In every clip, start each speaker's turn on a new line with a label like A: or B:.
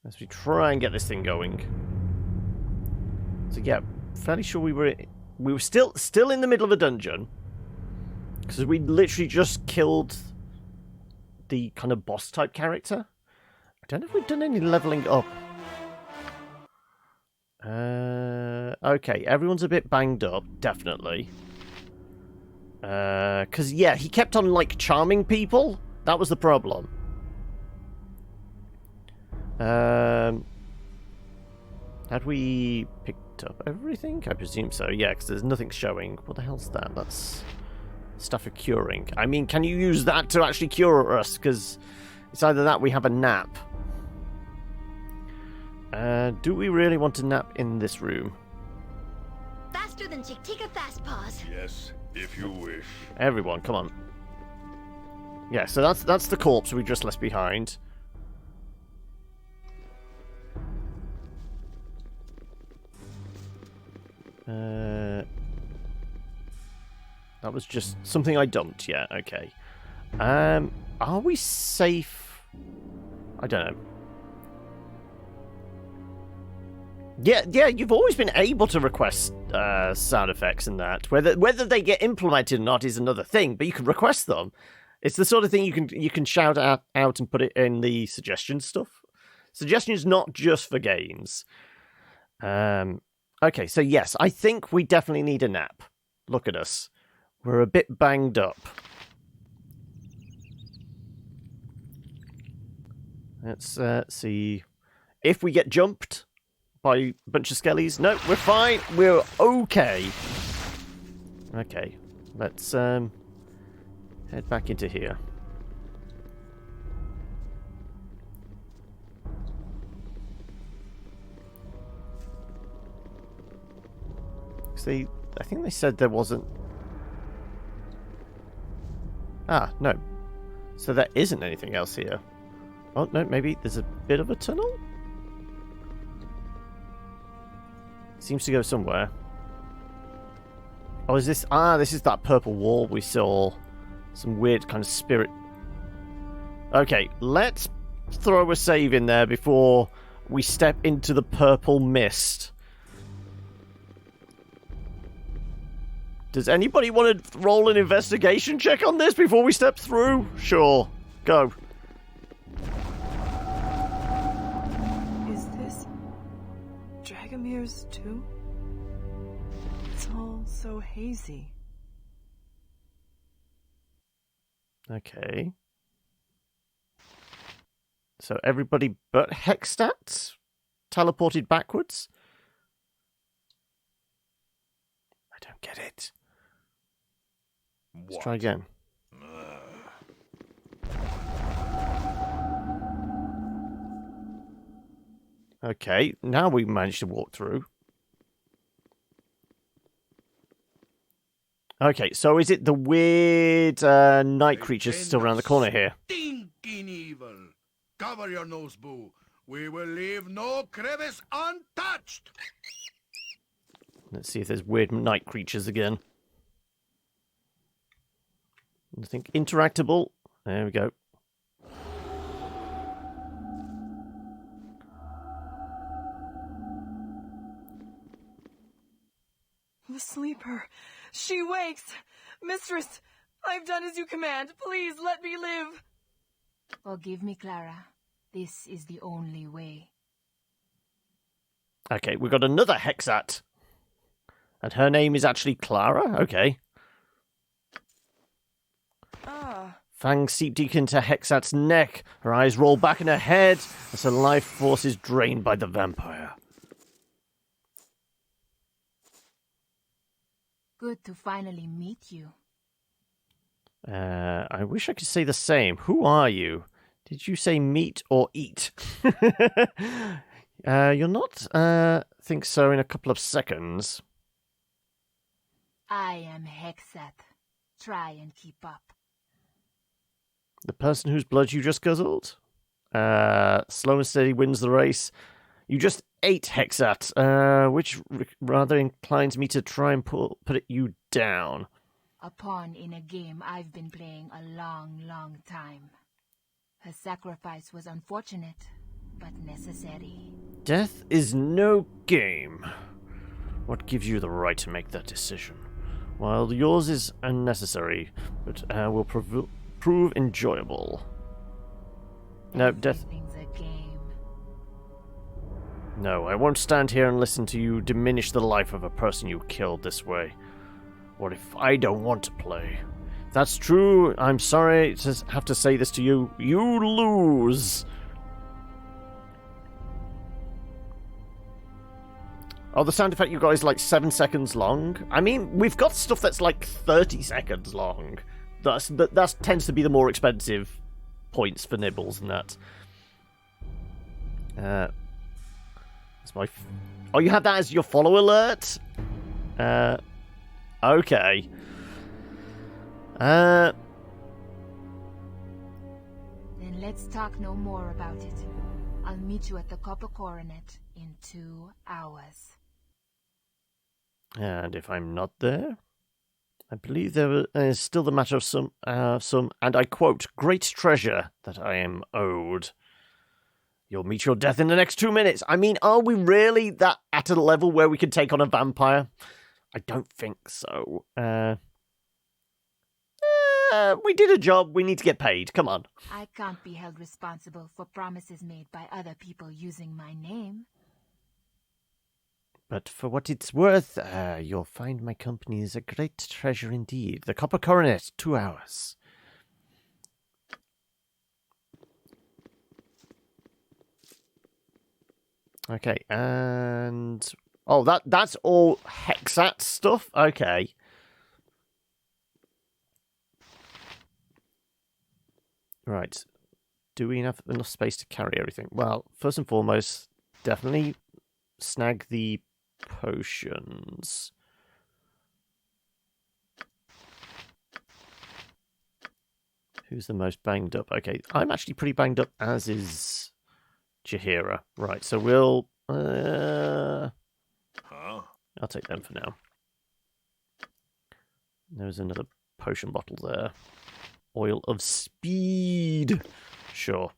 A: As we try and get this thing going. So yeah, fairly sure we were still in the middle of a dungeon. Because we literally just killed the kind of boss type character. I don't know if we've done any leveling up. Okay, everyone's a bit banged up, definitely. Because, yeah, he kept on, like, charming people. That was the problem. Had we picked up everything? I presume so, yeah, because there's nothing showing. What the hell's that? That's stuff for curing. I mean, can you use that to actually cure us? Because it's either that or we have a nap. Do we really want to nap in this room?
B: Faster than Chick, take a fast pause.
C: Yes, if you wish.
A: Everyone, come on. Yeah, so that's the corpse we just left behind. That was just something I dumped, yeah, okay. Are we safe? I don't know. Yeah, you've always been able to request sound effects and that. Whether they get implemented or not is another thing, but you can request them. It's the sort of thing you can shout out and put it in the suggestion stuff. Suggestions not just for games. Okay, so yes, I think we definitely need a nap. Look at us. We're a bit banged up. Let's see. If we get jumped by a bunch of skellies, no, we're fine. We're okay. Okay, let's head back into here. I think they said there wasn't. Ah, no. So there isn't anything else here. Oh, no, maybe there's a bit of a tunnel? Seems to go somewhere. Oh, is this... Ah, this is that purple wall we saw. Some weird kind of spirit... Okay, let's throw a save in there before we step into the purple mist. Does anybody want to roll an investigation check on this before we step through? Sure. Go.
D: Is this Dragomir's too? It's all so hazy.
A: Okay. So everybody but Hexstat teleported backwards? I don't get it. Let's try again. Okay, now we managed to walk through. Okay, so is it the weird night creatures still around the corner here?
C: Stinking evil. Cover your nose, boo. We will leave no crevice untouched.
A: Let's see if there's weird night creatures again. Nothing interactable. There we go.
D: The sleeper. She wakes. Mistress, I've done as you command. Please let me live.
B: Forgive me, Clara. This is the only way.
A: Okay, we've got another Hexat. And her name is actually Clara? Okay. Fangs seep deep into Hexat's neck. Her eyes roll back in her head as her life force is drained by the vampire.
B: Good to finally meet you.
A: I wish I could say the same. Who are you? Did you say meet or eat? You'll not think so in a couple of seconds.
B: I am Hexat. Try and keep up.
A: The person whose blood you just guzzled? Slow and steady wins the race. You just ate Hexat, which rather inclines me to try and put you down.
B: A pawn in a game I've been playing a long, long time. Her sacrifice was unfortunate, but necessary.
A: Death is no game. What gives you the right to make that decision? While yours is unnecessary, but will prove enjoyable. No, death.
B: Everything's a game.
A: No, I won't stand here and listen to you diminish the life of a person you killed this way. What if I don't want to play? If that's true, I'm sorry to have to say this to you. You lose! Oh, the sound effect you got is like 7 seconds long. I mean, we've got stuff that's like 30 seconds long. That tends to be the more expensive points for nibbles and that. That's my... Oh, you had that as your follow alert? Okay.
B: Then let's talk no more about it. I'll meet you at the Copper Coronet in 2 hours.
A: And if I'm not there? I believe there is still the matter of some, and I quote, great treasure that I am owed. You'll meet your death in the next 2 minutes. I mean, are we really that at a level where we can take on a vampire? I don't think so. We did a job. We need to get paid. Come on.
B: I can't be held responsible for promises made by other people using my name.
A: But for what it's worth, you'll find my company is a great treasure indeed. The Copper Coronet, 2 hours. Okay, and... Oh, that's all Hexat stuff? Okay. Right. Do we have enough space to carry everything? Well, first and foremost, definitely snag the potions. Who's the most banged up? Okay, I'm actually pretty banged up, as is Jaheira. Right, so we'll... I'll take them for now. There's another potion bottle there. Oil of speed. Sure.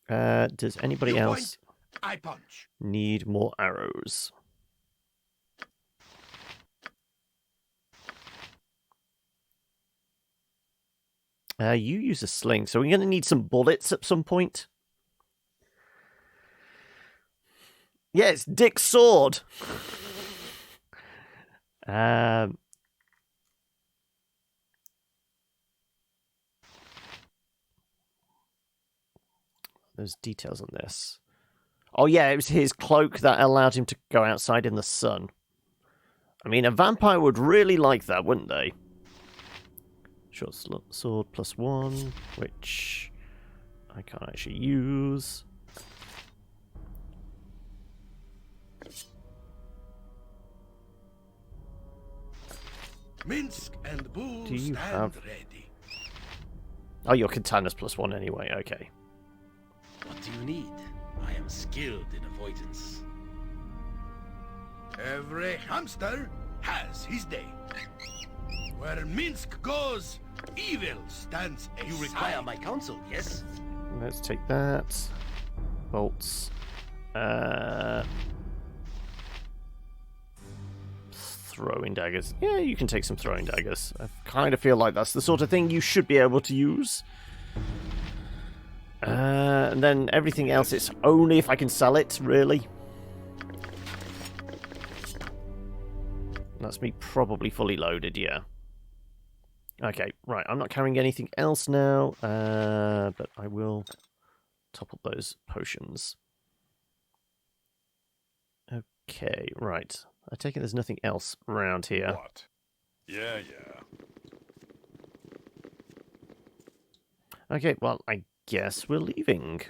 A: Does anybody else
C: I punch.
A: need more arrows? You use a sling, so we're going to need some bullets at some point. Yeah, it's Dick's sword. There's details on this. Oh yeah, it was his cloak that allowed him to go outside in the sun. I mean, a vampire would really like that, wouldn't they? Short sword +1, which I can't actually use.
C: Minsk and Bull
A: Do you
C: stand
A: have...
C: ready.
A: Oh, your katana's +1 anyway, okay.
E: What do you need? I am skilled in avoidance.
C: Every hamster has his day. Where Minsk goes, evil stands aside.
E: You require my counsel, yes?
A: Let's take that. Bolts. Throwing daggers. Yeah, you can take some throwing daggers. I kind of feel like that's the sort of thing you should be able to use. And then everything else, it's only if I can sell it, really. That's me probably fully loaded, yeah. Okay, right, I'm not carrying anything else now, but I will top up those potions. Okay, right. I take it there's nothing else around here.
C: What? Yeah.
A: Okay, well, I guess we're leaving.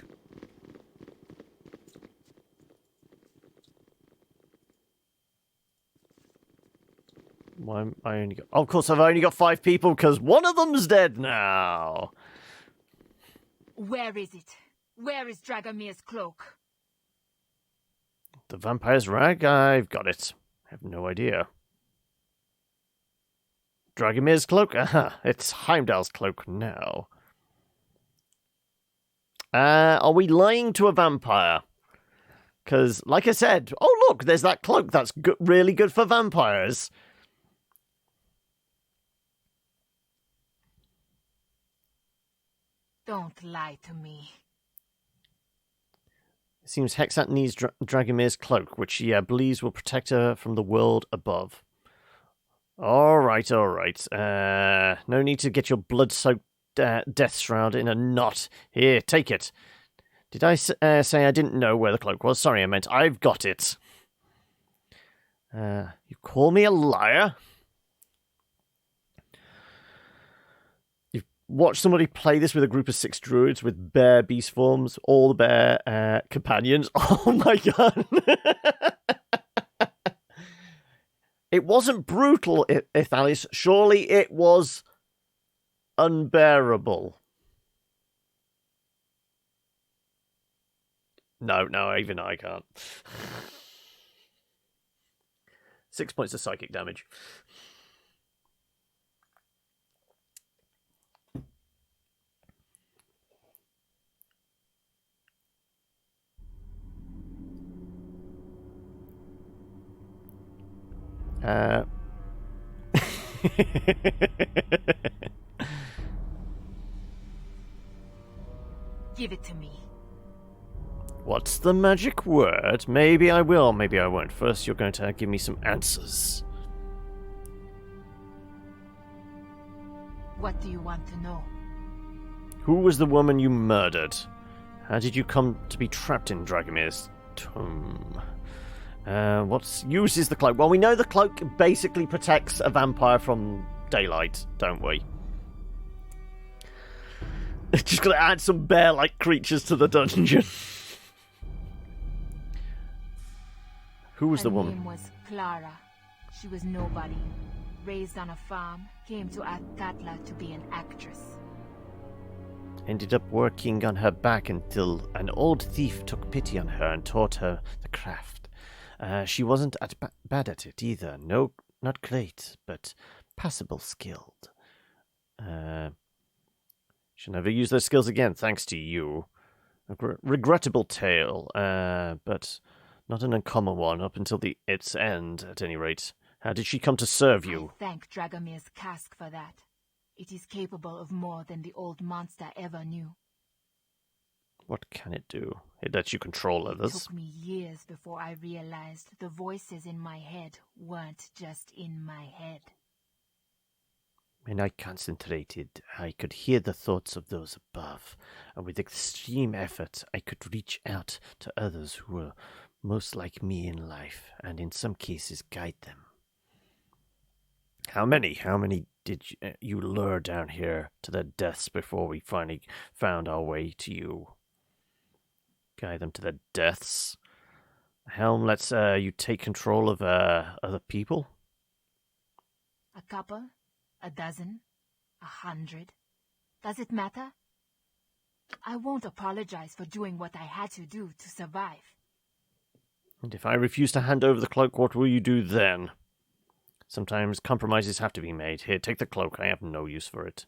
A: Why am I only got... Oh, of course, I've only got 5 people because one of them's dead now.
B: Where is it? Where is Dragomir's cloak?
A: The vampire's rag? I've got it. I have no idea. Dragomir's cloak? Aha, it's Heimdall's cloak now. Are we lying to a vampire? Because, like I said, oh look, there's that cloak that's really good for vampires.
B: Don't lie to me.
A: It seems Hexat needs Dragomir's cloak, which she believes will protect her from the world above. Alright, alright. No need to get your blood-soaked death shroud in a knot. Here, take it. Did I say I didn't know where the cloak was? Sorry, I meant I've got it. You call me a liar? You've watched somebody play this with a group of 6 druids with bear beast forms, all the bear companions. Oh my god. It wasn't brutal, Ithalice. Surely it was unbearable. No, even I can't. 6 points of psychic damage.
B: Give it to me.
A: What's the magic word? Maybe I will, maybe I won't. First, you're going to give me some answers.
B: What do you want to know?
A: Who was the woman you murdered? How did you come to be trapped in Dragomir's tomb? What use is the cloak? Well, we know the cloak basically protects a vampire from daylight, don't we? Just gonna add some bear-like creatures to the dungeon. Who was the woman?
B: Her name was Clara. She was nobody. Raised on a farm, came to Athkatla to be an actress.
A: Ended up working on her back until an old thief took pity on her and taught her the craft. She wasn't bad at it either. No, not great, but passable skilled. She'll never use those skills again, thanks to you. A regrettable tale, but not an uncommon one up until its end, at any rate. How did she come to serve you?
B: I thank Dragomir's cask for that. It is capable of more than the old monster ever knew.
A: What can it do? It lets you control others.
B: It took me years before I realized the voices in my head weren't just in my head.
A: When I concentrated, I could hear the thoughts of those above, and with extreme effort, I could reach out to others who were most like me in life, and in some cases guide them. How many did you lure down here to their deaths before we finally found our way to you? Guide them to their deaths? Helm lets you take control of other people?
B: A couple? A dozen? 100? Does it matter? I won't apologize for doing what I had to do to survive.
A: And if I refuse to hand over the cloak, what will you do then? Sometimes compromises have to be made. Here, take the cloak. I have no use for it.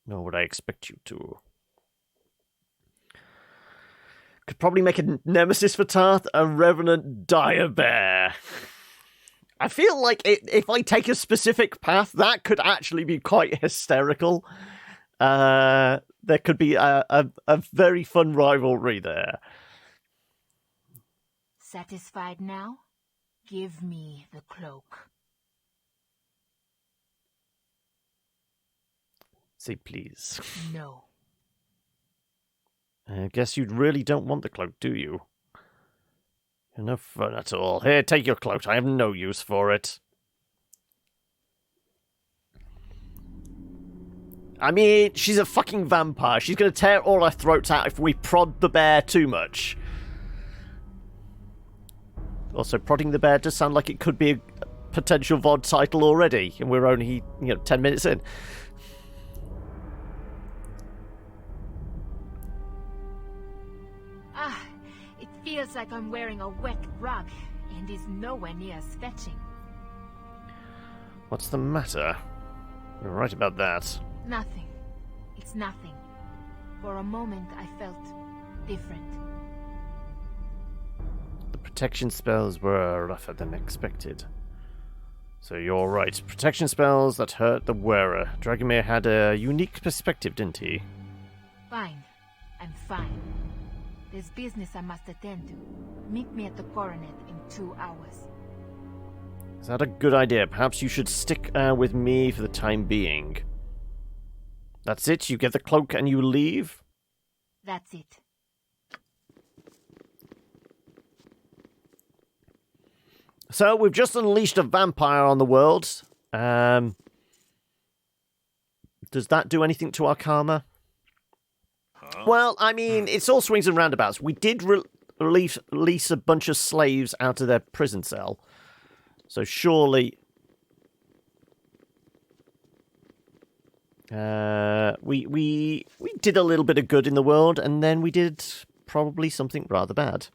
A: Nor would I expect you to. Could probably make a nemesis for Tarth, a revenant dire bear. I feel like if I take a specific path, that could actually be quite hysterical. There could be a very fun rivalry there.
B: Satisfied now? Give me the cloak.
A: Say please.
B: No.
A: I guess you really don't want the cloak, do you? You're no fun at all. Here, take your cloak. I have no use for it. I mean, she's a fucking vampire. She's going to tear all our throats out if we prod the bear too much. Also, prodding the bear does sound like it could be a potential VOD title already, and we're only, 10 minutes in.
B: It feels like I'm wearing a wet rug, and is nowhere near as fetching.
A: What's the matter? You're right about that.
B: Nothing. It's nothing. For a moment, I felt different.
A: The protection spells were rougher than expected. So you're right. Protection spells that hurt the wearer. Dragomir had a unique perspective, didn't he?
B: Fine. I'm fine. There's business I must attend to. Meet me at the coronet in 2 hours.
A: Is that a good idea? Perhaps you should stick with me for the time being. That's it? You get the cloak and you leave?
B: That's it.
A: So, we've just unleashed a vampire on the world. Does that do anything to our karma? Huh? Well, I mean, it's all swings and roundabouts. We did release a bunch of slaves out of their prison cell. So surely... we did a little bit of good in the world, and then we did probably something rather bad.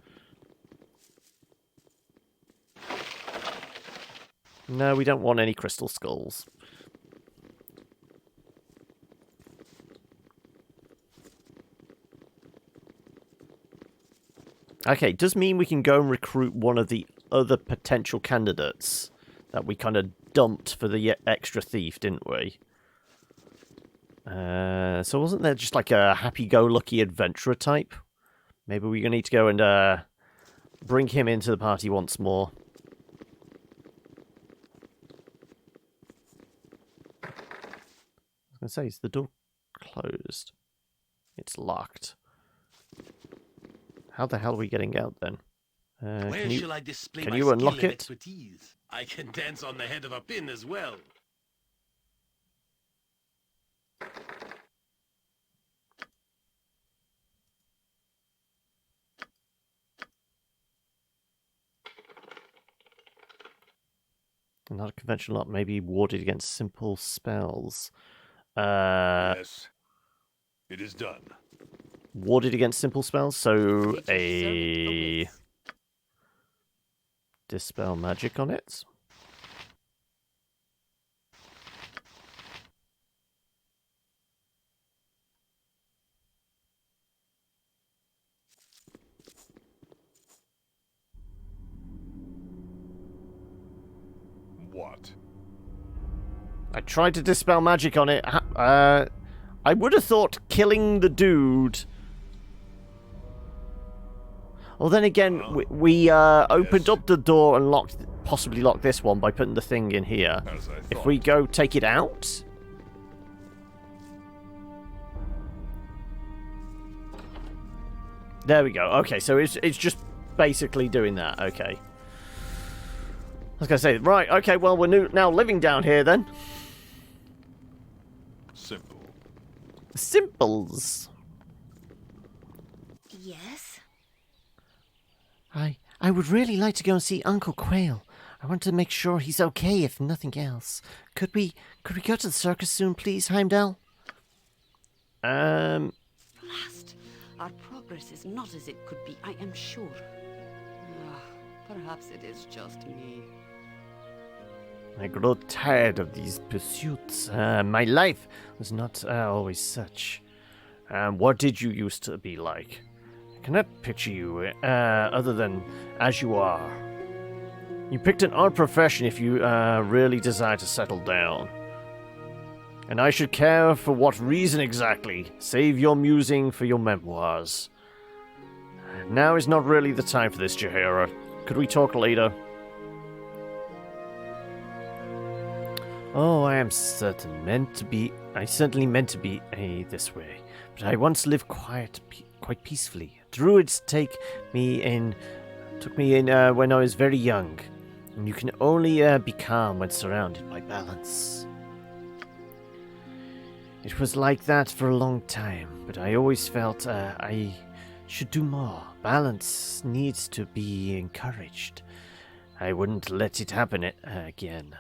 A: No, we don't want any crystal skulls. Okay, does mean we can go and recruit one of the other potential candidates that we kind of dumped for the extra thief, didn't we? So wasn't there just like a happy-go-lucky adventurer type? Maybe we're going to need to go and bring him into the party once more. I was going to say, is the door closed? It's locked. How the hell are we getting out then?
E: Where shall I display
A: can
E: my
A: you
E: skill
A: unlock
E: and
A: it?
E: expertise? I can dance on the head of a pin as well.
A: Not a conventional lock, maybe warded against simple spells.
C: Yes, it is done.
A: Warded against simple spells, so a dispel magic on it.
C: What?
A: I tried to dispel magic on it. I would have thought killing the dude. Well, then again, we opened up the door and possibly locked this one by putting the thing in here. If we go take it out... There we go. Okay, so it's just basically doing that. Okay. I was going to say, right, okay, well, we're now living down here then.
C: Simple.
A: Simples.
F: Yes?
G: I would really like to go and see Uncle Quail. I want to make sure he's okay, if nothing else. Could we go to the circus soon, please, Heimdall?
F: Blast. Our progress is not as it could be, I am sure. Perhaps it is just me.
A: I grow tired of these pursuits. My life was not always such. What did you used to be like? I cannot picture you other than as you are. You picked an odd profession if you really desire to settle down. And I should care for what reason exactly. Save your musing for your memoirs. Now is not really the time for this, Jaheira. Could we talk later? Oh, I certainly meant to be this way. But I once lived quite peacefully. Druids took me in when I was very young. And you can only be calm when surrounded by balance. It was like that for a long time, but I always felt I should do more. Balance needs to be encouraged. I wouldn't let it happen again.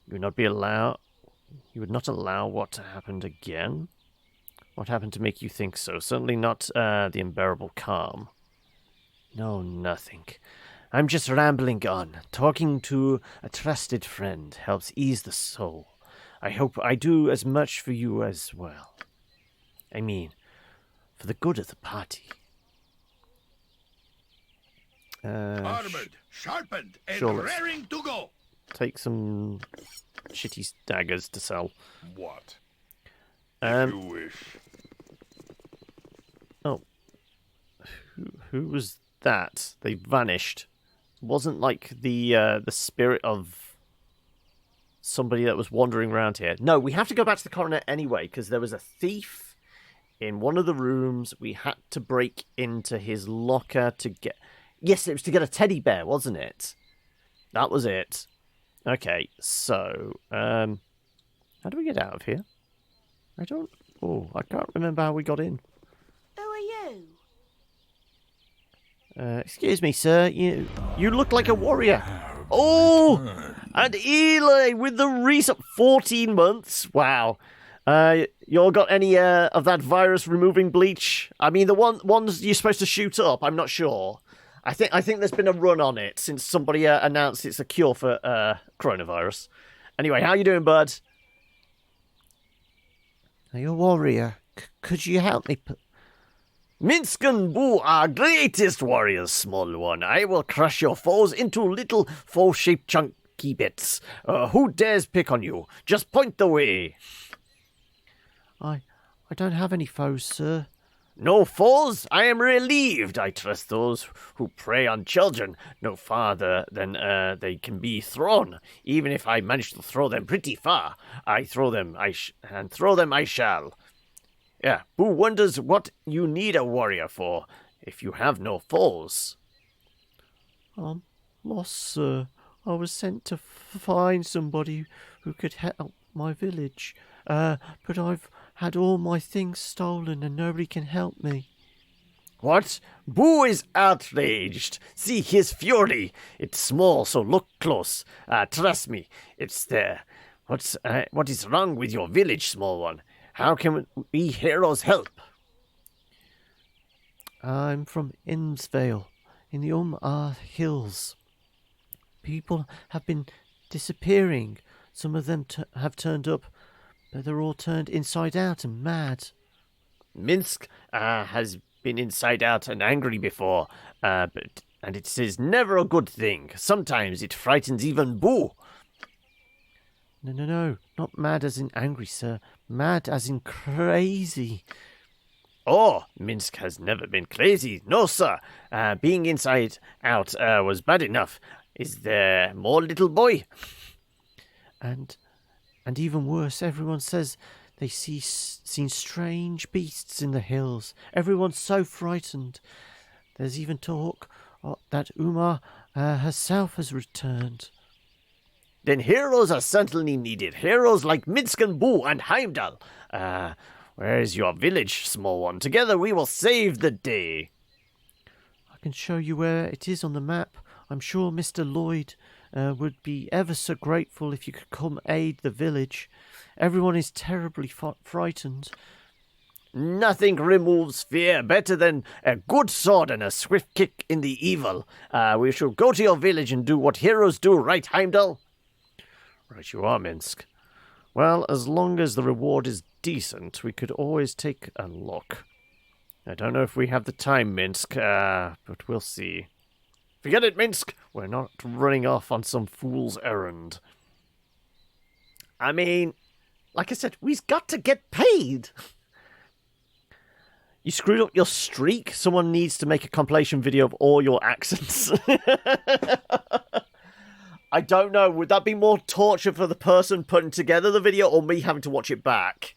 A: You would not allow what happened again? What happened to make you think so? Certainly not the unbearable calm. No, nothing. I'm just rambling on. Talking to a trusted friend helps ease the soul. I hope I do as much for you as well. I mean, for the good of the party.
C: Armored, sharpened, and
A: sure, let's-
C: raring to go.
A: Take some shitty daggers to sell.
C: What? If you wish.
A: Oh. Who was that? They vanished. Wasn't like the spirit of somebody that was wandering around here. No, we have to go back to the coroner anyway, because there was a thief in one of the rooms. We had to break into his locker to get... Yes, it was to get a teddy bear, wasn't it? That was it. Okay, so... how do we get out of here? I don't... Oh, I can't remember how we got in.
F: Who are you?
A: Excuse me, sir. You look like a warrior. Oh, and Eli with the recent 14 months. Wow. You all got any of that virus-removing bleach? I mean, the ones you're supposed to shoot up. I'm not sure. I think there's been a run on it since somebody announced it's a cure for coronavirus. Anyway, how you doing, bud?
G: Are you a warrior? Could you help me?
A: Minsk and Boo are greatest warriors, small one. I will crush your foes into little foe-shaped chunky bits. Who dares pick on you? Just point the way.
G: I don't have any foes, sir.
A: No foes? I am relieved. I trust those who prey on children no farther than they can be thrown. Even if I manage to throw them pretty far, I throw them. I shall. Yeah, Boo wonders what you need a warrior for if you have no foes.
G: I'm lost, sir. I was sent to find somebody who could help my village. But I've had all my things stolen and nobody can help me.
A: What? Boo is outraged. See his fury. It's small, so look close. Trust me, it's there. What is wrong with your village, small one? How can we heroes help?
G: I'm from Innsvale, in the Hills. People have been disappearing. Some of them have turned up, but they're all turned inside out and mad.
A: Minsk has been inside out and angry before, and it is never a good thing. Sometimes it frightens even Boo.
G: No, not mad as in angry, sir. Mad as in crazy.
A: Oh, Minsk has never been crazy. No, sir. Being inside out was bad enough. Is there more, little boy?
G: And even worse, everyone says they seen strange beasts in the hills. Everyone's so frightened. There's even talk that Uma herself has returned.
A: Then heroes are certainly needed. Heroes like Minsk and Boo and Heimdall. Where is your village, small one? Together we will save the day.
G: I can show you where it is on the map. I'm sure Mr. Lloyd would be ever so grateful if you could come aid the village. Everyone is terribly frightened.
A: Nothing removes fear better than a good sword and a swift kick in the evil. We shall go to your village and do what heroes do, right, Heimdall? Right you are, Minsk. Well, as long as the reward is decent, we could always take a look. I don't know if we have the time, Minsk, but we'll see. Forget it, Minsk. We're not running off on some fool's errand. I mean, like I said, we've got to get paid. You screwed up your streak. Someone needs to make a compilation video of all your accents. I don't know. Would that be more torture for the person putting together the video or me having to watch it back?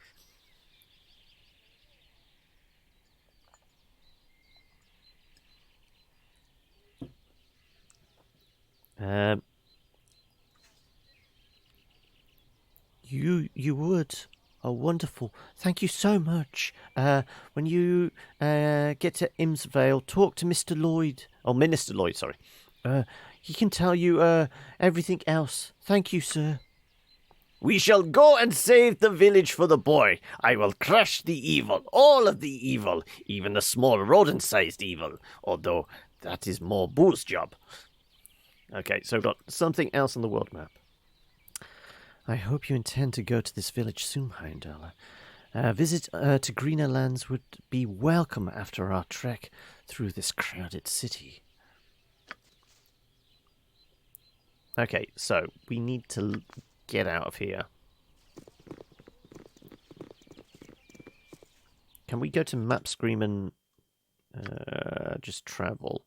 G: You would. Oh, wonderful. Thank you so much. When you get to Imsvale, talk to Mr. Lloyd. Oh, Minister Lloyd, sorry. He can tell you everything else. Thank you, sir.
A: We shall go and save the village for the boy. I will crush the evil, all of the evil, even the small rodent-sized evil, although that is more Boo's job. Okay, so we've got something else on the world map.
G: I hope you intend to go to this village soon, Heimdall. Visit to greener lands would be welcome after our trek through this crowded city.
A: Okay, so we need to get out of here. Can we go to map screen and just travel?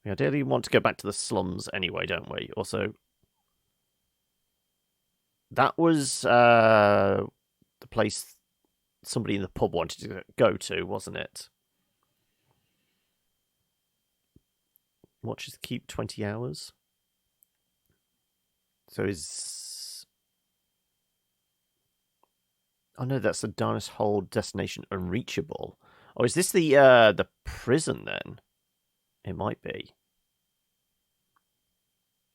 A: We ideally want to go back to the slums anyway, don't we? Also, that was the place somebody in the pub wanted to go to, wasn't it? Watches keep 20 hours. So is... Oh no, that's the Darkness Hold destination unreachable. Oh, is this the prison then? It might be.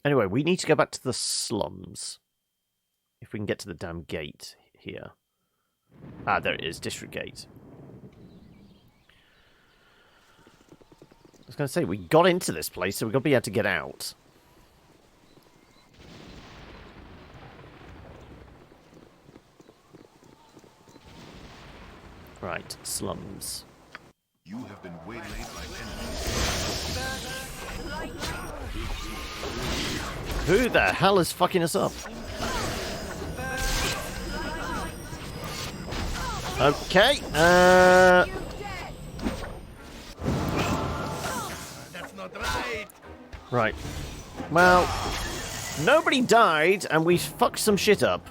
A: Anyway, we need to go back to the slums. If we can get to the damn gate here. Ah, there it is, District Gate. I was going to say, we got into this place, so we've got to be able to get out. Right, slums.
C: You have been waylaid by enemies.
A: Who the hell is fucking us up? Okay,
C: That's not right.
A: right. Well, nobody died, and we fucked some shit up.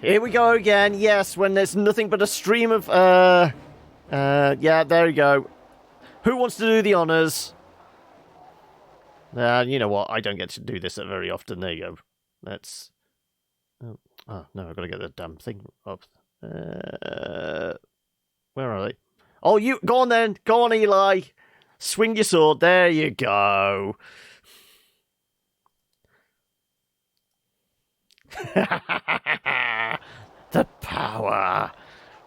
A: Here we go again. Yes, when there's nothing but a stream of, yeah, there you go. Who wants to do the honours? You know what? I don't get to do this very often. There you go. Let's... Oh, no, I've got to get the damn thing up. Where are they? Oh, you... Go on, then. Go on, Eli. Swing your sword. There you go. The power.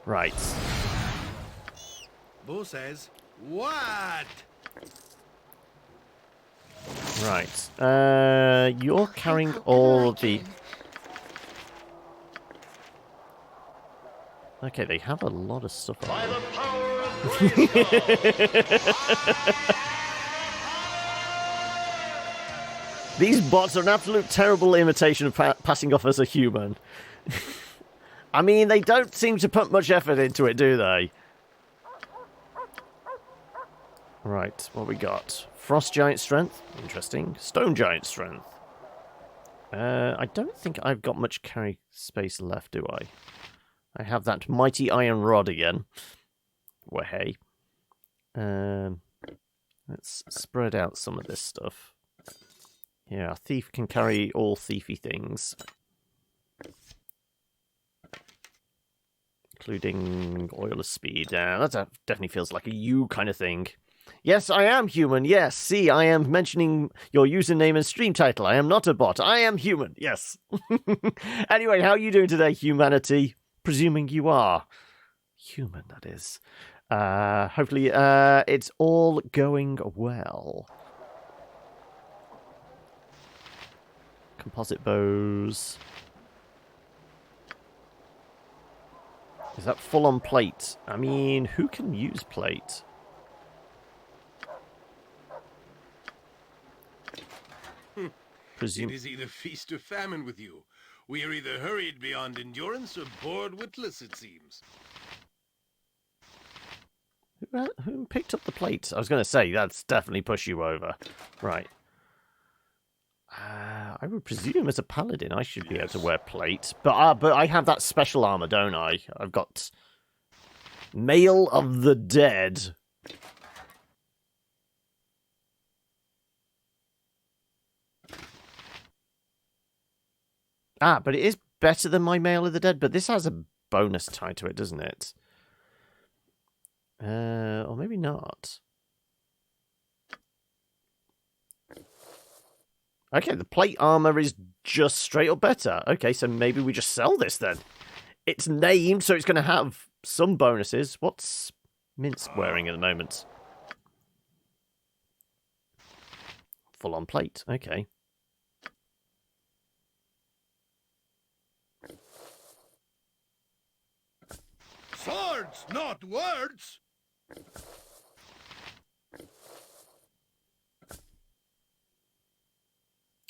A: Right.
C: Bo says, what?
A: Right. You're carrying all of the... Okay, they have a lot of stuff on them. These bots are an absolute terrible imitation of passing off as a human. I mean, they don't seem to put much effort into it, do they? Right, what we got? Frost Giant Strength. Interesting. Stone Giant Strength. I don't think I've got much carry space left, do I? I have that Mighty Iron Rod again. Well, hey. Let's spread out some of this stuff. Yeah, a thief can carry all thiefy things. Including Oil of Speed. That definitely feels like a you kind of thing. Yes, I am human. Yes, see, I am mentioning your username and stream title. I am not a bot. I am human. Yes. Anyway, how are you doing today, humanity? Presuming you are. Human, that is. Hopefully, it's all going well. Composite bows. Is that full on plate? I mean, who can use plate?
E: It is either feast or famine with you. We are either hurried beyond endurance or bored witless, it seems.
A: Who picked up the plate? I was going to say, that's definitely push you over. Right. I would presume as a paladin I should be able to wear plate. But I have that special armor, don't I? I've got Mail of the Dead. But it is better than my Mail of the Dead, but this has a bonus tied to it, doesn't it? Or maybe not. Okay, the plate armor is just straight up better. Okay, so maybe we just sell this then. It's named, so it's going to have some bonuses. What's Minsk wearing at the moment? Full on plate. Okay.
C: Words, not words!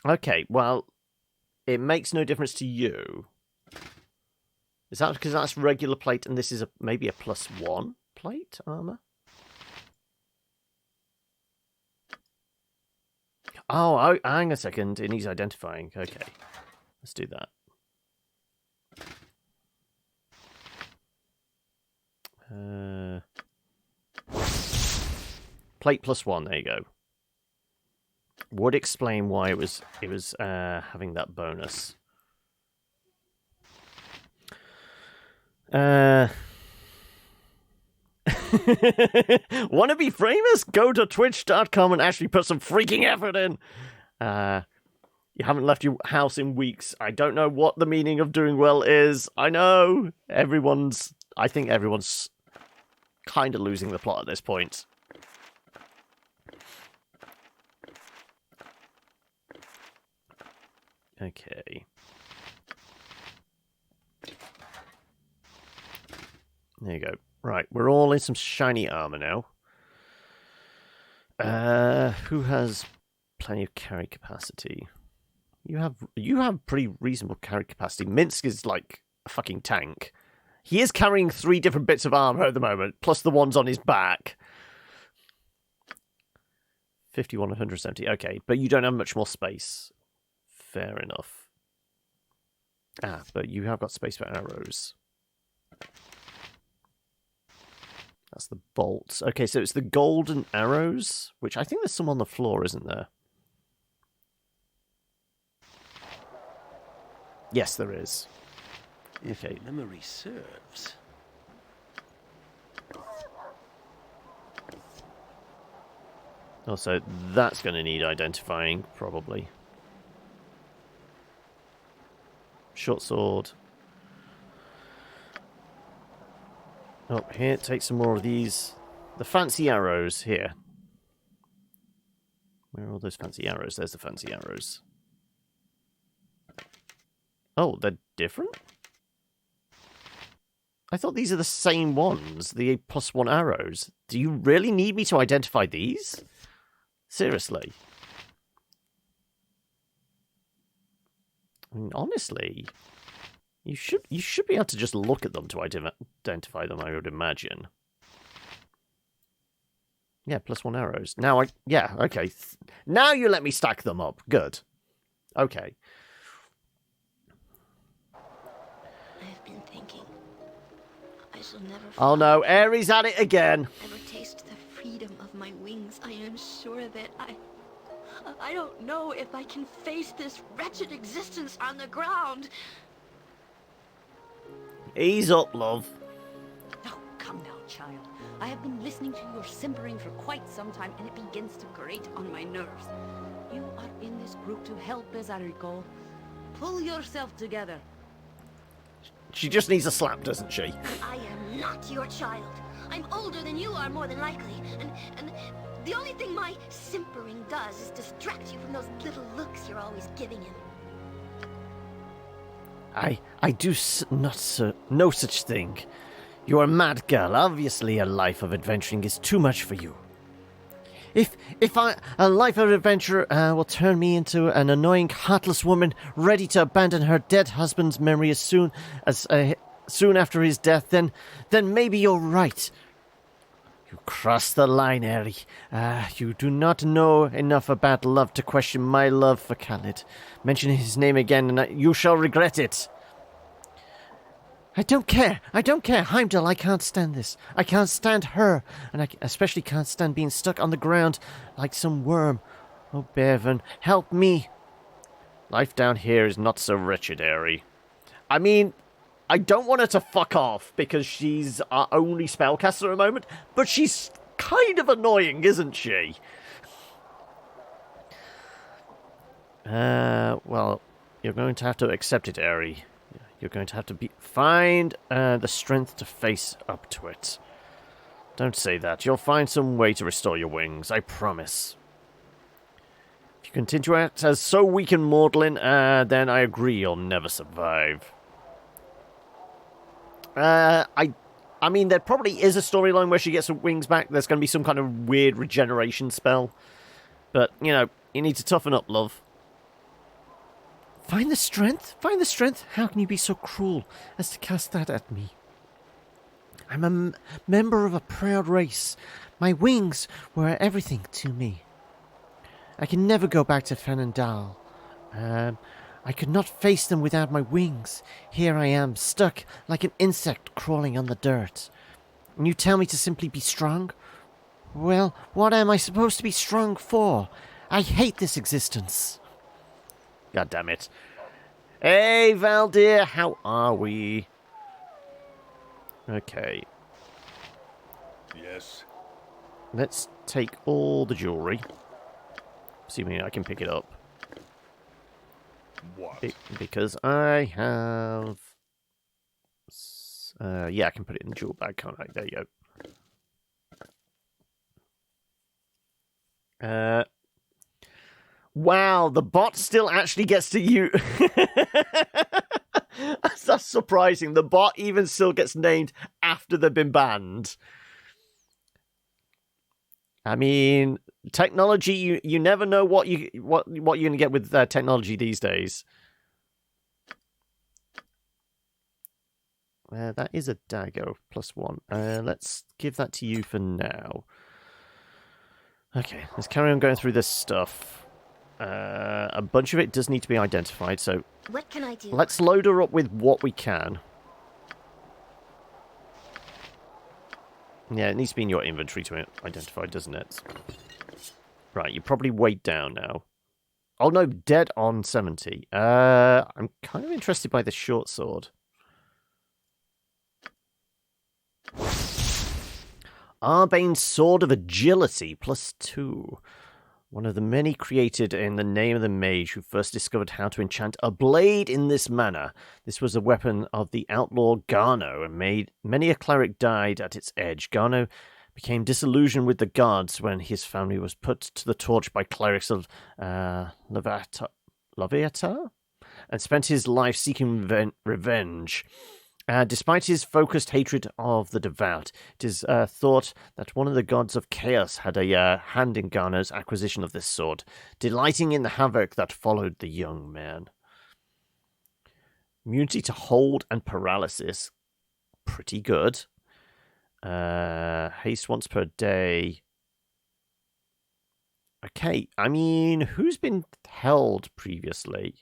A: Okay, well, it makes no difference to you. Is that because that's regular plate and this is maybe a +1 plate armor? Oh, hang on a second. It needs identifying. Okay, let's do that. Plate +1. There you go. Would explain why it was having that bonus. Want to be famous? Go to twitch.com and actually put some freaking effort in. You haven't left your house in weeks. I don't know what the meaning of doing well is. I know I think everyone's kind of losing the plot at this point. Okay. There you go. Right, we're all in some shiny armor now. Who has plenty of carry capacity? You have pretty reasonable carry capacity. Minsk is like a fucking tank. He is carrying 3 different bits of armor at the moment, plus the ones on his back. 51, 170. Okay, but you don't have much more space. Fair enough. But you have got space for arrows. That's the bolts. Okay, so it's the golden arrows, which I think there's some on the floor, isn't there? Yes, there is. Okay.
E: If memory serves.
A: Also, that's going to need identifying, probably. Short sword. Oh, here, take some more of these. The fancy arrows, here. Where are all those fancy arrows? There's the fancy arrows. Oh, they're different? I thought these are the same ones, the +1 arrows. Do you really need me to identify these? Seriously? I mean, honestly, you should be able to just look at them to identify them, I would imagine. Yeah, +1 arrows. Now yeah, okay. Now you let me stack them up. Good. Okay.
F: I've been thinking. I shall never.
A: Oh no, Ares at it again.
F: Never taste the freedom of my wings. I am sure that I don't know if I can face this wretched existence on the ground.
A: Ease up, love.
F: Oh, come now, child. I have been listening to your simpering for quite some time, and it begins to grate on my nerves. You are in this group to help us, Enrico. Pull yourself together.
A: She just needs a slap, doesn't she?
H: I am not your child. I'm older than you are, more than likely. And the only thing my simpering does is distract you from those little looks you're always giving him.
A: I do no such thing. You're a mad girl. Obviously, a life of adventuring is too much for you. If a life of adventure will turn me into an annoying, heartless woman ready to abandon her dead husband's memory as soon after his death, then maybe you're right. You crossed the line, Eri. You do not know enough about love to question my love for Khalid. Mention his name again, and you shall regret it. I don't care. Heimdall, I can't stand this. I can't stand her, and I especially can't stand being stuck on the ground like some worm. Oh, Bevan, help me. Life down here is not so wretched, Eri. I mean, I don't want her to fuck off because she's our only spellcaster at the moment, but she's kind of annoying, isn't she? Well, you're going to have to accept it, Eri. You're going to have to find the strength to face up to it. Don't say that. You'll find some way to restore your wings, I promise. If you continue to act as so weak and maudlin, then I agree you'll never survive. I I mean, there probably is a storyline where she gets her wings back. There's going to be some kind of weird regeneration spell. But, you know, you need to toughen up, love.
G: Find the strength? Find the strength? How can you be so cruel as to cast that at me? I'm a member of a proud race. My wings were everything to me. I can never go back to Fenandal. I could not face them without my wings. Here I am, stuck like an insect crawling on the dirt. And you tell me to simply be strong? Well, what am I supposed to be strong for? I hate this existence.
A: God damn it. Hey, Valdir, how are we? Okay.
C: Yes.
A: Let's take all the jewellery. Assuming I can pick it up.
C: What?
A: Because I have... yeah, I can put it in the jewel bag, can't I? There you go. Wow, the bot still actually gets to use... That's surprising. The bot even still gets named after they've been banned. I mean, technology, you never know what you're going to get with technology these days. That is a dagger, +1. Let's give that to you for now. Okay, let's carry on going through this stuff. A bunch of it does need to be identified, so
H: What can I do?
A: let's load her up with what we can. Yeah, it needs to be in your inventory to identify, doesn't it? Right, you're probably weighed down now. Oh no, dead on 70. I'm kind of interested by the short sword. Arbane's Sword of Agility, +2. One of the many created in the name of the mage who first discovered how to enchant a blade in this manner. This was a weapon of the outlaw Garno, and many a cleric died at its edge. Garno became disillusioned with the gods when his family was put to the torch by clerics of Leviatar, and spent his life seeking revenge. Despite his focused hatred of the devout, it is thought that one of the gods of chaos had a hand in Garno's acquisition of this sword, delighting in the havoc that followed the young man. Immunity to hold and paralysis, pretty good. Haste once per day. Okay, I mean, who's been held previously?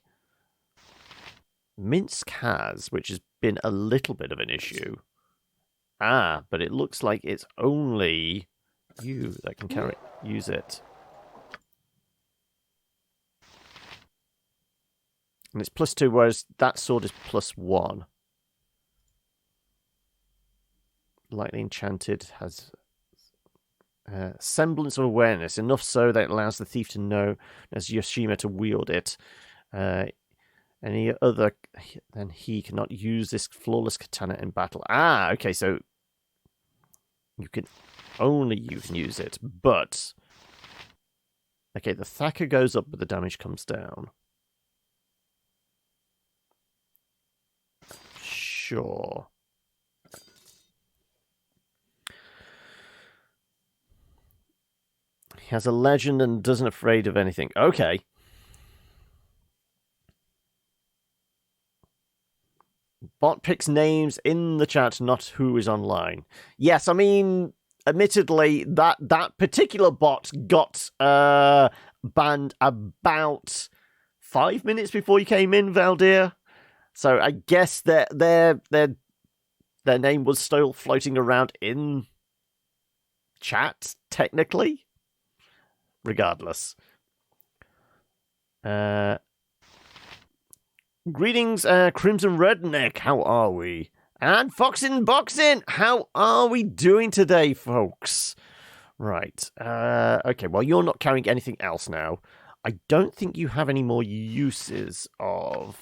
A: Minsk has, which has been a little bit of an issue. But it looks like it's only you that can use it. And it's +2, whereas that sword is +1. Lightly enchanted, has semblance of awareness, enough so that it allows the thief to know as Yoshima to wield it. Any other than he cannot use this flawless katana in battle. Okay, so you can use it, but okay, the thacker goes up, but the damage comes down. Sure. He has a legend and doesn't afraid of anything. Okay. Bot picks names in the chat, not who is online. Yes, I mean, admittedly, that particular bot got banned about 5 minutes before you came in, Valdir. So I guess their name was still floating around in chat, technically. Regardless. Greetings, Crimson Redneck. How are we? And Foxin' Boxin'. How are we doing today, folks? Right. Okay, well, you're not carrying anything else now. I don't think you have any more uses of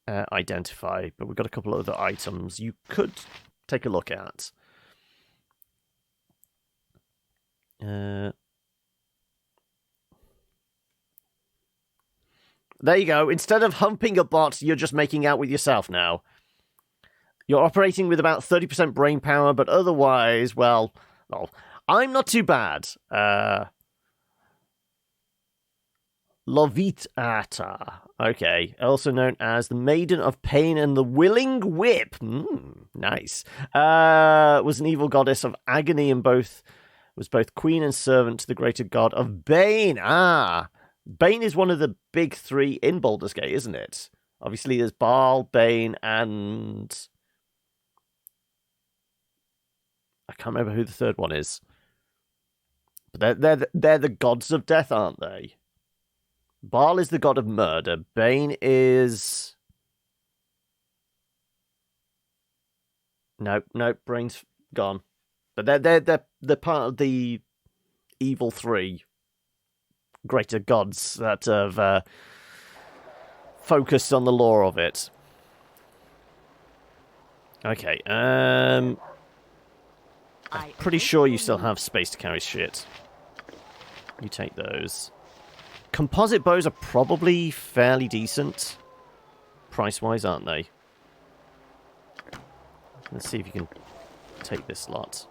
A: Identify, but we've got a couple of other items you could take a look at. There you go. Instead of humping a bot, you're just making out with yourself now. You're operating with about 30% brain power, but otherwise, well, I'm not too bad. Lovitata. Okay. Also known as the Maiden of Pain and the Willing Whip. Nice. Was an evil goddess of agony and was both queen and servant to the greater god of Bane. Bane is one of the big three in Baldur's Gate, isn't it? Obviously, there's Baal, Bane, and I can't remember who the third one is. But they're the gods of death, aren't they? Baal is the god of murder. Bane is... Nope, brain's gone. But they're part of the evil three greater gods that have focused on the lore of it. Okay, I'm pretty sure you still have space to carry shit. You take those. Composite bows are probably fairly decent, price-wise, aren't they? Let's see if you can take this lot.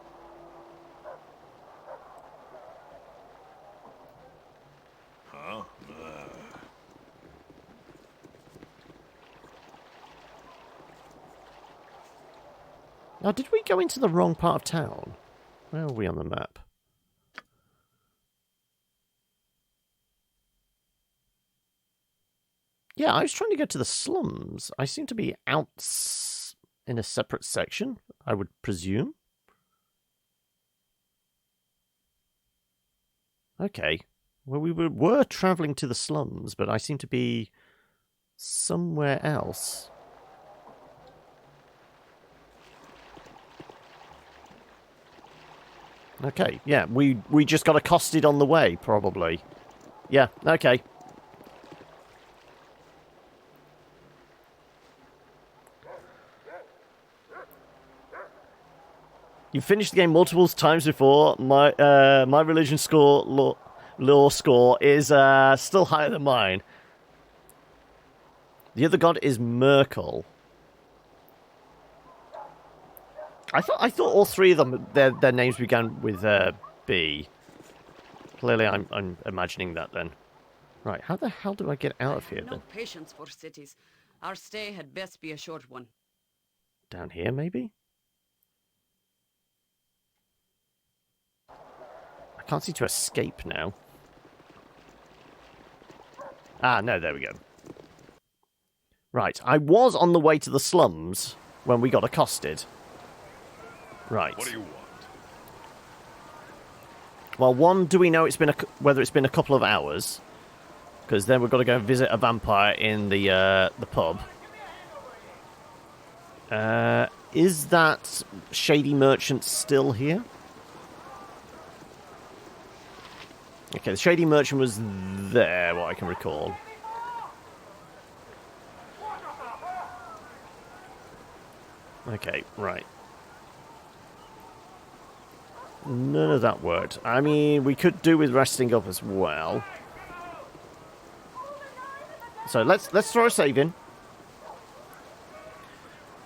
A: Now, did we go into the wrong part of town? Where are we on the map? Yeah, I was trying to get to the slums. I seem to be out in a separate section, I would presume. Okay. Well, we were travelling to the slums, but I seem to be somewhere else. Okay, yeah, we just got accosted on the way, probably. Yeah, okay. You finished the game multiple times before. My religion score, lore score, is still higher than mine. The other god is Merkel. I thought all three of them, their names began with B. Clearly, I'm imagining that then. Right, how the hell do I get out of here then?
F: No patience for cities. Our stay had best be a short one.
A: Down here, maybe? I can't seem to escape now. Ah, no, there we go. Right, I was on the way to the slums when we got accosted. Right.
E: What do you want?
A: Well, one, do we know whether it's been a couple of hours? Because then we've got to go and visit a vampire in the pub. Is that shady merchant still here? Okay, the shady merchant was there, what I can recall. Okay, right. None of that worked. I mean, we could do with resting up as well. So let's throw a save in.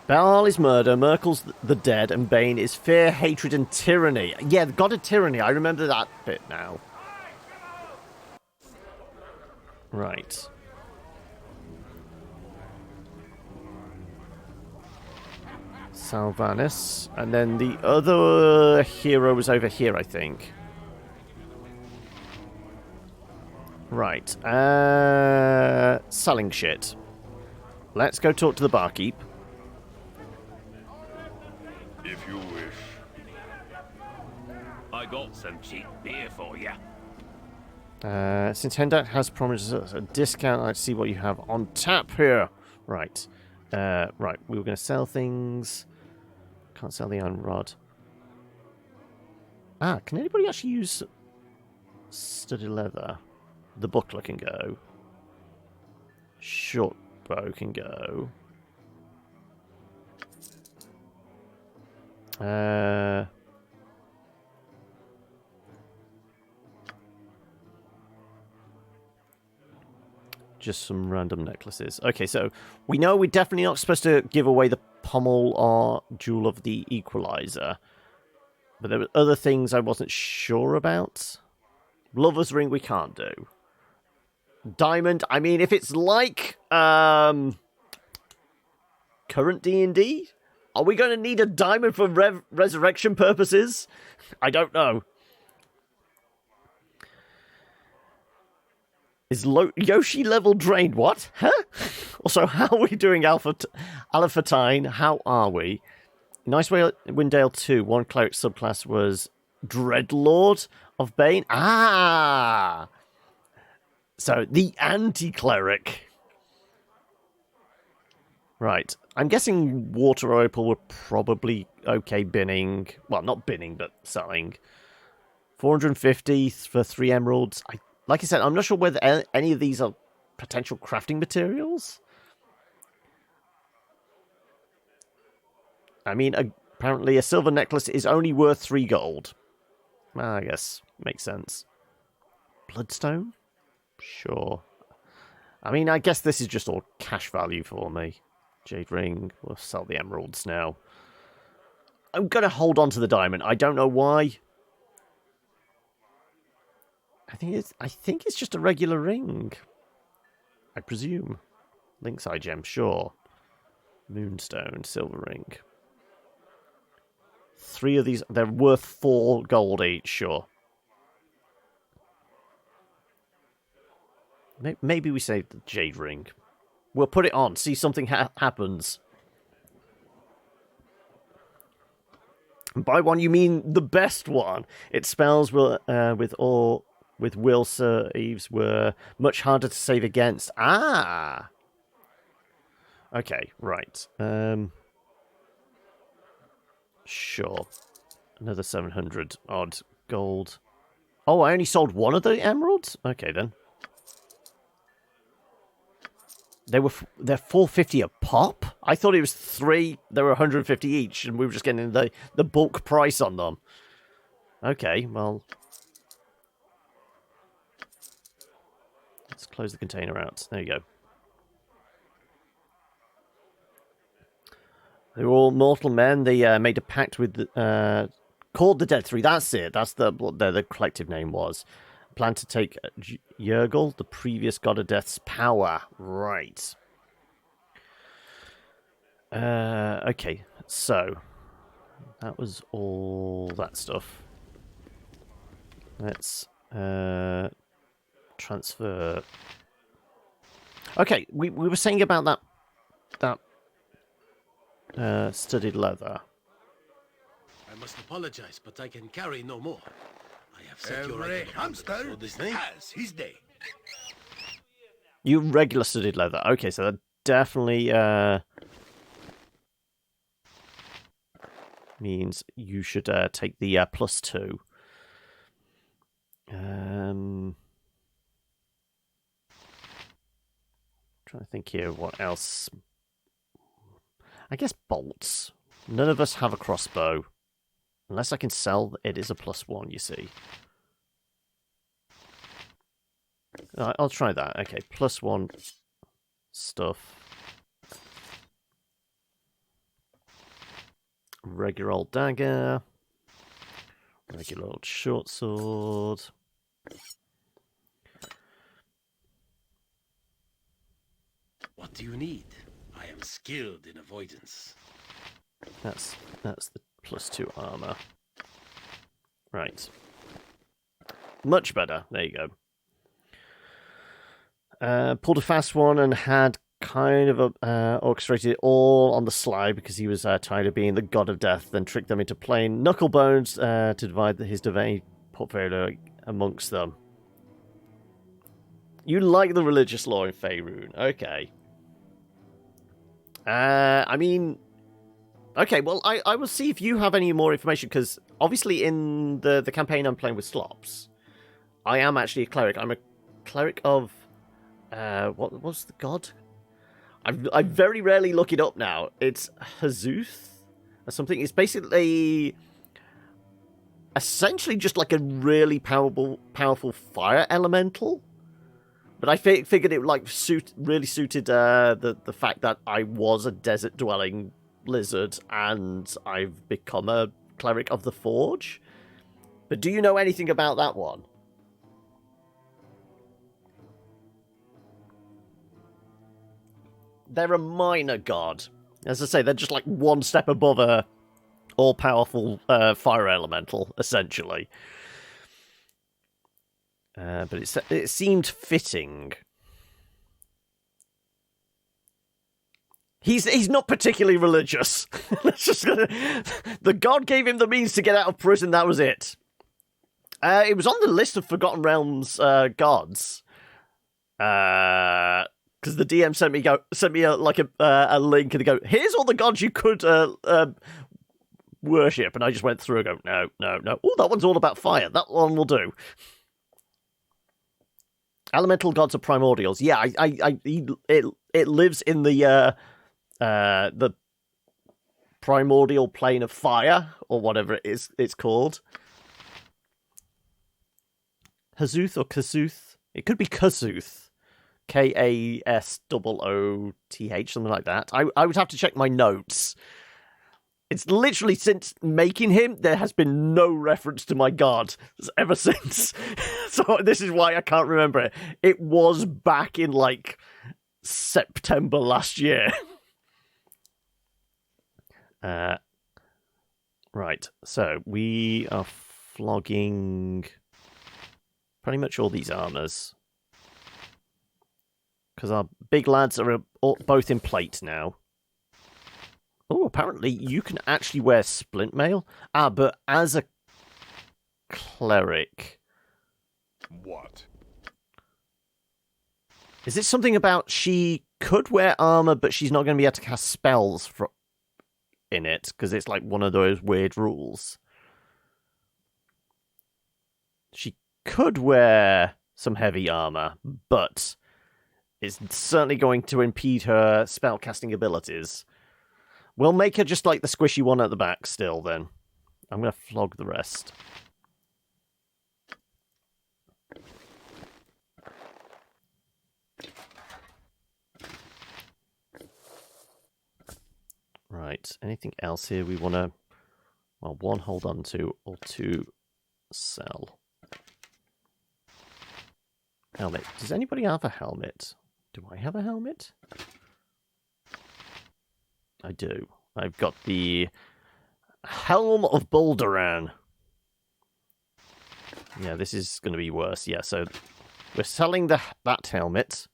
A: Baal is murder, Merkel's the dead, and Bane is fear, hatred, and tyranny. Yeah, the god of tyranny. I remember that bit now. Right. Salvanis. And then the other hero was over here, I think. Right. Selling shit. Let's go talk to the barkeep.
I: If you wish. I got some cheap beer for you.
A: Since Hendak has promised us a discount, let's see what you have on tap here. Right. Right, we were going to sell things. Can't sell the iron rod. Can anybody actually use studded leather? The buckler can go. Short bow can go. Just some random necklaces. Okay, so we know we're definitely not supposed to give away the Pommel or Jewel of the Equalizer. But there were other things I wasn't sure about. Lover's Ring we can't do. Diamond, I mean, if it's like current D&D, are we going to need a diamond for resurrection purposes? I don't know. Is Yoshi level drained? What? Huh? Also, how are we doing Alphatine? How are we? Nice way Windale 2. One cleric subclass was Dreadlord of Bane. Ah! So, the anti-cleric. Right. I'm guessing Water Opal were probably okay binning. Well, not binning, but selling. 450 for 3 emeralds. Like I said, I'm not sure whether any of these are potential crafting materials. I mean, apparently a silver necklace is only worth 3 gold. Well, I guess makes sense. Bloodstone? Sure. I mean, I guess this is just all cash value for me. Jade ring. We'll sell the emeralds now. I'm going to hold on to the diamond. I don't know why. I think it's just a regular ring. I presume. Lynx eye gem, sure. Moonstone, silver ring. 3 of these, they're worth 4 gold each, sure. Maybe we say the jade ring. We'll put it on, see something happens. And by one, you mean the best one. Its spells with will saves were much harder to save against. Ah! Okay, right. Sure. Another 700 odd gold. Oh, I only sold 1 of the emeralds? Okay, then. They're 450 a pop? I thought it was 3. They were 150 each, and we were just getting the bulk price on them. Okay, well. Let's close the container out. There you go. They were all mortal men. They made a pact with called the Dead Three. That's it. That's what the collective name was. Planned to take Yergel, the previous god of death's power. Right. Okay. So that was all that stuff. Let's transfer. Okay, we were saying about that studded leather.
E: I must apologize, but I can carry no more. I have set your
C: Every
E: item
C: hamster
E: for this thing.
C: has his day.
A: You regular studded leather. Okay, so that definitely means you should take the +2. Trying to think here, what else? I guess bolts. None of us have a crossbow. Unless I can sell, it is a +1, you see. I'll try that. Okay, +1 stuff. Regular old dagger. Regular old short sword.
E: What do you need? I am skilled in avoidance.
A: That's the +2 armor. Right. Much better. There you go. Pulled a fast one and had kind of orchestrated it all on the sly because he was tired of being the god of death, then tricked them into playing knucklebones to divide his domain portfolio amongst them. You like the religious law in Faerun. Okay. I mean... Okay, well, I will see if you have any more information, because obviously in the campaign I'm playing with Slops, I am actually a cleric. I'm a cleric of... what was the god? I very rarely look it up now. It's Hazuth or something. It's basically... essentially just like a really powerful fire elemental. But I figured it like really suited the fact that I was a desert-dwelling lizard, and I've become a cleric of the Forge. But do you know anything about that one? They're a minor god. As I say, they're just like one step above a all-powerful fire elemental, essentially. But it seemed fitting. He's not particularly religious. The god gave him the means to get out of prison. That was it. It was on the list of Forgotten Realms gods. Because the DM sent me a link and they go, here's all the gods you could worship, and I just went through and go, no. Oh, that one's all about fire. That one will do. Elemental gods are primordials. Yeah, it lives in the primordial plane of fire, or whatever it's called. Hazuth or Kazuth? It could be Kazuth. Kasooth, something like that. I would have to check my notes. It's literally since making him, there has been no reference to my god ever since. So this is why I can't remember it. It was back in, like, September last year. Right, so we are flogging pretty much all these armors. Because our big lads are both in plate now. Oh, apparently you can actually wear splint mail. But as a cleric...
C: What?
A: Is it something about she could wear armor, but she's not going to be able to cast spells in it? Because it's like one of those weird rules. She could wear some heavy armor, but it's certainly going to impede her spellcasting abilities. We'll make her just like the squishy one at the back still, then. I'm going to flog the rest. Right, anything else here we want to... Well, one, hold on to, or two, sell. Helmet. Does anybody have a helmet? Do I have a helmet? I do. I've got the Helm of Baldur. Yeah, this is going to be worse. Yeah, so we're selling that helmet.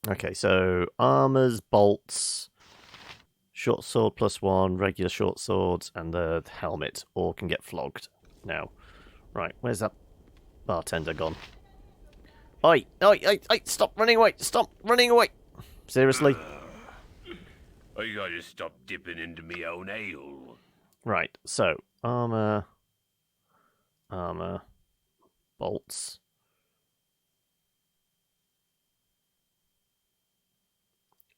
A: Okay, so armors, bolts, short sword +1, regular short swords, and the helmet all can get flogged now. Right, where's that bartender gone? Oi, stop running away! Stop running away! Seriously?
I: I gotta stop dipping into me own ale.
A: Right, so, armor, bolts.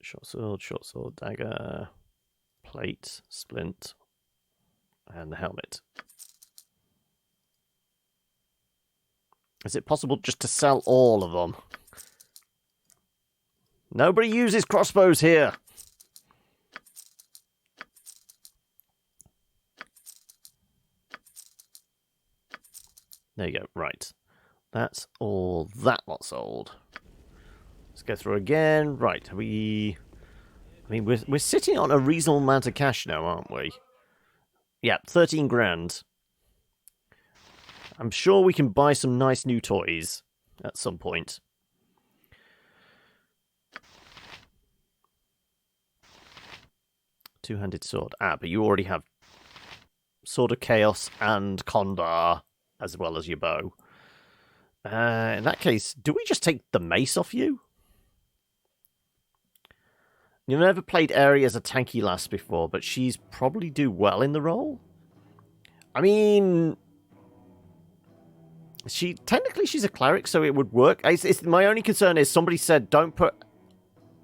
A: Short sword, dagger, plate, splint, and the helmet. Is it possible just to sell all of them? Nobody uses crossbows here. There you go. Right. That's all that lot sold. Let's go through again. Right. I mean, we're sitting on a reasonable amount of cash now, aren't we? Yeah, 13 grand. I'm sure we can buy some nice new toys at some point. Two-handed sword. But you already have Sword of Chaos and Kondar, as well as your bow. In that case, do we just take the mace off you? You've never played Aerie as a tanky lass before, but she's probably do well in the role. I mean, technically she's a cleric, so it would work. My only concern is somebody said don't put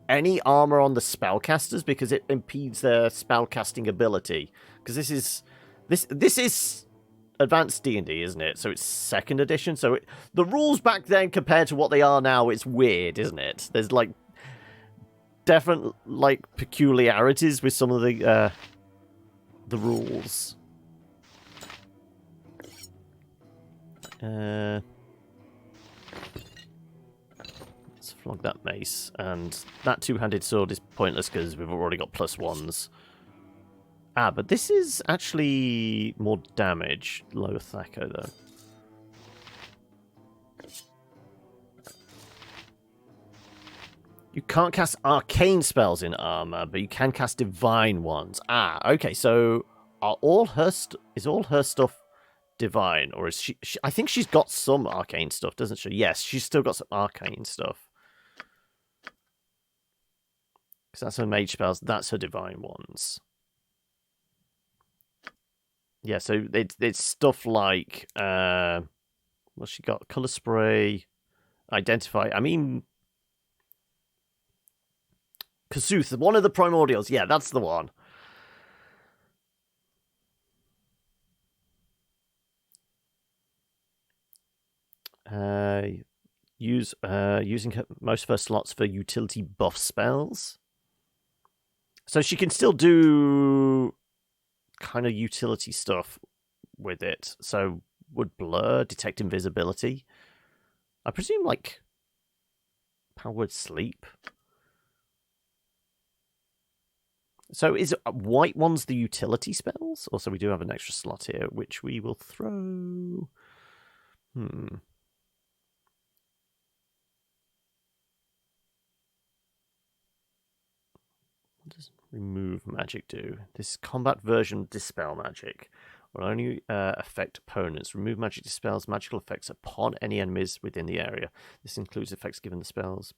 A: any armor on the spellcasters because it impedes their spellcasting ability. Because this is advanced D&D, isn't it? So it's 2nd edition. So the rules back then compared to what they are now, it's weird, isn't it? There's like definite like peculiarities with some of the rules. Let's flog that mace, and that two-handed sword is pointless because we've already got +1s. Ah, but this is actually more damage. Low Thaco, though. You can't cast arcane spells in armor, but you can cast divine ones. Ah, okay. So, is all her stuff divine, or is she? I think she's got some arcane stuff, doesn't she? Yes, she's still got some arcane stuff. Because that's her mage spells. That's her divine ones. Yeah, so it's stuff like what's she got? Color spray, identify. I mean, Kasuth, one of the primordials. Yeah, that's the one. Using most of her slots for utility buff spells. So she can still do kind of utility stuff with it. So would blur, detect invisibility. I presume like powered sleep. So is white ones the utility spells? Also, we do have an extra slot here, which we will throw. What does remove magic do? This combat version of dispel magic will only affect opponents. Remove magic dispels magical effects upon any enemies within the area. This includes effects given the spells,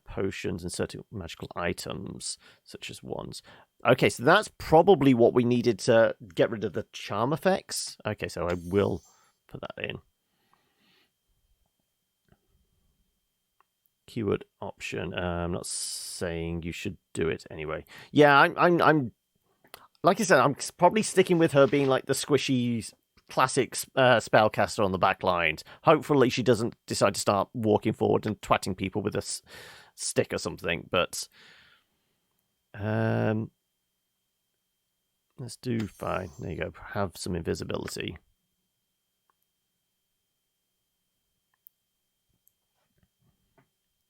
A: potions, and certain magical items, such as wands. Okay, so that's probably what we needed to get rid of the charm effects. Okay, so I will put that in. Keyword option. I'm not saying you should do it anyway. Yeah, I'm like I said, I'm probably sticking with her being like the squishy classic spellcaster on the back lines. Hopefully she doesn't decide to start walking forward and twatting people with a stick or something, but let's do fine. There you go. Have some invisibility.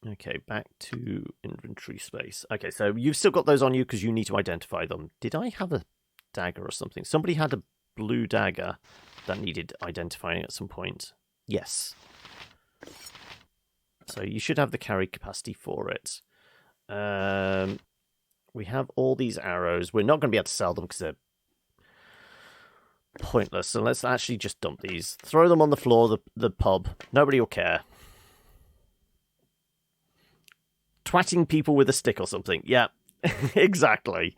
A: Okay, back to inventory space. Okay, so you've still got those on you because you need to identify them. Did I have a dagger or something? Somebody had a blue dagger that needed identifying at some point. Yes. So you should have the carry capacity for it. We have all these arrows. We're not going to be able to sell them because they're pointless. So let's actually just dump these. Throw them on the floor, the pub. Nobody will care. Twatting people with a stick or something. Yeah, exactly.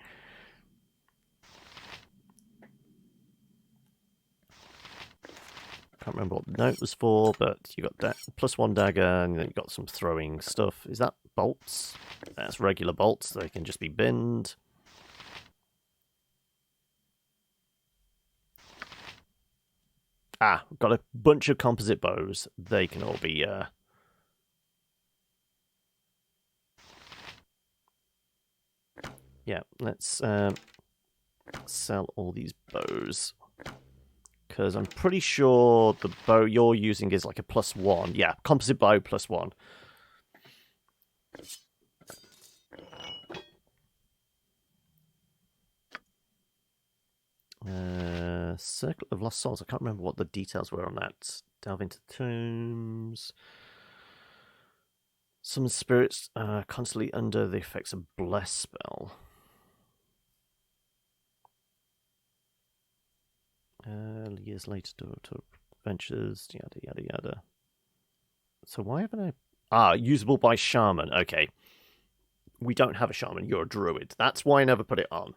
A: Can't remember what the note was for, but you got +1 dagger, and then you got some throwing stuff. Is that bolts? That's regular bolts. They can just be binned. Ah, got a bunch of composite bows. They can all be yeah, let's sell all these bows. Because I'm pretty sure the bow you're using is like a +1. Yeah, composite bow +1. Circle of Lost Souls. I can't remember what the details were on that. Delve into tombs. Some spirits are constantly under the effects of Bless spell. Years later to adventures, yada yada yada. So why haven't I... Ah, usable by shaman. Okay. We don't have a shaman. You're a druid. That's why I never put it on.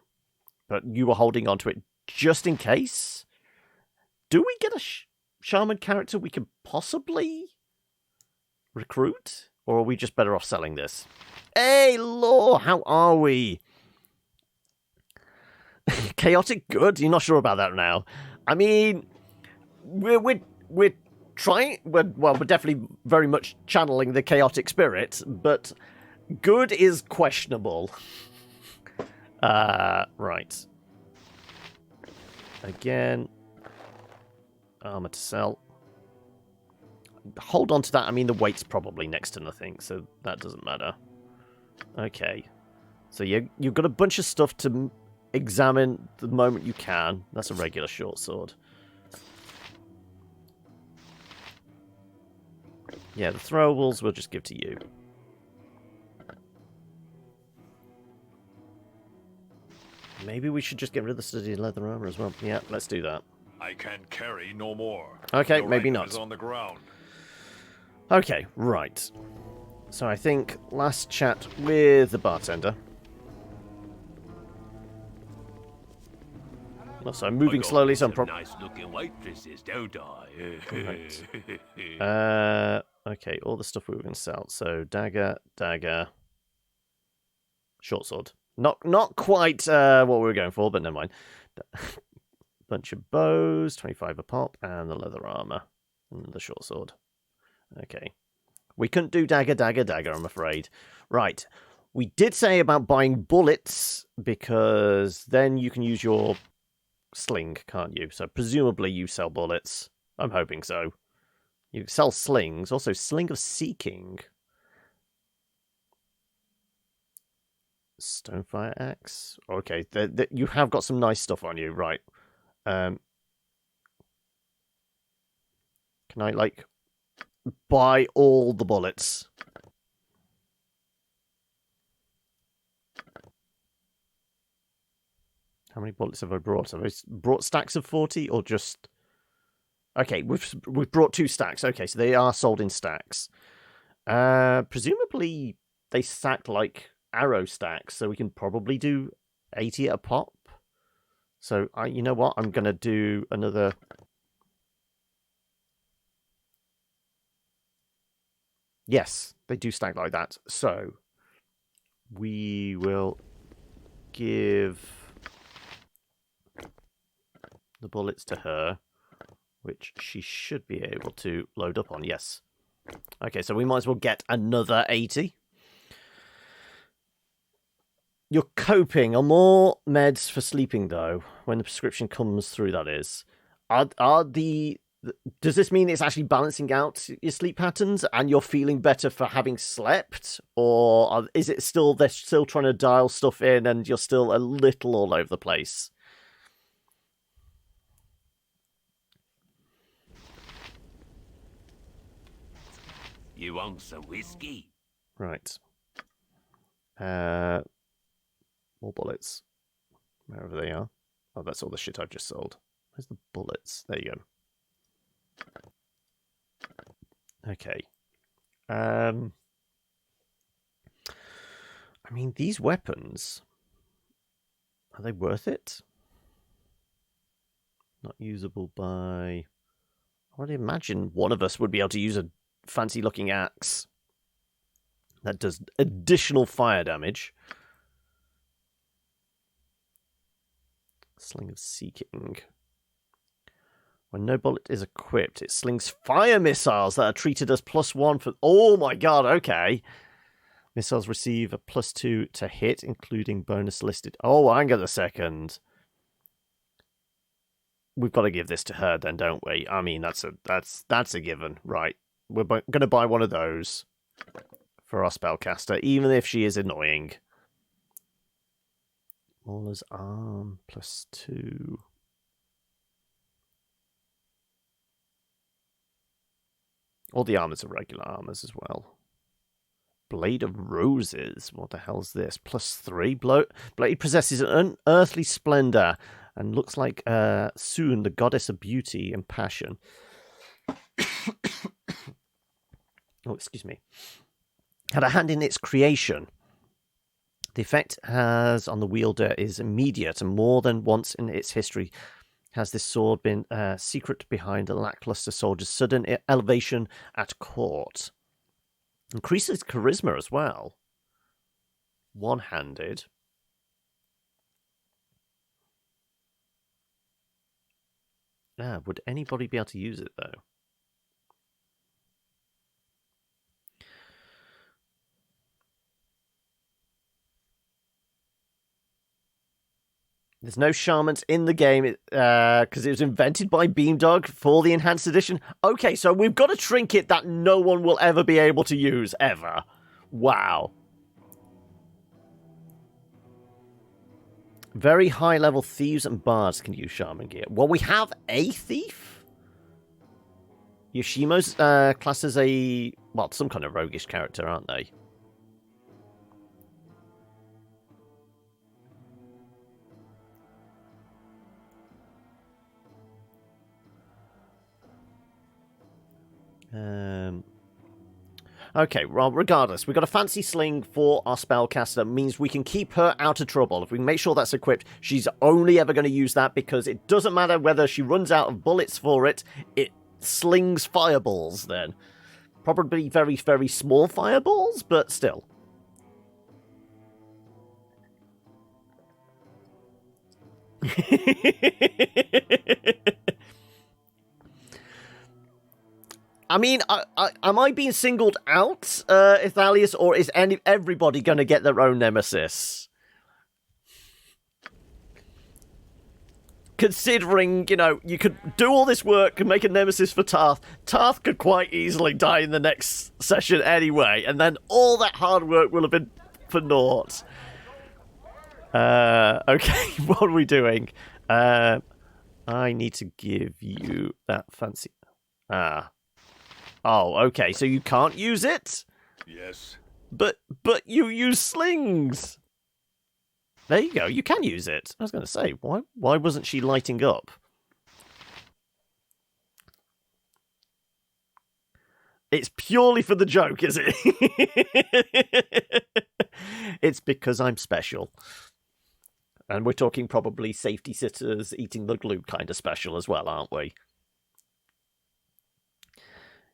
A: But you were holding on to it just in case. Do we get a shaman character we could possibly recruit? Or are we just better off selling this? Hey, Law, how are we? Chaotic good? You're not sure about that now. I mean, we're trying. We're definitely very much channeling the chaotic spirit, but Good is questionable. Right. Again. Armor to sell. Hold on to that. I mean, the weight's probably next to nothing, so that doesn't matter. Okay. So you've got a bunch of stuff to examine the moment you can. That's a regular short sword. Yeah, the throwables we'll just give to you. Maybe we should just get rid of the studded leather armor as well. Yeah, let's do that.
J: I can carry no more.
A: Okay,
J: Your
A: maybe
J: item
A: not.
J: is on the ground.
A: Okay, right. So I think last chat with the bartender. Also, I'm moving slowly, so I'm probably...
I: Nice-looking waitresses, don't I?
A: Right. Okay, all the stuff we were going to sell. So, dagger, short sword. Not quite what we were going for, but never mind. Bunch of bows, 25 a pop, and the leather armor, and the short sword. Okay. We couldn't do dagger, I'm afraid. Right. We did say about buying bullets, because then you can use your sling, can't you? So presumably you sell bullets. I'm hoping so. You sell slings. Also, Sling of Seeking. Stonefire Axe. Okay, you have got some nice stuff on you, right. Can I, like, buy all the bullets? How many bullets have I brought? Have I brought stacks of 40 or just... Okay, we've brought 2 stacks. Okay, so they are sold in stacks. Presumably they stack like arrow stacks, so we can probably do 80 at a pop. So, you know what? I'm going to do another... Yes, they do stack like that. So, we will give the bullets to her, which she should be able to load up on. Yes. Okay, so we might as well get another 80. You're coping on more meds for sleeping, though, when the prescription comes through, that is. Does this mean it's actually balancing out your sleep patterns and you're feeling better for having slept? Or is it still, they're still trying to dial stuff in and you're still a little all over the place?
I: You want some whiskey?
A: Right. More bullets. Wherever they are. Oh, that's all the shit I've just sold. Where's the bullets? There you go. Okay. I mean, these weapons... Are they worth it? Not usable by... I would imagine one of us would be able to use a fancy-looking axe that does additional fire damage. Sling of Seeking. When no bullet is equipped, it slings fire missiles that are treated as +1 for... Oh my god, okay. Missiles receive a +2 to hit, including bonus listed. Oh, hang on a second. We've got to give this to her then, don't we? I mean, that's a given, right? We're going to buy one of those for our spellcaster, even if she is annoying. Mauler's arm +2. All the armors are regular armors as well. Blade of Roses. What the hell's this? +3. Blade possesses an unearthly splendor and looks like soon the goddess of beauty and passion. Oh, excuse me. Had a hand in its creation. The effect has on the wielder is immediate, and more than once in its history has this sword been secret behind a lackluster soldier's sudden elevation at court. Increases charisma as well. One-handed. Would anybody be able to use it, though? There's no shamans in the game because it was invented by Beamdog for the Enhanced Edition. Okay, so we've got a trinket that no one will ever be able to use, ever. Wow. Very high-level thieves and bards can use shaman gear. Well, we have a thief. Yoshimo's classed as a... well, some kind of roguish character, aren't they? Okay, well, regardless, we've got a fancy sling for our spellcaster. Means we can keep her out of trouble. If we can make sure that's equipped, she's only ever going to use that because it doesn't matter whether she runs out of bullets for it. It slings fireballs then. Probably very, very small fireballs, but still. I mean, am I being singled out, Ithalius, or is everybody going to get their own nemesis? Considering, you know, you could do all this work and make a nemesis for Tarth. Tarth could quite easily die in the next session anyway, and then all that hard work will have been for naught. Okay, what are we doing? I need to give you that fancy... Oh, okay, so you can't use it?
J: Yes.
A: But you use slings! There you go, you can use it. I was going to say, why wasn't she lighting up? It's purely for the joke, is it? It's because I'm special. And we're talking probably safety sitters eating the glue kind of special as well, aren't we?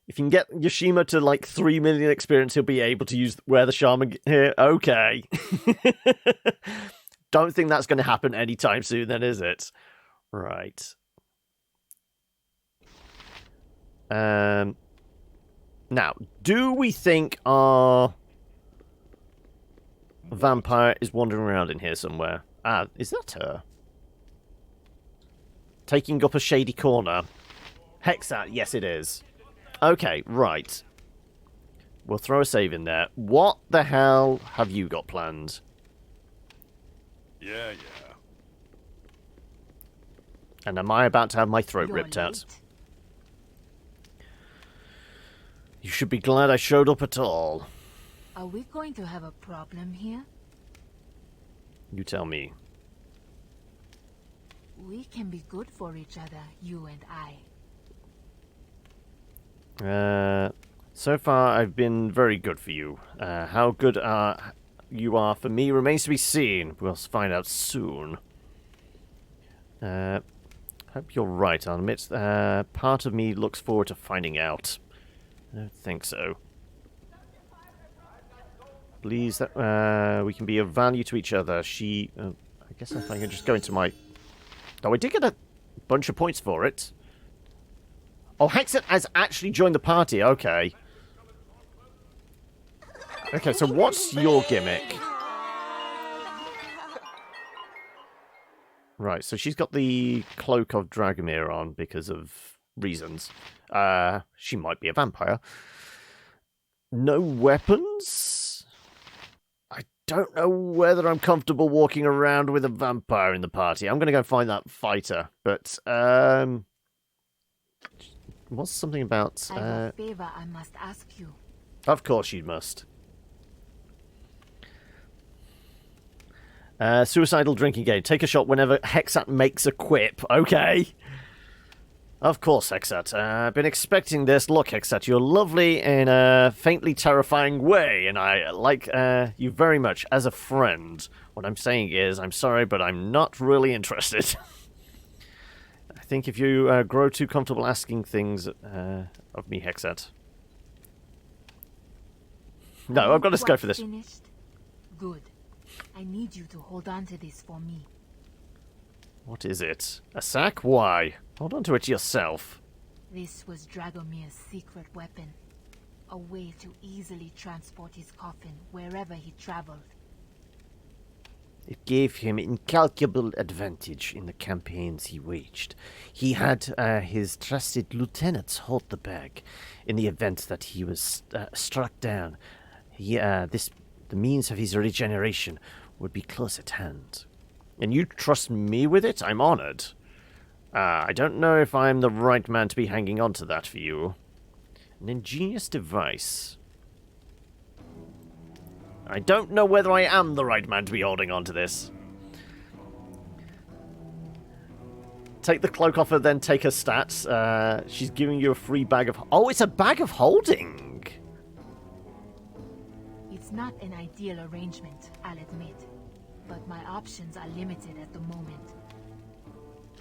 A: If you can get Yoshima to like 3 million experience, he'll be able to wear the shaman here. Okay. Don't think that's going to happen anytime soon then, is it? Right. Now, do we think our vampire is wandering around in here somewhere? Is that her? Taking up a shady corner. Hexat, yes it is. Okay, right. We'll throw a save in there. What the hell have you got planned?
J: Yeah.
A: And am I about to have my throat ripped out? You should be glad I showed up at all.
B: Are we going to have a problem here?
A: You tell me.
B: We can be good for each other, you and I.
A: So far I've been very good for you. How good you are for me remains to be seen. We'll find out soon. Hope you're right, I'll admit. Part of me looks forward to finding out. I don't think so. Please, that we can be of value to each other. I guess if I can just go into my... Oh, I did get a bunch of points for it. Oh, Hexat has actually joined the party. Okay. Okay, so what's your gimmick? Right, so she's got the Cloak of Dragomir on because of reasons. She might be a vampire. No weapons? I don't know whether I'm comfortable walking around with a vampire in the party. I'm going to go find that fighter. But, what's something about...
B: I have a favor I must ask you.
A: Of course you must. Suicidal drinking game. Take a shot whenever Hexat makes a quip. Okay. Of course, Hexat. I've been expecting this. Look, Hexat, you're lovely in a faintly terrifying way, and I like you very much as a friend. What I'm saying is, I'm sorry, but I'm not really interested. I think if you grow too comfortable asking things of me, Hexat. No, I've got to go for this.
B: Finished? Good. I need you to hold on to this for me.
A: What is it? A sack? Why? Hold on to it yourself.
B: This was Dragomir's secret weapon. A way to easily transport his coffin wherever he traveled.
G: It gave him incalculable advantage in the campaigns he waged. He had his trusted lieutenants hold the bag in the event that he was struck down. The means of his regeneration would be close at hand. And you trust me with it? I'm honored. I don't know if I'm the right man to be hanging on to that for you. An ingenious device. I don't know whether I am the right man to be holding on to this. Take the cloak off her, then take her stats. She's giving you a free bag of... Oh, it's a bag of holding!
B: It's not an ideal arrangement, I'll admit. But my options are limited at the moment.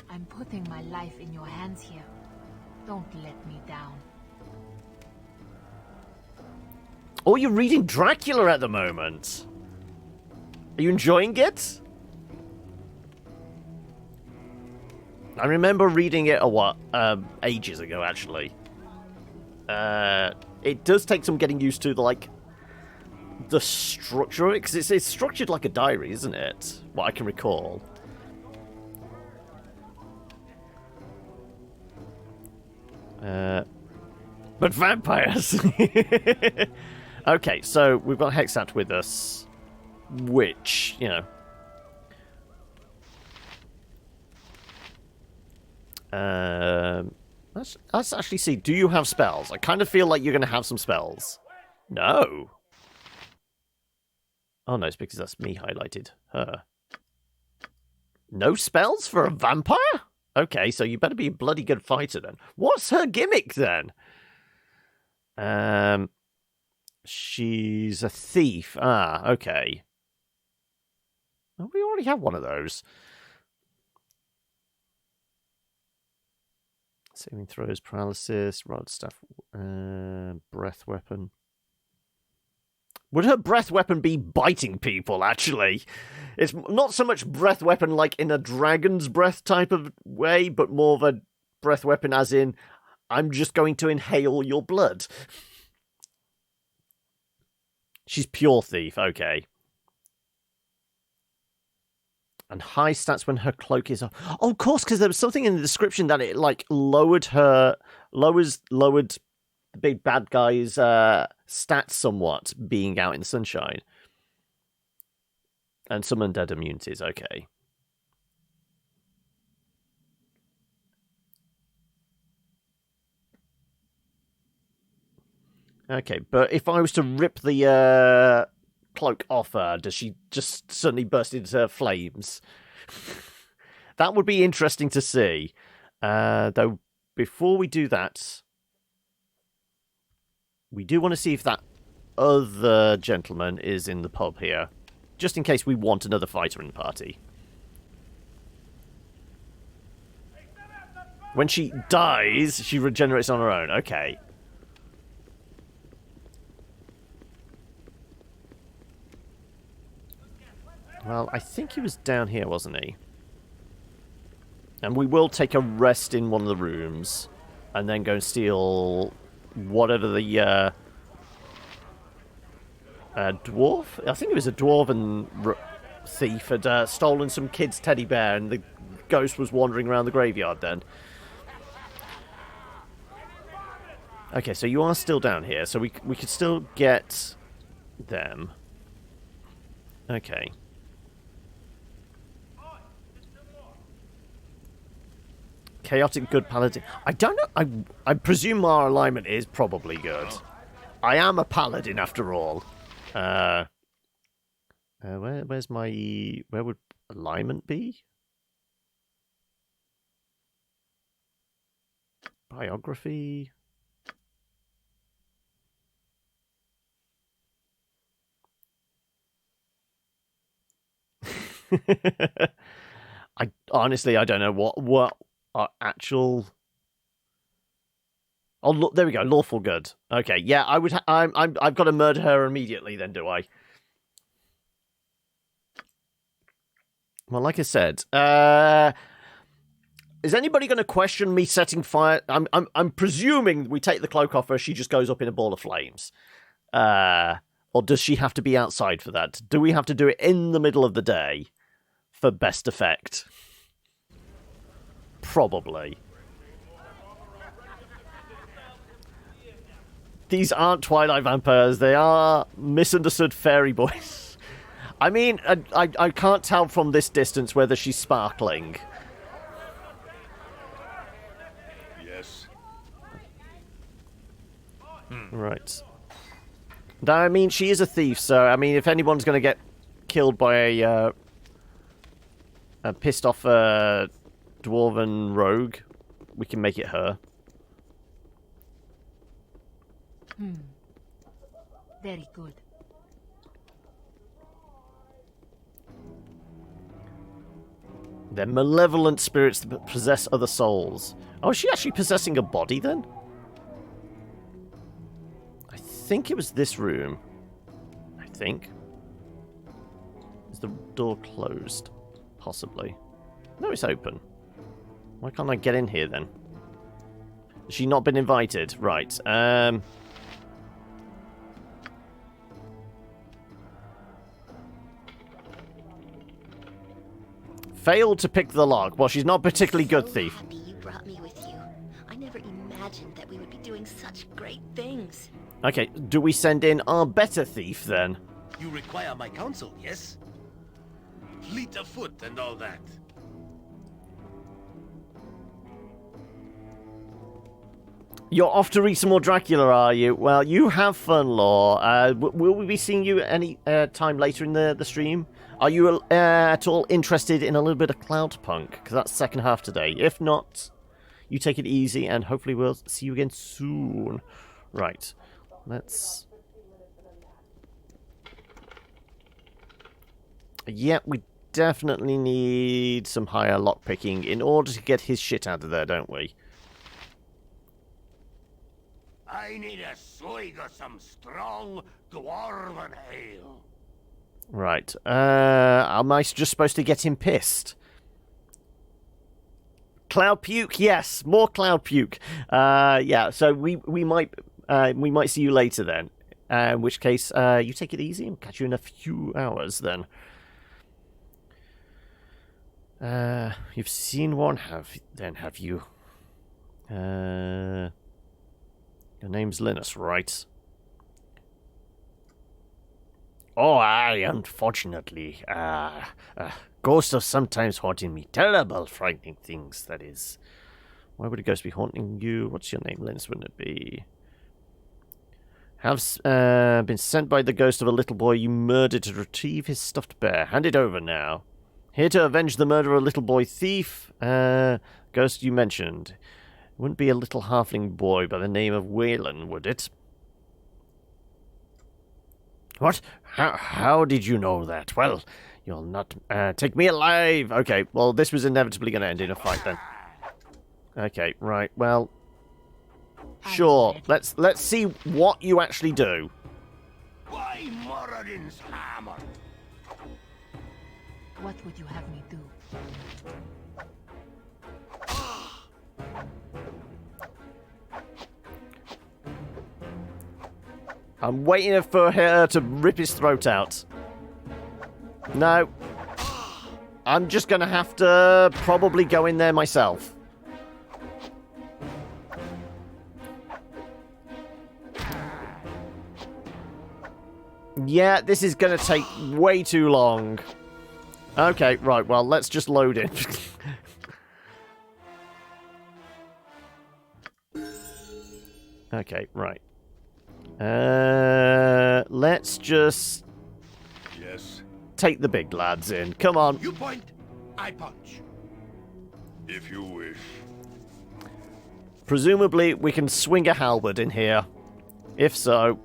B: I'm putting my life in your hands here. Don't let me down.
A: Oh, you're reading Dracula at the moment. Are you enjoying it? I remember reading it ages ago, actually. It does take some getting used to the structure of it, because it's structured like a diary, isn't it? What I can recall. But vampires. Okay, so we've got Hexat with us, which, you know. Let's actually see. Do you have spells? I kind of feel like you're going to have some spells. No. Oh, no, it's because that's me highlighted. Her. No spells for a vampire? Okay, so you better be a bloody good fighter then. What's her gimmick then? She's a thief. Ah, okay. Oh, we already have one of those. Saving throws, paralysis, rod staff, breath weapon. Would her breath weapon be biting people, actually? It's not so much breath weapon like in a dragon's breath type of way, but more of a breath weapon as in, I'm just going to inhale your blood. She's pure thief, okay. And high stats when her cloak is off. Oh, of course, because there was something in the description that it lowered the big bad guy's stats somewhat, being out in the sunshine. And some undead immunities, okay. Okay, but if I was to rip the cloak off her, does she just suddenly burst into flames? That would be interesting to see. Though, before we do that, we do want to see if that other gentleman is in the pub here. Just in case we want another fighter in the party. When she dies, she regenerates on her own. Okay. Well, I think he was down here, wasn't he? And we will take a rest in one of the rooms. And then go and steal whatever the dwarf? I think it was a dwarven thief had stolen some kid's teddy bear, and the ghost was wandering around the graveyard then. Okay, so you are still down here, so we could still get them. Okay. Chaotic good paladin. I don't know. I presume our alignment is probably good. I am a paladin after all. Where's my... Where would alignment be? Biography. I honestly, I don't know what our actual... Oh, look, there we go. Lawful good. Okay, yeah, I've got to murder her immediately. Then, do I? Well, like I said, is anybody going to question me setting fire? I'm presuming we take the cloak off her. She just goes up in a ball of flames, or Or does she have to be outside for that? Do we have to do it in the middle of the day for best effect? Probably. These aren't Twilight vampires. They are misunderstood fairy boys. I mean, I can't tell from this distance whether she's sparkling.
J: Yes.
A: Right. Now, I mean, she is a thief, so, I mean, if anyone's going to get killed by a pissed off dwarven rogue, we can make it her.
B: Very good.
A: They're malevolent spirits that possess other souls. Oh, is she actually possessing a body, then? I think it was this room. I think. Is the door closed? Possibly. No, it's open. Why can't I get in here, then? Has she not been invited? Right, failed to pick the lock. Well, she's not a particularly good thief.
H: Happy you brought me with you. I never imagined that we would be doing such great things.
A: Okay, do we send in our better thief, then?
E: You require my counsel, yes? Fleet of foot and all that.
A: You're off to read some more Dracula, are you? Well, you have fun, Law. Will we be seeing you any time later in the stream? Are you at all interested in a little bit of Cloudpunk? Because that's second half today. If not, you take it easy, and hopefully we'll see you again soon. Right. Let's... Yeah, we definitely need some higher lockpicking in order to get his shit out of there, don't we?
I: I need a swig of some strong dwarven ale.
A: Right. Am I just supposed to get him pissed? Cloud puke, yes, more cloud puke. Yeah. So we might see you later then. In which case, you take it easy. We'll catch you in a few hours then. You've seen one, have you? Your name's Linus, right? Oh, aye, unfortunately. Ghosts are sometimes haunting me. Terrible, frightening things, that is. Why would a ghost be haunting you? What's your name, Linus, wouldn't it be? Have been sent by the ghost of a little boy you murdered to retrieve his stuffed bear. Hand it over now. Here to avenge the murder of a little boy thief. Ghost you mentioned. It wouldn't be a little halfling boy by the name of Waylon, would it? What? How did you know that? Well, you'll not take me alive. Okay, well, this was inevitably going to end in a fight then. Okay, right, well... Sure, let's see what you actually do.
I: Why Moradin's hammer?
B: What would you have me do?
A: I'm waiting for her to rip his throat out. No. I'm just going to have to probably go in there myself. Yeah, this is going to take way too long. Okay, right, well, let's just load in. Okay, right. Let's just...
J: Yes.
A: Take the big lads in. Come on.
C: You point, I punch.
J: If you wish.
A: Presumably, we can swing a halberd in here. If so,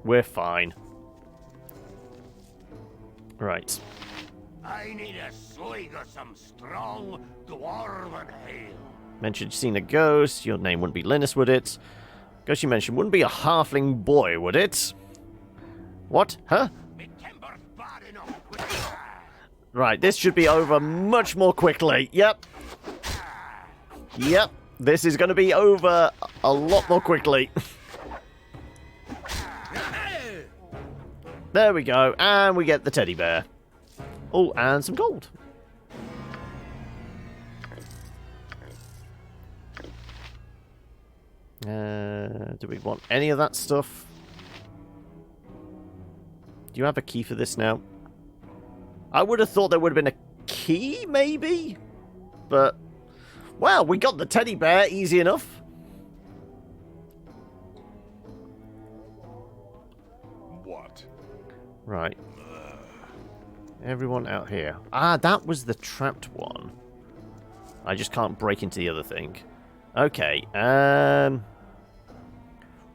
A: we're fine. Right.
I: I need a swig of some strong dwarven ale.
A: Mentioned you've seen a ghost. Your name wouldn't be Linus, would it? Ghost you mentioned wouldn't be a halfling boy, would it? What? Huh? Right, this should be over much more quickly. Yep. Yep. This is going to be over a lot more quickly. There we go. And we get the teddy bear. Oh, and some gold. Do we want any of that stuff? Do you have a key for this now? I would have thought there would have been a key, maybe? But, well, we got the teddy bear easy enough.
J: What?
A: Right. Everyone out here. Ah, that was the trapped one. I just can't break into the other thing. Okay,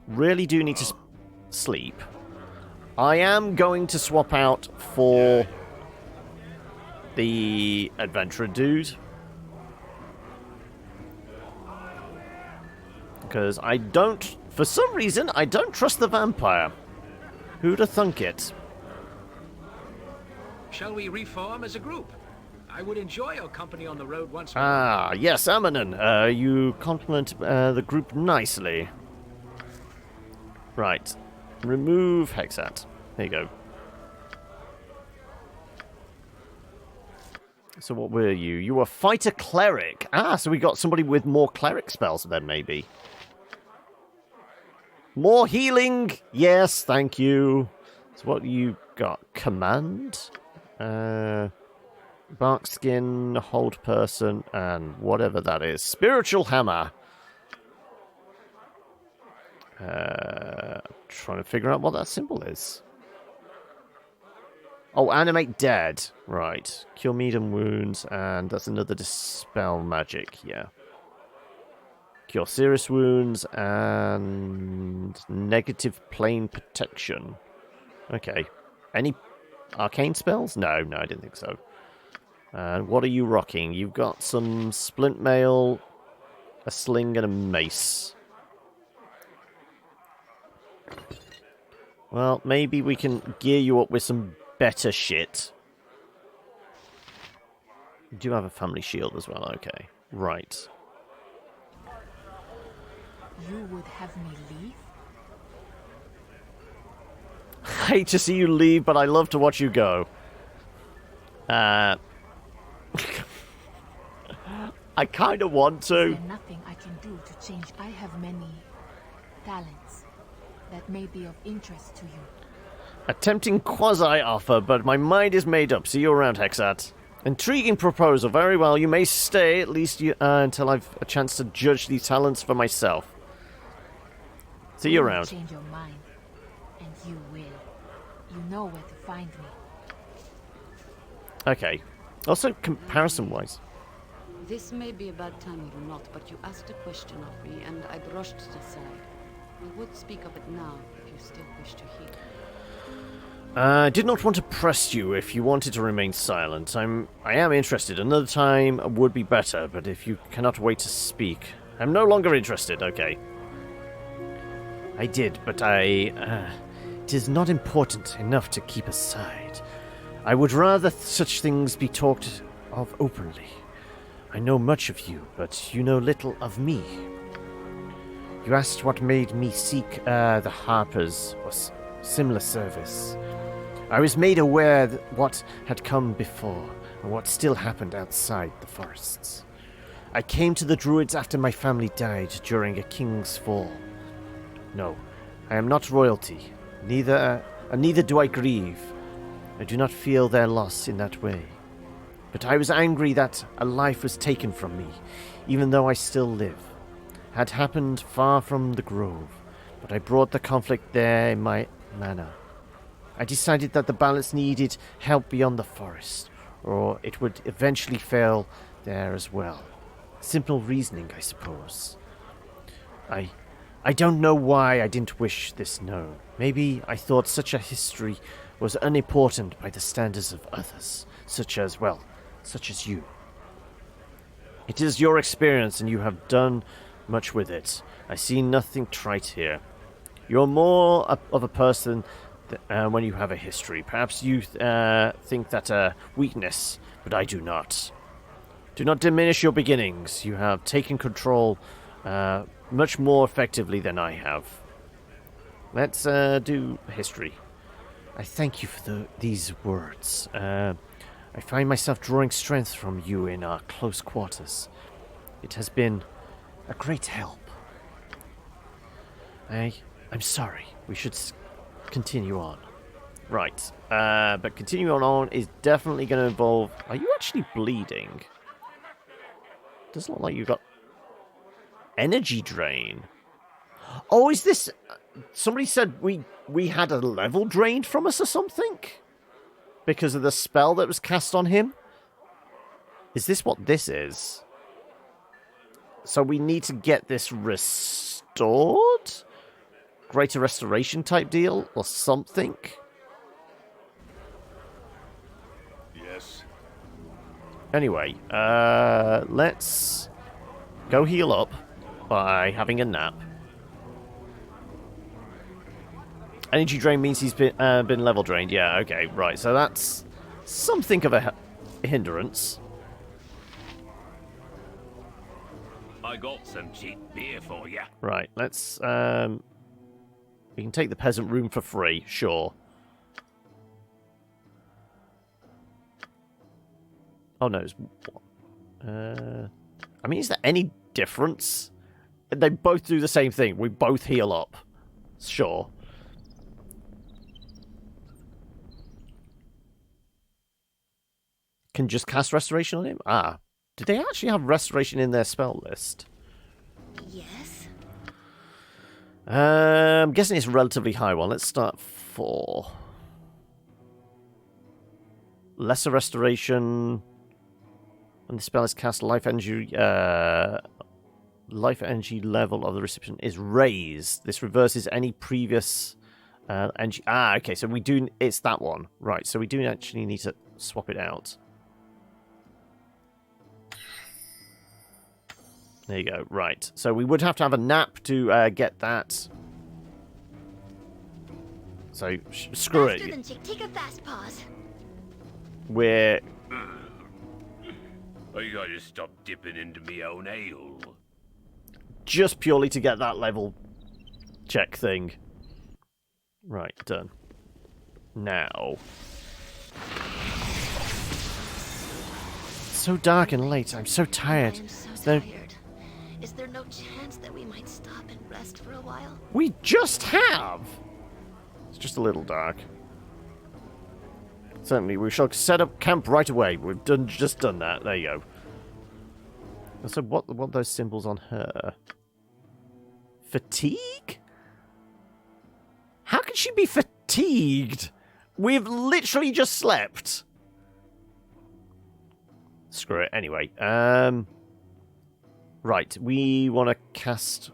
A: really do need to sleep. I am going to swap out for the adventurer dude. Because I don't, for some reason, I don't trust the vampire. Who'd have thunk it?
K: Shall we reform as a group? I would enjoy your company on the road once more.
A: Ah, yes, Amanon. You compliment the group nicely. Right. Remove Hexat. There you go. So what were you? You were fighter cleric. Ah, so we got somebody with more cleric spells then, maybe. More healing. Yes, thank you. So what you got? Command? Bark skin, hold person, and whatever that is. Spiritual hammer. Trying to figure out what that symbol is. Oh, animate dead. Right. Cure medium wounds, and that's another dispel magic, yeah. Cure serious wounds, and negative plane protection. Okay. Any arcane spells? No, I didn't think so. And what are you rocking? You've got some splint mail, a sling, and a mace. Well, maybe we can gear you up with some better shit. You do have a family shield as well, okay. Right.
B: You would have me leave?
A: I hate to see you leave, but I love to watch you go. I kind of want to.
B: There's nothing I can do to change. I have many talents that may be of interest to you.
A: A tempting quasi-offer, but my mind is made up. See you around, Hexat. Intriguing proposal. Very well, you may stay, at least until I've a chance to judge these talents for myself. See you around.
B: Change your mind, and you will. You know where to find me.
A: Okay. Also, comparison-wise.
F: This may be a bad time or not, but you asked a question of me, and I brushed it aside. I would speak of it now, if you still wish to hear.
A: I did not want to press you if you wanted to remain silent. I am interested. Another time would be better, but if you cannot wait to speak... I'm no longer interested, okay. I did, but it is not important enough to keep aside. I would rather such things be talked of openly. I know much of you, but you know little of me. You asked what made me seek the Harpers was similar service. I was made aware that what had come before and what still happened outside the forests. I came to the Druids after my family died during a king's fall. No, I am not royalty. Neither do I grieve. I do not feel their loss in that way. But I was angry that a life was taken from me, even though I still live. Had happened far from the grove, but I brought the conflict there in my manner. I decided that the balance needed help beyond the forest, or it would eventually fail there as well. Simple reasoning, I suppose. I don't know why I didn't wish this known. Maybe I thought such a history was unimportant by the standards of others, such as you. It is your experience, and you have done much with it. I see nothing trite here. You're more of a person when you have a history. Perhaps you think that a weakness, but I do not. Do not diminish your beginnings. You have taken control much more effectively than I have. Let's do history.
G: I thank you for these words. I find myself drawing strength from you in our close quarters. It has been a great help. I'm sorry. We should continue on. Right. But continuing on is definitely going to involve... Are you actually bleeding? Doesn't look like you've got... Energy drain. Oh, is this... Somebody said we had a level drained from us or something? Because of the spell that was cast on him? Is this what this is? So we need to get this restored? Greater restoration type deal? Or something?
J: Yes.
G: Anyway, let's go heal up by having a nap. Energy drain means he's been level drained. Yeah, okay, right. So that's something of a hindrance.
I: I got some cheap beer for you.
G: Right, let's... we can take the peasant room for free, sure. Oh, no. I mean, is there any difference? They both do the same thing. We both heal up. Sure. Can just cast restoration on him? Ah. Did they actually have restoration in their spell list?
H: Yes.
G: I'm guessing it's a relatively high one. Let's start 4. Lesser restoration. When the spell is cast, life energy level of the recipient is raised. This reverses any previous energy. Ah, okay. So we do. It's that one, right? So we do actually need to swap it out. There you go. Right. So we would have to have a nap to get that. So screw
H: Faster
G: it.
H: than take a fast pause.
G: We're
I: I gotta stop dipping into me own ale.
G: just purely to get that level check thing. Right, done. Now. It's so dark and late. I'm so tired.
H: I am so
G: There-
H: tired. Is there no chance that we might stop and rest for a while?
G: We just have! It's just a little dark. Certainly, we shall set up camp right away. We've just done that. There you go. So what are those symbols on her? Fatigue? How can she be fatigued? We've literally just slept. Screw it. Anyway, right, we want to cast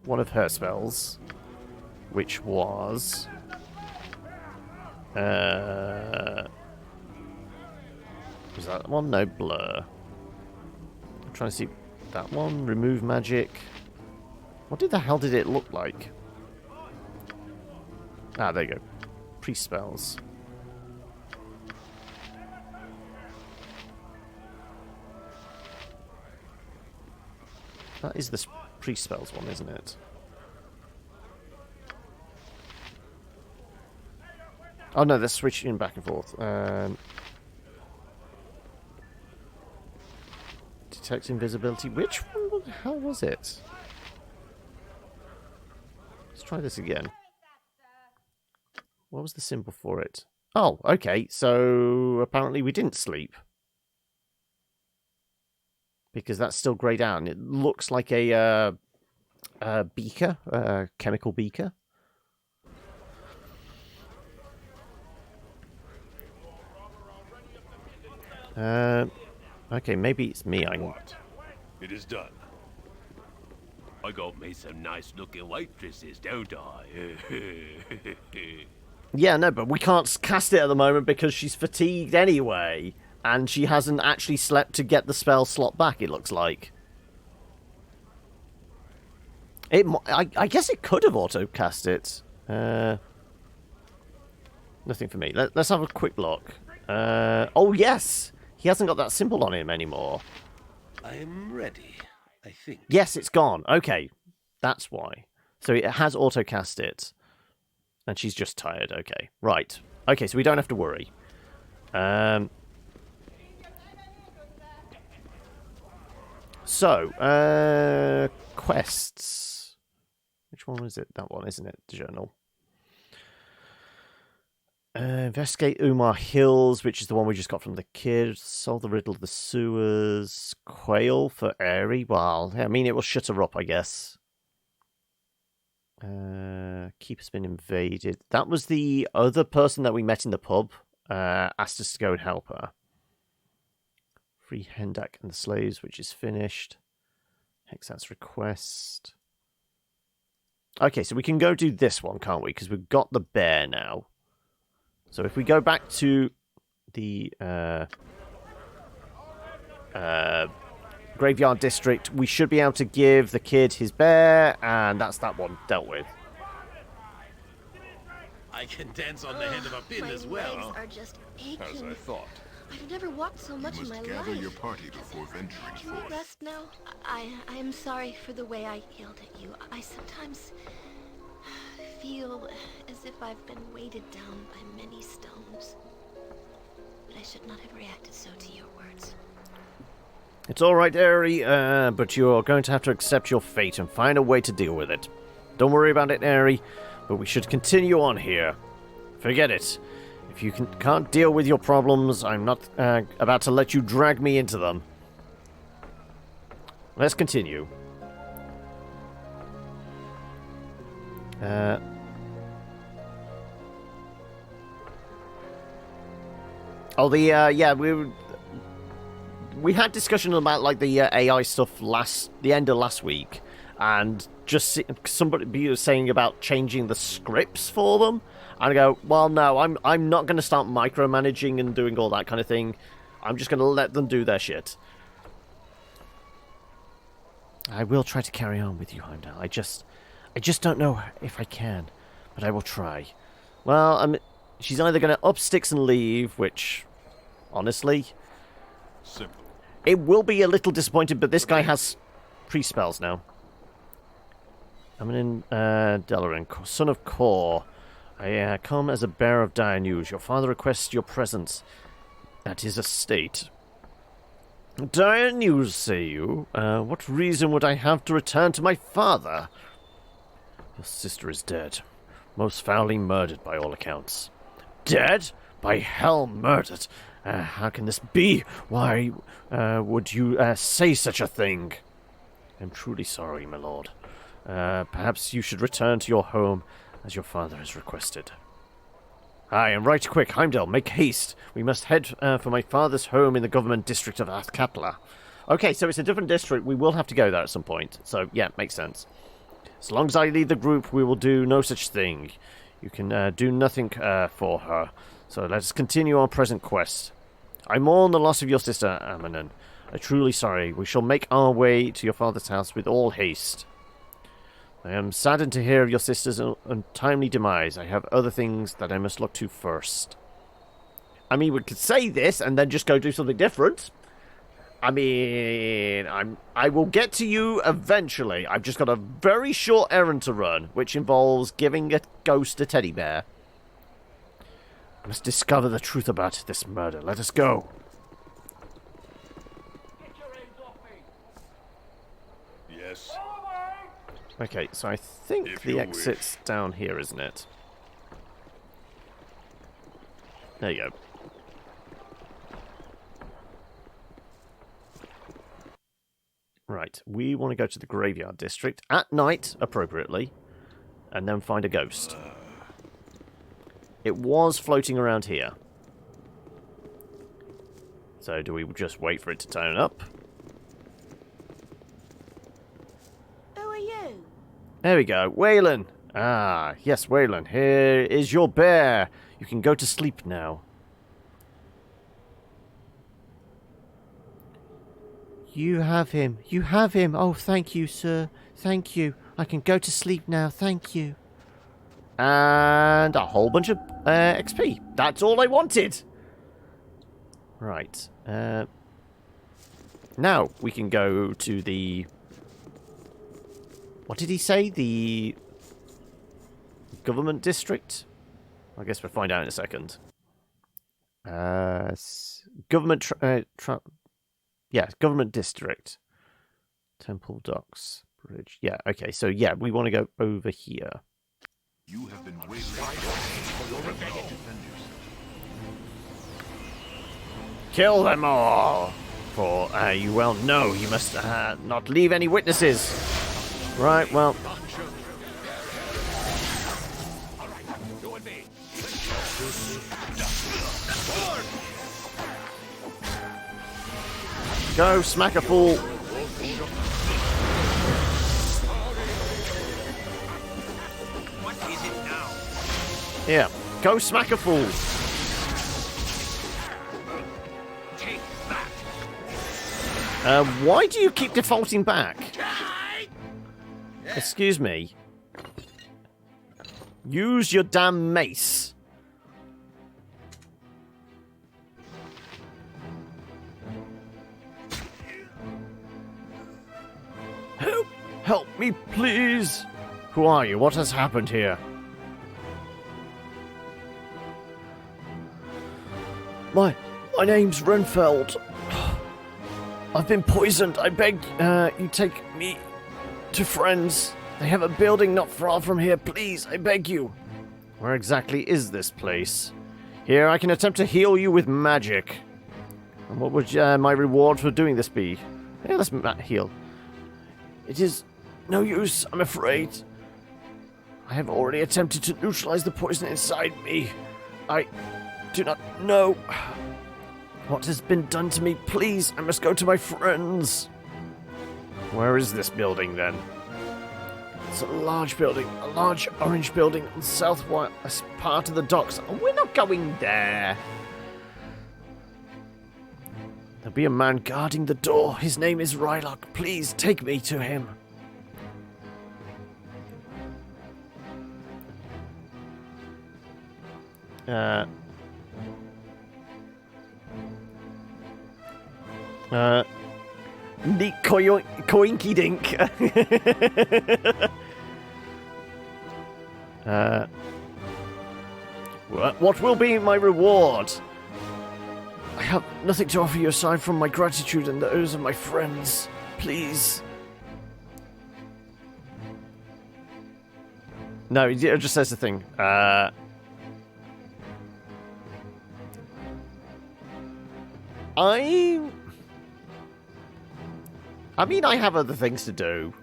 G: one of her spells, which was... was that one? No, blur. I'm trying to see that one. Remove magic. What the hell did it look like? Ah, there you go. Priest spells. That is the priest spells one, isn't it? Oh no, they're switching back and forth. Detect invisibility. Which one the hell was it? Let's try this again. What was the symbol for it? Oh, okay. So apparently we didn't sleep. Because that's still greyed out. And it looks like a beaker, a chemical beaker. Okay, maybe it's me.
J: What? It is done.
I: I got me some nice looking waitresses, don't I?
G: Yeah, no, but we can't cast it at the moment because she's fatigued anyway. And she hasn't actually slept to get the spell slot back, it looks like. I guess it could have auto-cast it. Nothing for me. Let's have a quick look. Oh, yes! He hasn't got that symbol on him anymore.
I: I'm ready, I think.
G: Yes, it's gone. Okay. That's why. So it has auto-cast it. And she's just tired. Okay. Right.
A: Okay, so we don't have to worry. Quests. Which one was it? That one, isn't it? The journal. Investigate Umar Hills, which is the one we just got from the kids. Solve the riddle of the sewers. Quail for Airy. Well, I mean, it will shut her up, I guess. Keeper's been invaded. That was the other person that we met in the pub. Asked us to go and help her. Free Hendak and the slaves, which is finished. Hexat's request. Okay, so we can go do this one, can't we? Because we've got the bear now. So if we go back to the graveyard district, we should be able to give the kid his bear, and that's that one dealt with.
E: I can dance on the head of a pin as well.
H: My legs are just aching.
J: As I thought.
H: I've never walked so much in my life.
C: Gather your party before venturing
H: Can you
C: forth.
H: rest now? I am sorry for the way I yelled at you. I sometimes feel as if I've been weighted down by many stones. But I should not have reacted so to your words.
A: It's all right, Airy, but you're going to have to accept your fate and find a way to deal with it. Don't worry about it, Airy, but we should continue on here. Forget it. If you can't deal with your problems, I'm not about to let you drag me into them. Let's continue. We had discussion about like the AI stuff the end of last week, and just somebody was saying about changing the scripts for them. And I go, well, no, I'm not going to start micromanaging and doing all that kind of thing. I'm just going to let them do their shit. I will try to carry on with you, Heimdall. I just don't know if I can, but I will try. Well, she's either going to up sticks and leave, which, honestly,
J: Simple.
A: It will be a little disappointed, but this guy has pre-spells now. I'm in Delaran, son of Kor. I come as a bearer of dire news. Your father requests your presence at his estate. Dire news, say you? What reason would I have to return to my father? Your sister is dead. Most foully murdered by all accounts. Dead? By hell, murdered. How can this be? Why would you say such a thing? I'm truly sorry, my lord. Perhaps you should return to your home, as your father has requested. Aye, and right quick, Heimdall, make haste. We must head for my father's home in the government district of Athkatla. Okay, so it's a different district. We will have to go there at some point. So, yeah, makes sense. As long as I lead the group, we will do no such thing. You can do nothing for her. So let us continue our present quest. I mourn the loss of your sister, Amanon. I'm truly sorry. We shall make our way to your father's house with all haste. I am saddened to hear of your sister's untimely demise. I have other things that I must look to first. I mean, we could say this and then just go do something different. I mean, I will get to you eventually. I've just got a very short errand to run, which involves giving a ghost a teddy bear. I must discover the truth about this murder. Let us go.
J: Yes.
A: Okay, so I think the exit's down here, isn't it? There you go. Right, we want to go to the graveyard district at night, appropriately, and then find a ghost. It was floating around here. So do we just wait for it to turn up?
H: Who are you?
A: There we go, Waylon. Ah, yes, Waylon. Here is your bear. You can go to sleep now.
G: You have him. You have him. Oh, thank you, sir. Thank you. I can go to sleep now. Thank you.
A: And a whole bunch of XP. That's all I wanted. Right. Now we can go to the... What did he say? The government district? I guess we'll find out in a second. Government... yeah, government district. Temple Docks. Bridge. Yeah, okay, so yeah, we want to go over here.
J: You have been greatly for your defenders.
A: Kill them all! For you well know you must not leave any witnesses. Right, well... Go, smack a fool!
K: What is it now?
A: Yeah, go smack a fool!
K: Take that!
A: Why do you keep defaulting back? Excuse me. Use your damn mace. Help me, please! Who are you? What has happened here? My name's Renfeld. I've been poisoned. I beg you take me to friends. They have a building not far from here. Please, I beg you. Where exactly is this place? Here, I can attempt to heal you with magic. And what would my reward for doing this be? Yeah, let's heal. It is no use, I'm afraid. I have already attempted to neutralize the poison inside me. I do not know what has been done to me. Please, I must go to my friends. Where is this building, then? It's a large building, a large orange building on the southwest part of the docks. Oh, we're not going there. There'll be a man guarding the door. His name is Rylock. Please take me to him. Neat coinky dink. What will be my reward? I have nothing to offer you aside from my gratitude and those of my friends. Please. No, it just says the thing. I mean, I have other things to do.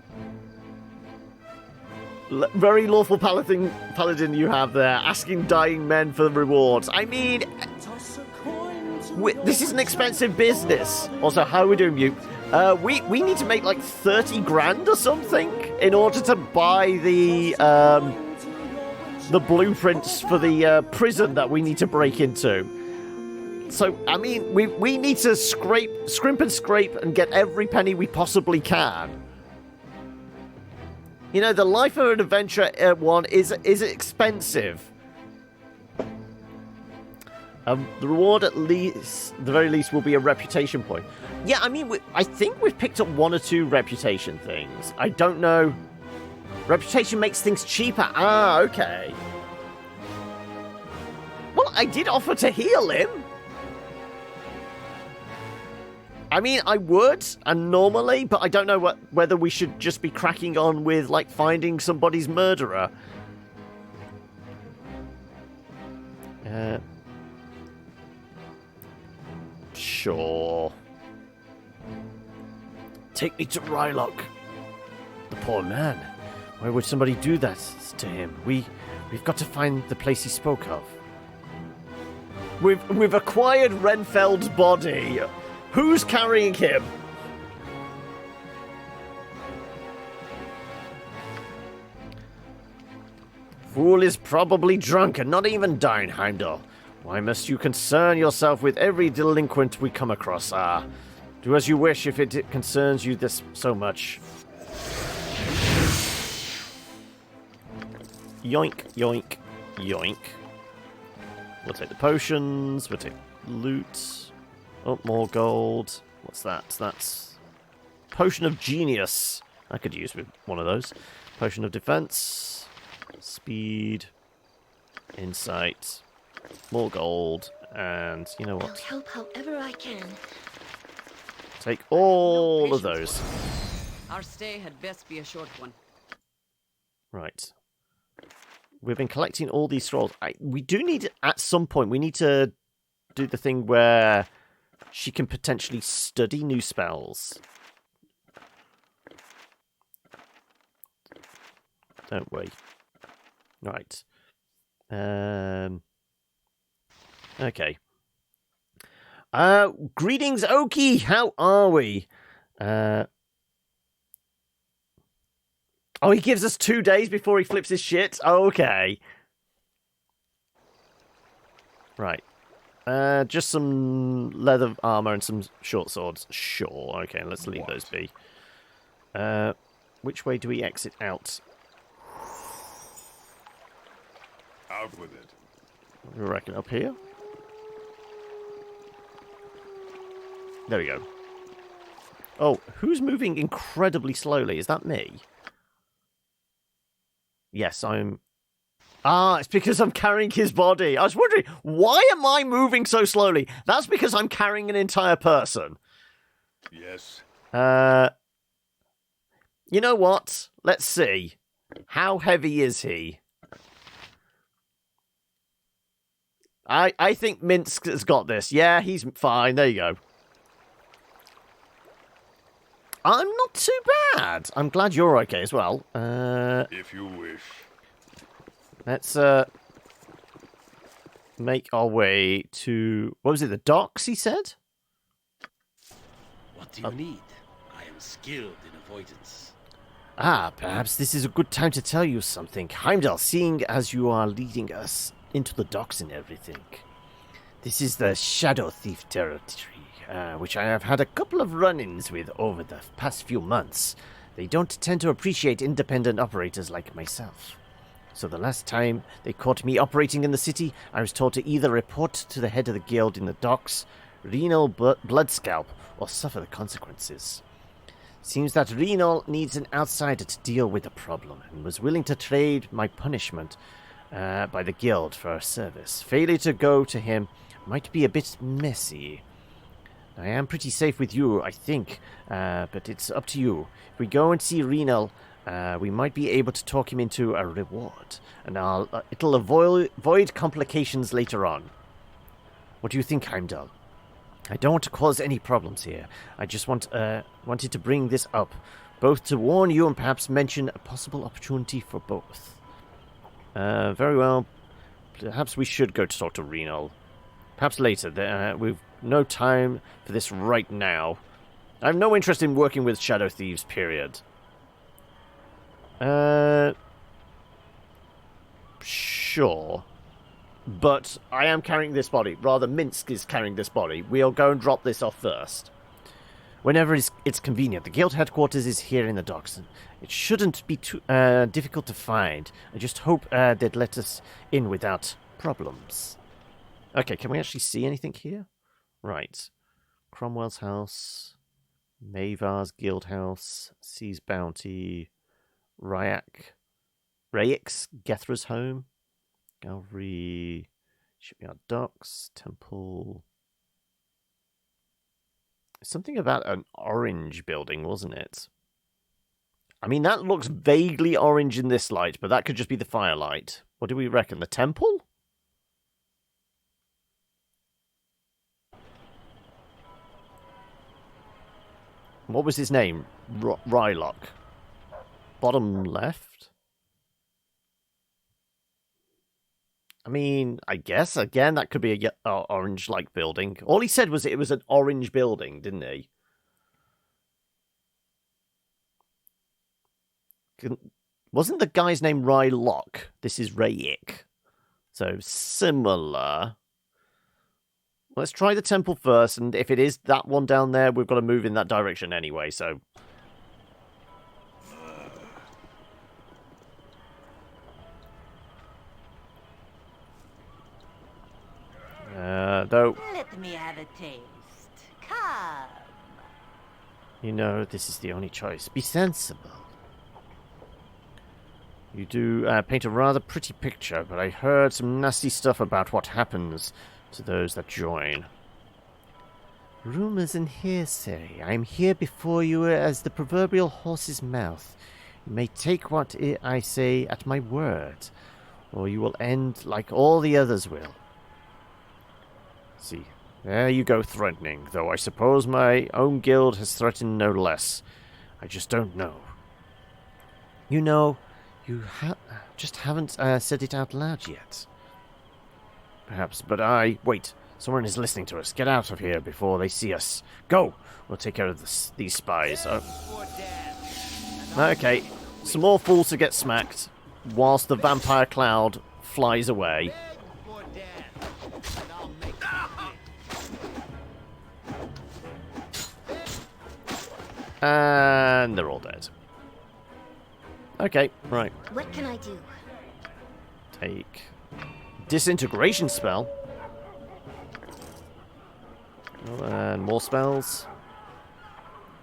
A: Very lawful paladin you have there, asking dying men for rewards. I mean, this is an expensive business. Also, how are we doing, Mute? We need to make like 30 grand or something in order to buy the blueprints for the prison that we need to break into. So, I mean, we need to scrimp and scrape and get every penny we possibly can. You know, the Life of an Adventure one is expensive. The reward, at least, the very least, will be a reputation point. Yeah, I mean, I think we've picked up 1 or 2 reputation things. I don't know. Reputation makes things cheaper. Ah, okay. Well, I did offer to heal him. I mean, I would, and normally, but I don't know whether we should just be cracking on with, like, finding somebody's murderer. Sure. Take me to Rylock. The poor man. Why would somebody do that to him? We've got to find the place he spoke of. We've acquired Renfeld's body. Who's carrying him? Fool is probably drunk and not even dying, Heimdall. Why must you concern yourself with every delinquent we come across? Do as you wish if it concerns you this so much. Yoink, yoink, yoink. We'll take the potions, we'll take loot. Oh, more gold. What's that? That's Potion of Genius. I could use with one of those. Potion of Defense. Speed. Insight. More gold. And you know
H: I'll
A: what?
H: help however I can.
A: Take all of those.
F: Our stay had best be a short one.
A: Right. We've been collecting all these scrolls. We do need, at some point, we need to do the thing where she can potentially study new spells. Don't we? Right. Okay. Greetings, Oki! How are we? Oh, he gives us 2 days before he flips his shit? Okay. Right. Just some leather armor and some short swords. Sure. Okay, let's leave those be. Which way do we exit out?
C: Out with it.
A: What do you reckon? Up here? There we go. Oh, who's moving incredibly slowly? Is that me? Yes, I'm... Ah, it's because I'm carrying his body. I was wondering, why am I moving so slowly? That's because I'm carrying an entire person.
C: Yes.
A: You know what? Let's see. How heavy is he? I think Minsk has got this. Yeah, he's fine. There you go. I'm not too bad. I'm glad you're okay as well.
C: If you wish.
A: Let's make our way to... What was it? The docks, he said?
E: What do you need? I am skilled in avoidance.
G: Ah, perhaps this is a good time to tell you something. Heimdall, seeing as you are leading us into the docks and everything. This is the Shadow Thief territory, which I have had a couple of run-ins with over the past few months. They don't tend to appreciate independent operators like myself. So the last time they caught me operating in the city, I was told to either report to the head of the guild in the docks, Renal Bloodscalp, or suffer the consequences. Seems that Renal needs an outsider to deal with the problem, and was willing to trade my punishment by the guild for a service. Failure to go to him might be a bit messy. I am pretty safe with you, I think, but it's up to you. If we go and see Renal, we might be able to talk him into a reward, and it'll avoid complications later on. What do you think, Heimdall? I don't want to cause any problems here. I just wanted to bring this up, both to warn you and perhaps mention a possible opportunity for both. Very well. Perhaps we should go to talk to Renal. Perhaps later. We've no time for this right now. I have no interest in working with Shadow Thieves, period. Sure. But I am carrying this body. Rather, Minsk is carrying this body. We'll go and drop this off first. Whenever it's convenient. The guild headquarters is here in the docks. It shouldn't be too difficult to find. I just hope they'd let us in without problems. Okay, can we actually see anything here? Right. Cromwell's house. Mavar's guild house. Sea's bounty. Rayek's Gethra's home. Gallery. Shipyard docks. Temple. Something about an orange building, wasn't it? I mean, that looks vaguely orange in this light, but that could just be the firelight. What do we reckon? The temple? What was his name? Rylock. Bottom left? I mean, I guess, again, that could be a orange-like building. All he said was it was an orange building, didn't he? Wasn't the guy's name Rylock? This is Rayek. So, similar. Let's try the temple first, and if it is that one down there, we've got to move in that direction anyway, so... Though...
F: Let me have a taste. Come.
G: You know, this is the only choice. Be sensible.
A: You do paint a rather pretty picture, but I heard some nasty stuff about what happens to those that join.
G: Rumors and hearsay. I am here before you as the proverbial horse's mouth. You may take what I say at my word, or you will end like all the others will.
A: See, there you go threatening, though I suppose my own guild has threatened no less. I just don't know.
G: You know, you just haven't said it out loud yet.
A: Perhaps, but wait, someone is listening to us. Get out of here before they see us. Go! We'll take care of these spies. Okay, some more fools to get smacked, whilst the vampire cloud flies away. And they're all dead. Okay, right.
H: What can I do?
A: Take disintegration spell. And more spells.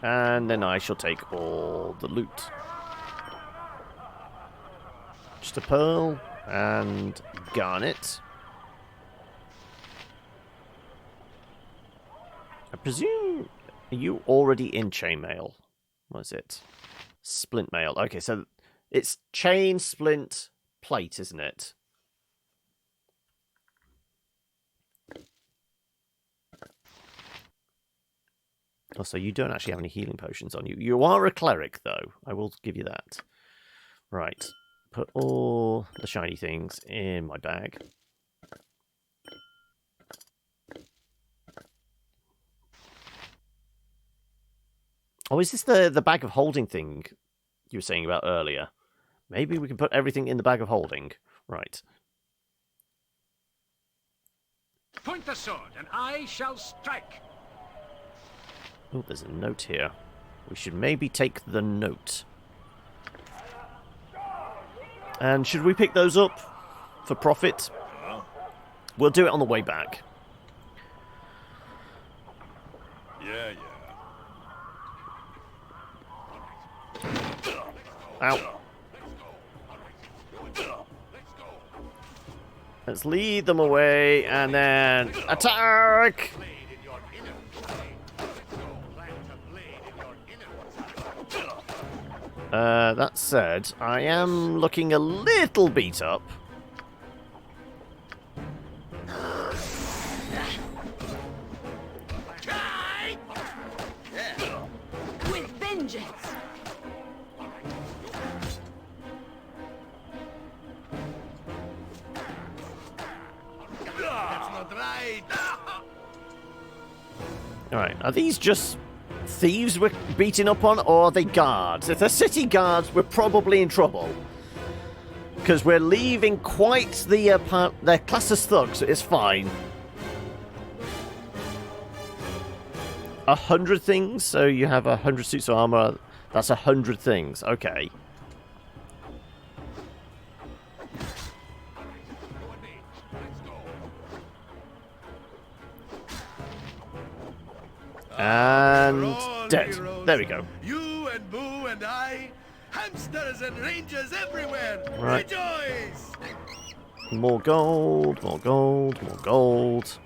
A: And then I shall take all the loot. Just a pearl and garnet. I presume... Are you already in chainmail? What is it? Splint mail. Okay, so it's chain, splint, plate, isn't it? Also, you don't actually have any healing potions on you. You are a cleric, though. I will give you that. Right. Put all the shiny things in my bag. Oh, is this the bag of holding thing you were saying about earlier? Maybe we can put everything in the bag of holding. Right.
K: Point the sword, and I shall strike.
A: Oh, there's a note here. We should maybe take the note. And should we pick those up for profit? We'll do it on the way back.
C: Yeah.
A: Ow. Let's lead them away and then attack! That said, I am looking a little beat up.
F: With vengeance!
C: That's not right.
A: Alright, are these just thieves we're beating up on, or are they guards? If they're city guards, we're probably in trouble. Because we're leaving quite the part. They're classed as thugs, so it's fine. 100 things, so you have 100 suits of armor. That's 100 things. Okay. And dead. There we go.
C: You and Boo and I, hamsters and rangers everywhere.
A: Right.
C: Rejoice!
A: More gold, more gold, more gold.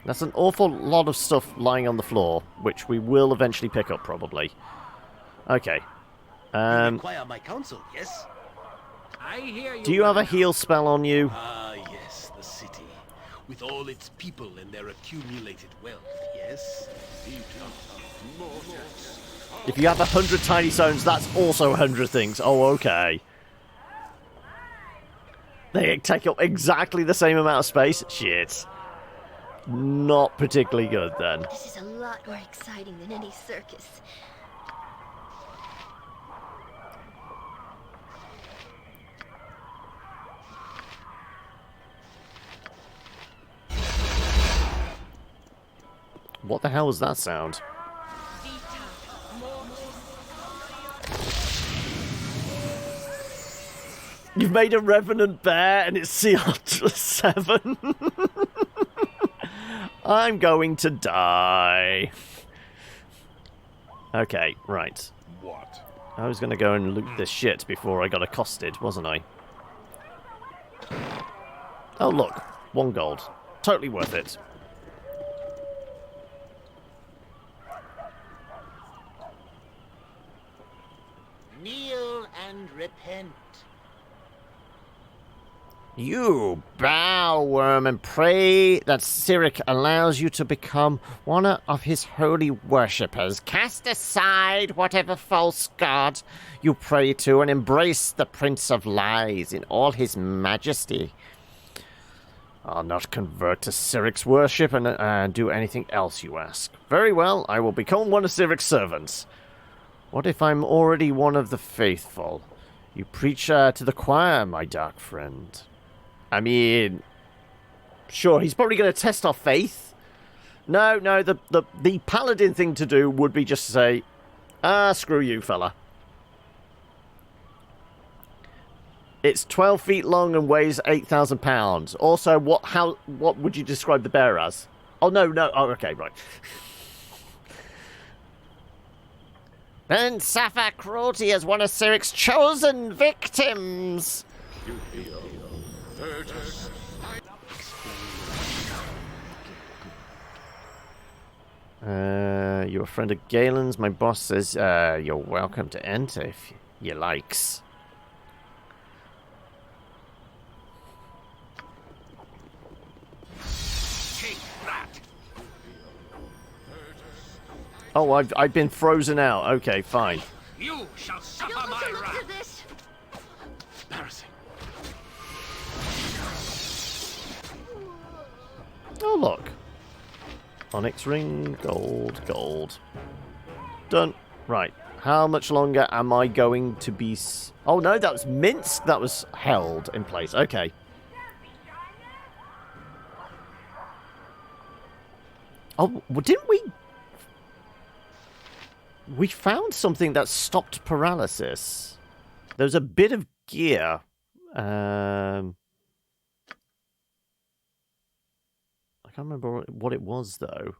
A: That's an awful lot of stuff lying on the floor, which we will eventually pick up, probably. Okay.
I: You require my counsel, yes?
K: I hear you.
A: Do you have a heal spell on you?
I: Ah, yes, the city. With all its people and their accumulated wealth, yes?
A: If you have 100 tiny stones, that's also 100 things. Oh, okay. They take up exactly the same amount of space? Shit. Not particularly good, then.
H: This is a lot more exciting than any circus.
A: What the hell was that sound? You've made a revenant bear and it's CR7. I'm going to die. Okay, right.
C: What?
A: I was going to go and loot this shit before I got accosted, wasn't I? Oh, look. 1 gold. Totally worth it.
I: Kneel and repent.
G: You bow, worm, and pray that Cyric allows you to become one of his holy worshippers. Cast aside whatever false god you pray to and embrace the Prince of Lies in all his majesty.
A: I'll not convert to Cyric's worship and do anything else you ask. Very well, I will become one of Cyric's servants. What if I'm already one of the faithful? You preach to the choir, my dark friend. I mean, sure, he's probably going to test our faith. No, the paladin thing to do would be just to say, screw you, fella. It's 12 feet long and weighs 8,000 pounds. Also, what would you describe the bear as? Oh, no. Oh, okay, right.
G: Then suffer cruelty as one of Cyric's chosen victims.
A: You're a friend of Galen's. My boss says you're welcome to enter if you likes.
E: Take that.
A: Oh, I've been frozen out. Okay, fine.
E: You shall suffer
H: I don't want
E: my
H: to look
E: wrath.
H: to this.
E: Embarrassing.
A: Oh, look. Onyx ring, gold. Done. Right. How much longer am I going to be... Oh, no, that was Minsk. That was held in place. Okay. Oh, well, didn't we... We found something that stopped paralysis. There was a bit of gear. I can't remember what it was, though.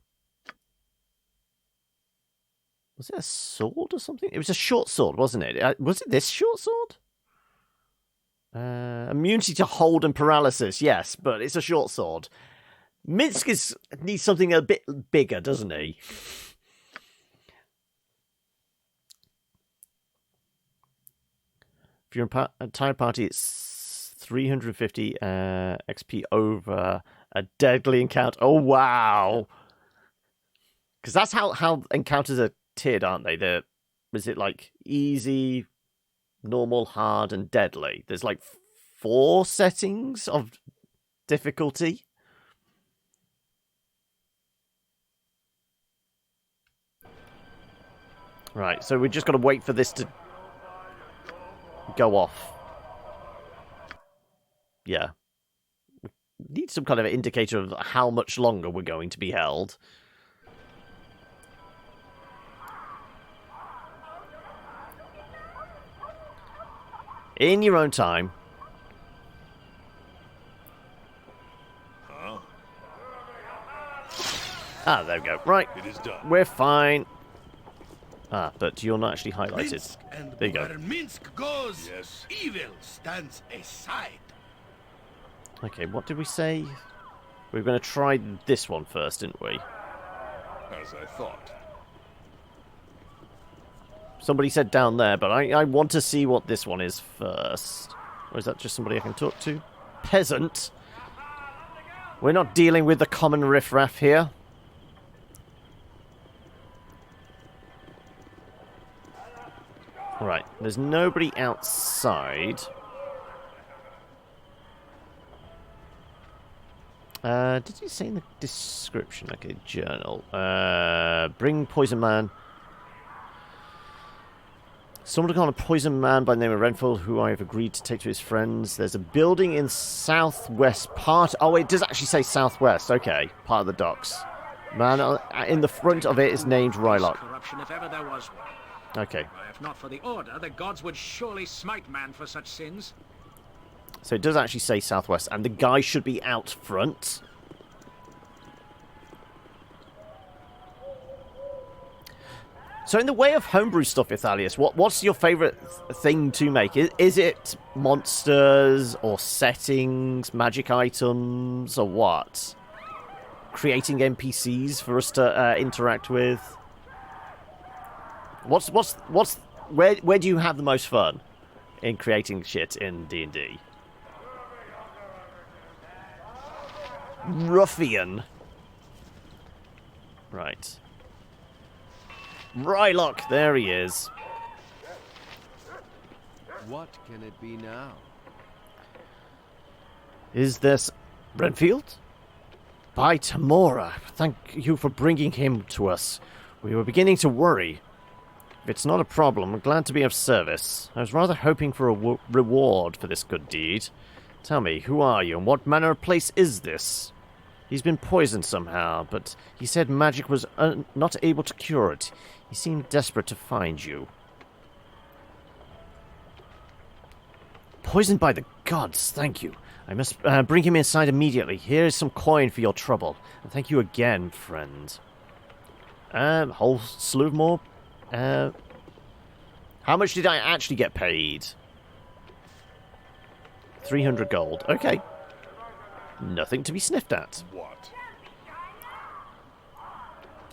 A: Was it a sword or something? It was a short sword, wasn't it? Was it this short sword? Immunity to hold and paralysis, yes, but it's a short sword. Minsk needs something a bit bigger, doesn't he? If you're an entire party, it's 350 XP over a deadly encounter. Oh, wow. Because that's how encounters are tiered, aren't they? Is it like easy, normal, hard, and deadly? There's like 4 settings of difficulty. Right, so we just got to wait for this to go off. Yeah. We need some kind of indicator of how much longer we're going to be held. In your own time.
J: Huh?
A: Ah, there we go. Right.
J: It is done.
A: We're fine. Ah, but you're not actually highlighted.
C: Minsk, and
A: There you go.
C: where Minsk goes,
J: Yes.
C: evil stands aside.
A: Okay, what did we say? We were going to try this one first, didn't we?
J: As I thought.
A: Somebody said down there, but I want to see what this one is first. Or is that just somebody I can talk to? Peasant. We're not dealing with the common riffraff here. Right, there's nobody outside. Did you say in the description? Okay, journal. Bring Poison Man. Someone called a Poison Man by the name of Renfell, who I have agreed to take to his friends. There's a building in southwest part. Oh, it does actually say southwest. Okay, part of the docks. Man, in the front of it is named Rylock.
K: Corruption, if ever there was one.
A: Okay,
K: If not for the order, the gods would surely smite man for such sins.
A: so it does actually say southwest, and the guy should be out front. So in the way of homebrew stuff, Ithalius, what's your favourite thing to make? Is it monsters or settings, magic items, or what? Creating NPCs for us to interact with? Where do you have the most fun in creating shit in D&D? Ruffian. Right. Rylock, there he is.
L: What can it be now?
A: Is this Renfield? By Tamora, thank you for bringing him to us. We were beginning to worry. If it's not a problem, I'm glad to be of service. I was rather hoping for a reward for this good deed. Tell me, who are you and what manner of place is this? He's been poisoned somehow, but he said magic was not able to cure it. He seemed desperate to find you. Poisoned by the gods, thank you. I must bring him inside immediately. Here is some coin for your trouble. And thank you again, friend. Whole slew of more. How much did I actually get paid? 300 gold. Okay. Nothing to be sniffed at.
C: What?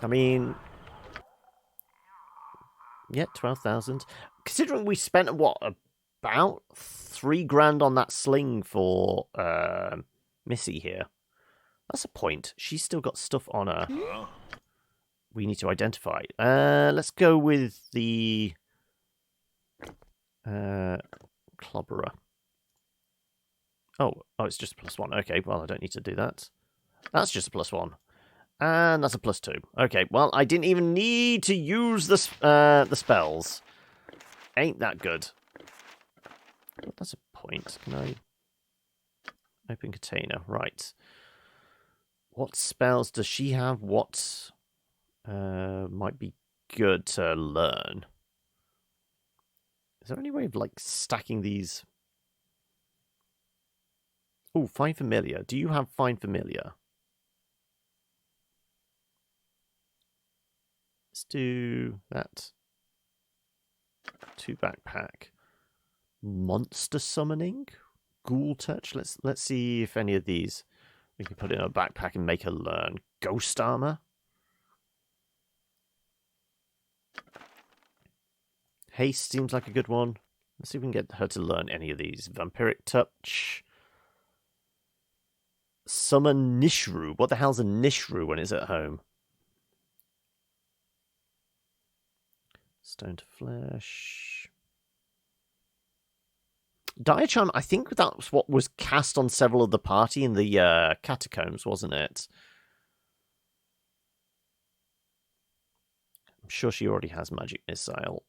A: I mean... yeah, 12,000. Considering we spent, what, about 3 grand on that sling for Missy here. That's a point. She's still got stuff on her. We need to identify. Let's go with the Clobberer. Oh, it's just a +1. Okay, well, I don't need to do that. That's just a +1. And that's a +2. Okay, well, I didn't even need to use the spells. Ain't that good. Oh, that's a point. Can I... open container. Right. What spells does she have? What might be good to learn? Is there any way of, like, stacking these... oh, Find Familiar. Do you have Find Familiar? Let's do that. 2 backpack. Monster Summoning? Ghoul Touch? Let's see if any of these we can put in a backpack and make her learn. Ghost Armor? Haste seems like a good one. Let's see if we can get her to learn any of these. Vampiric Touch. Summon Nishru. What the hell's a Nishru when it's at home? Stone to Flesh. Diacharm, I think that's what was cast on several of the party in the catacombs, wasn't it? I'm sure she already has Magic Missile.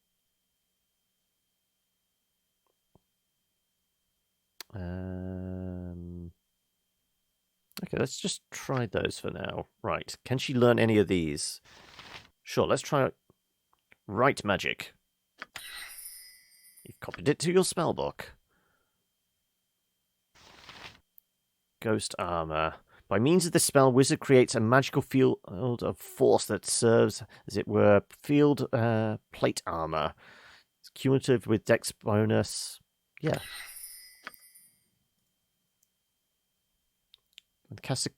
A: Okay, let's just try those for now. Right, can she learn any of these? Sure, let's try Right Magic. You've copied it to your spellbook. Ghost Armor. By means of this spell, Wizard creates a magical field of force that serves, as it were, field plate armor. It's cumulative with Dex bonus. Yeah. When the caster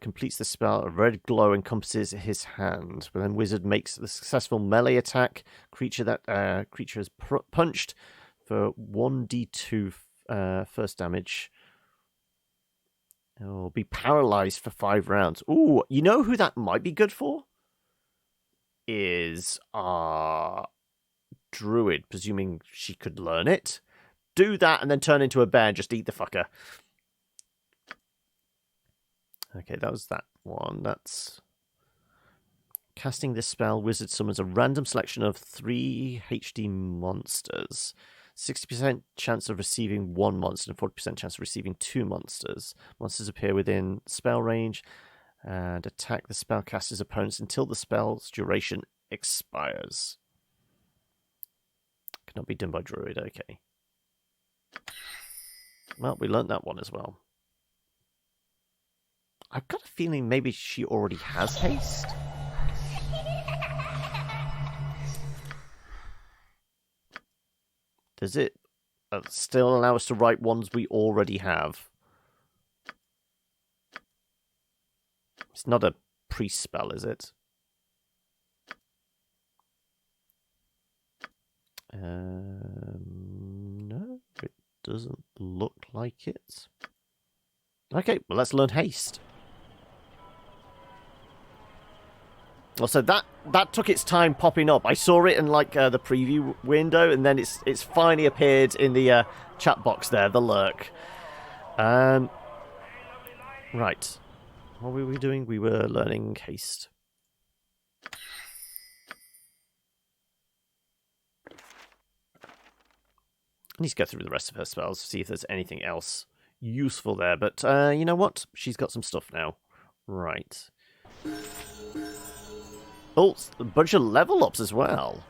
A: completes the spell, a red glow encompasses his hand. When then Wizard makes the successful melee attack, creature is punched for 1d2 first damage. It will be paralyzed for 5 rounds. Ooh, you know who that might be good for? Is Druid, presuming she could learn it. Do that and then turn into a bear and just eat the fucker. Okay, that was that one. That's... casting this spell, Wizard summons a random selection of 3 HD monsters. 60% chance of receiving 1 monster and 40% chance of receiving 2 monsters. Monsters appear within spell range and attack the spellcaster's opponents until the spell's duration expires. Cannot be done by Druid, okay. Well, we learnt that one as well. I've got a feeling maybe she already has haste. Does it still allow us to write ones we already have? It's not a priest spell, is it? No, it doesn't look like it. Okay, well, let's learn haste. Also, that took its time popping up. I saw it in like the preview window, and then it's finally appeared in the chat box there, the lurk. Right. What were we doing? We were learning haste. I need to go through the rest of her spells, see if there's anything else useful there. But you know what? She's got some stuff now. Right. Oh, a bunch of level ups as well.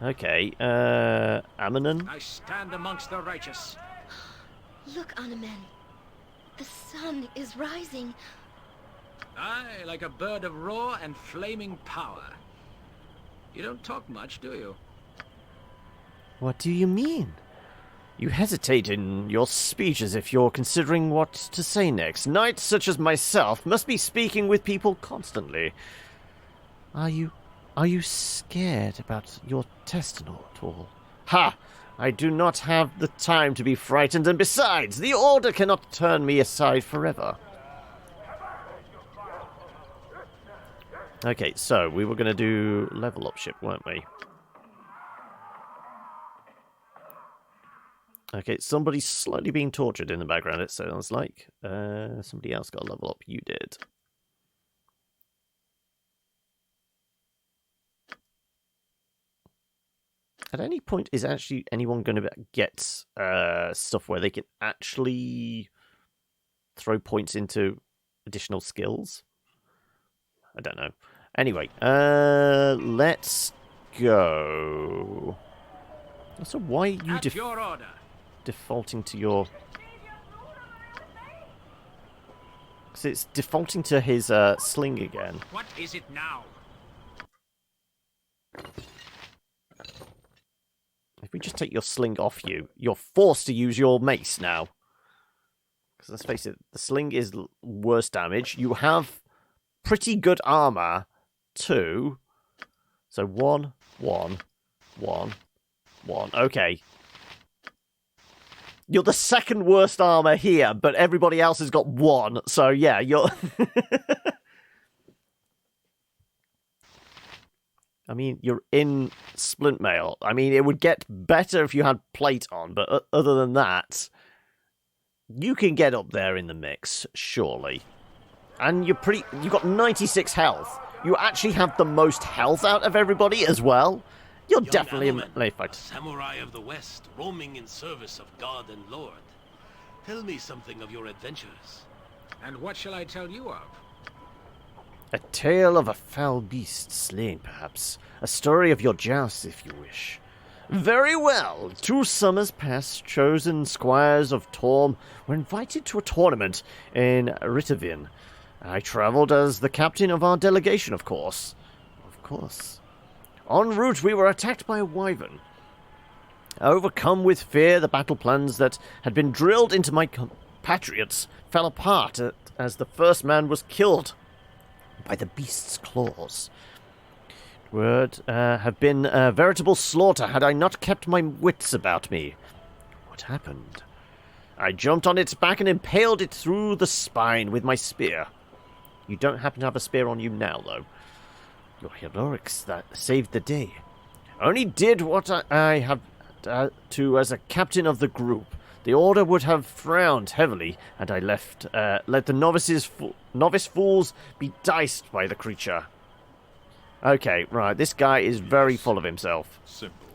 A: Okay, Amanon.
K: I stand amongst the righteous.
H: Look, Anamen. The sun is rising.
K: Aye, like a bird of raw and flaming power. You don't talk much, do you?
A: What do you mean? You hesitate in your speech as if you're considering what to say next. Knights such as myself must be speaking with people constantly. Are you scared about your destiny at all? Ha! I do not have the time to be frightened, and besides, the Order cannot turn me aside forever. Okay, so we were going to do level up ship, weren't we? Okay, somebody's slightly being tortured in the background, it sounds like. Somebody else got a level up. You did. At any point, is actually anyone going to get stuff where they can actually throw points into additional skills? I don't know. Anyway, let's go. So why are you
K: your order.
A: Defaulting to your... Because it's defaulting to his sling again.
K: What is it now?
A: If we just take your sling off you, you're forced to use your mace now. Because let's face it, the sling is worse damage. You have pretty good armor, too. So 1, 1, 1, 1. Okay. You're the second worst armor here, but everybody else has got 1. So yeah, you're... I mean, you're in splint mail. I mean, it would get better if you had plate on, but other than that, you can get up there in the mix, surely. And you've got 96 health. You actually have the most health out of everybody as well. You're
E: Young
A: definitely
E: Anoman,
A: a melee fighter.
E: Samurai of the West, roaming in service of God and Lord. Tell me something of your adventures.
K: And what shall I tell you of?
A: A tale of a foul beast slain, perhaps. A story of your jousts, if you wish. Very well. 2 summers past, chosen squires of Torm were invited to a tournament in Ritavin. I travelled as the captain of our delegation, of course. Of course. En route, we were attacked by a wyvern. Overcome with fear, the battle plans that had been drilled into my compatriots fell apart as the first man was killed by the beast's claws. It would have been a veritable slaughter had I not kept my wits about me. What happened? I jumped on its back and impaled it through the spine with my spear. You don't happen to have a spear on you now, though. Your heroics that saved the day. Only did what I have to as a captain of the group. The Order would have frowned heavily had I let the novice fools be diced by the creature. Okay, right, this guy is very full of himself.
J: Simple.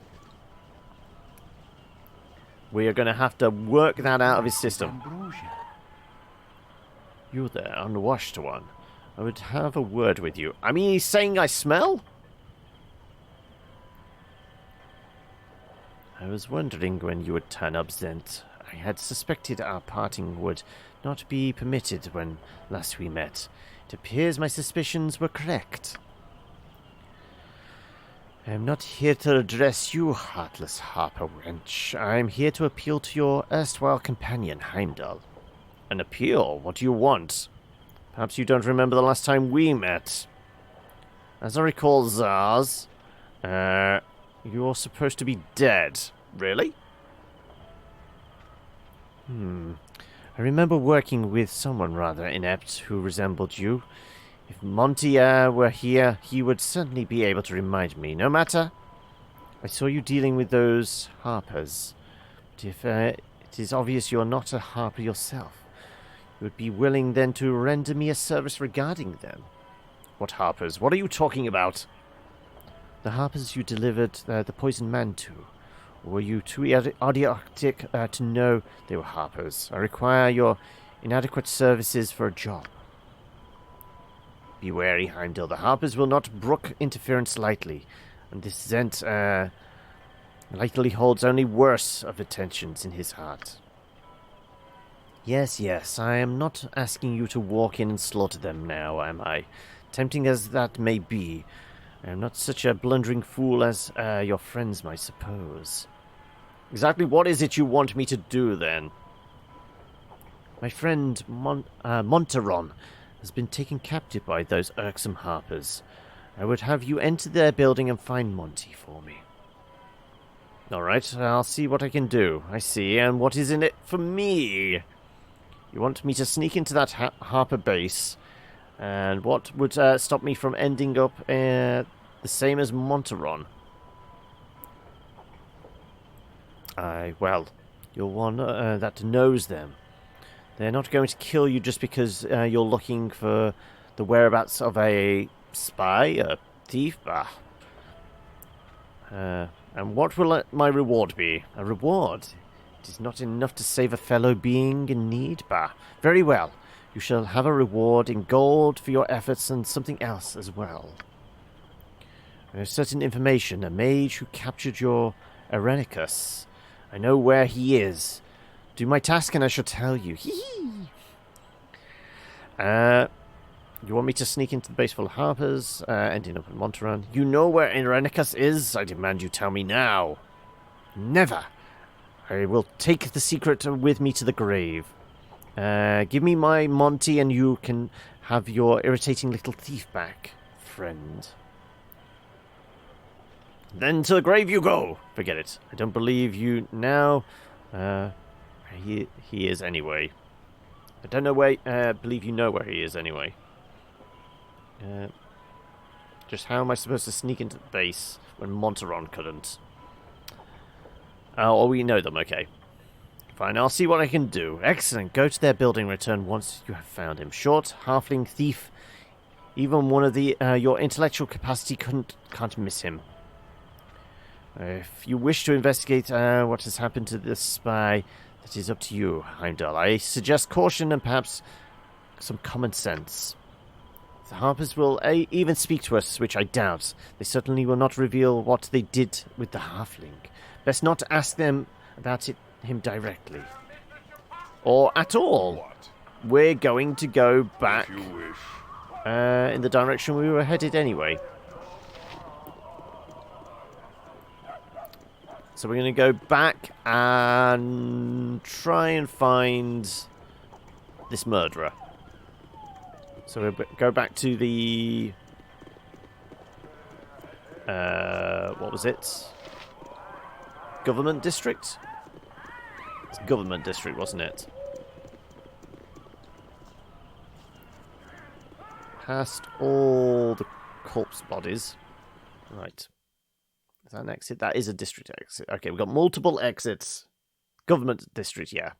A: We are going to have to work that out of his system. You there, unwashed one. I would have a word with you. I mean, he's saying I smell? I was wondering when you would turn up, Zent. I had suspected our parting would not be permitted when last we met. It appears my suspicions were correct.
G: I am not here to address you, heartless harper wench. I am here to appeal to your erstwhile companion, Heimdall.
A: An appeal? What do you want? Perhaps you don't remember the last time we met. As I recall, Zars, you're supposed to be dead. Really?
G: I remember working with someone rather inept who resembled you. If Monty were here, he would certainly be able to remind me. No matter. I saw you dealing with those harpers. But if it is obvious you're not a harper yourself, you would be willing then to render me a service regarding them.
A: What harpers? What are you talking about?
G: The harpers you delivered the poisoned man to. Or were you too idiotic to know they were harpers? I require your inadequate services for a job.
A: Be wary, Heimdall. The harpers will not brook interference lightly, and this Zent likely holds only worse of intentions in his heart.
G: Yes, I am not asking you to walk in and slaughter them now, am I? Tempting as that may be, I am not such a blundering fool as your friends might suppose.
A: Exactly what is it you want me to do, then?
G: My friend Monteron has been taken captive by those irksome harpers. I would have you enter their building and find Monty for me.
A: All right, I'll see what I can do. I see, and what is in it for me? You want me to sneak into that harper base, and what would stop me from ending up the same as Monteron?
G: Well, you're one that knows them. They're not going to kill you just because you're looking for the whereabouts of a spy, a thief.
A: And what will my reward be?
G: A reward? It is not enough to save a fellow being in need. Very well. You shall have a reward in gold for your efforts and something else as well. There's certain information. A mage who captured your Erenicus. I know where he is. Do my task and I shall tell you.
A: You want me to sneak into the base full of harpers, ending up in Monteron? You know where Erenicus is? I demand you tell me now.
G: Never. I will take the secret with me to the grave. Give me my Monty and you can have your irritating little thief back, friend.
A: Then to the grave you go. Forget it. I don't believe you now. He is anyway. I don't know where. Believe you know where he is anyway. Just how am I supposed to sneak into the base when Monteron couldn't? Oh, we know them. Okay. Fine. I'll see what I can do.
G: Excellent. Go to their building. Return once you have found him. Short, halfling, thief. Even one of the your intellectual capacity can't miss him.
A: If you wish to investigate what has happened to this spy, that is up to you, Heimdall. I suggest caution and perhaps some common sense.
G: The Harpers will even speak to us, which I doubt. They certainly will not reveal what they did with the halfling. Best not ask them about him directly.
A: Or at all. We're going to go back in the direction we were headed anyway. So we're going to go back and try and find this murderer. So we'll go back to the... what was it? Government district? It's government district, wasn't it? Past all the corpse bodies. Right. Is that an exit? That is a district exit. Okay, we've got multiple exits. Government district, yeah.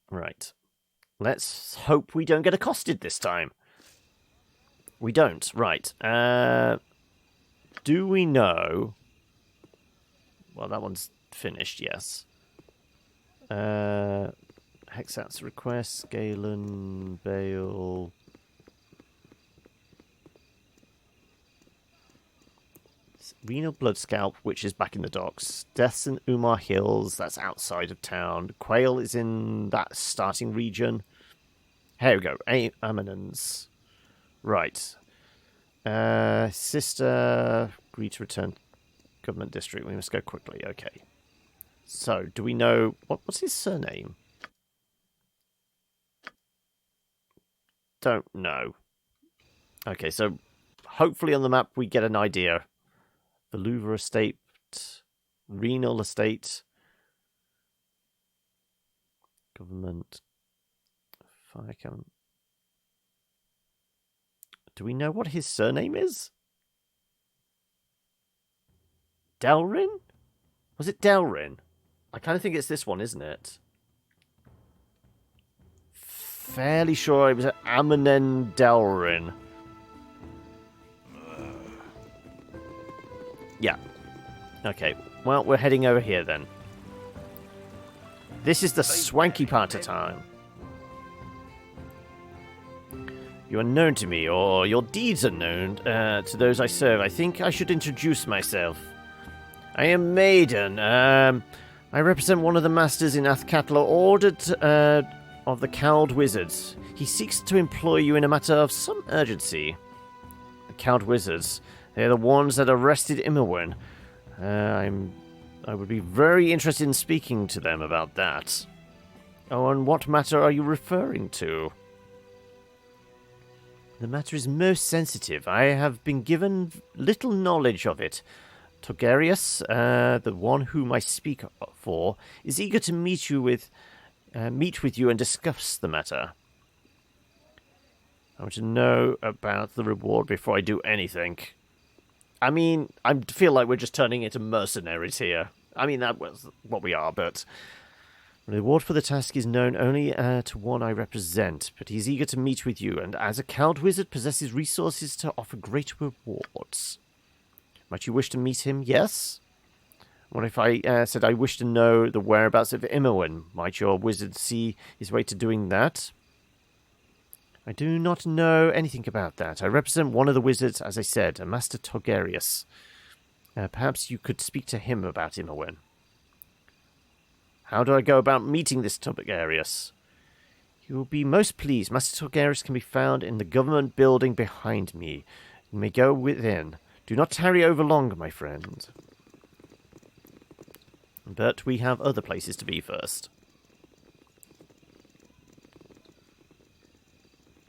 A: Right. Let's hope we don't get accosted this time. We don't. Right. Do we know... Well, that one's finished, yes. Hexat's request, Galen, Bale... Renal Blood Scalp, which is back in the docks. Deaths in Umar Hills, that's outside of town. Quail is in that starting region. Here we go. Aminons. Right. Sister agreed to return government district. We must go quickly. Okay. So, do we know... What's his surname? Don't know. Okay, so hopefully on the map we get an idea. The Louvre Estate, Renal Estate, Government, Fire Camp. Do we know what his surname is? Delrin? Was it Delrin? I kind of think it's this one, isn't it? Fairly sure it was Amanen Delrin. Yeah. Okay. Well, we're heading over here then. This is the swanky part of time. You are known to me, or your deeds are known to those I serve. I think I should introduce myself. I am Maiden. I represent one of the masters in Athkatla, ordered of the cowled wizards. He seeks to employ you in a matter of some urgency. The cowled wizards. They're the ones that arrested Immerwin. I would be very interested in speaking to them about that. Oh, and what matter are you referring to? The matter is most sensitive. I have been given little knowledge of it. Togarius, the one whom I speak for, is eager to meet with you and discuss the matter. I want to know about the reward before I do anything. I mean, I feel like we're just turning into mercenaries here. I mean, that was what we are, but... The reward for the task is known only to one I represent, but he's eager to meet with you, and as a cowled wizard possesses resources to offer great rewards. Might you wish to meet him? Yes? What if I said I wish to know the whereabouts of Immerwin? Might your wizard see his way to doing that? I do not know anything about that. I represent one of the wizards, as I said, a Master Togarius. Perhaps you could speak to him about Immerwin. How do I go about meeting this Togarius? You will be most pleased. Master Togarius can be found in the government building behind me. You may go within. Do not tarry over long, my friend. But we have other places to be first.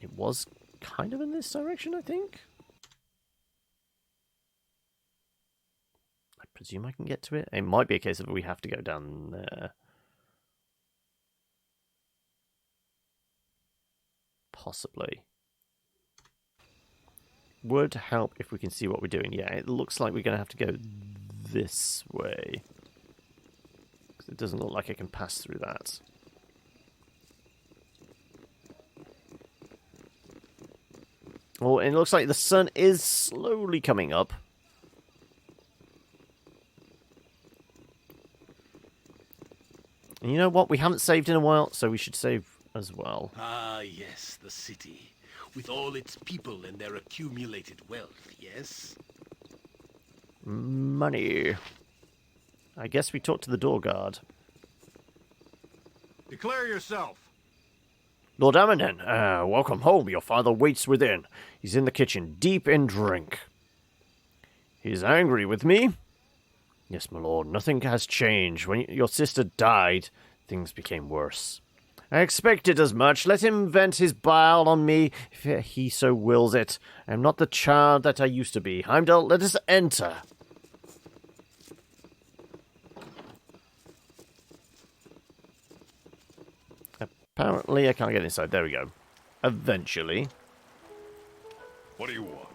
A: It was kind of in this direction, I think. I presume I can get to it. It might be a case of we have to go down there. Possibly. Would help if we can see what we're doing. Yeah, it looks like we're going to have to go this way. It doesn't look like I can pass through that. Oh, and it looks like the sun is slowly coming up. And you know what? We haven't saved in a while, so we should save as well.
E: Ah, yes, the city. With all its people and their accumulated wealth, yes?
A: Money. I guess we talked to the door guard.
C: Declare yourself.
A: Lord Amanen, welcome home. Your father waits within. He's in the kitchen, deep in drink. He's angry with me? Yes, my lord, nothing has changed. When your sister died, things became worse. I expected as much. Let him vent his bile on me, if he so wills it. I am not the child that I used to be. Heimdall, let us enter. Apparently, I can't get inside. There we go. Eventually.
J: What do you want?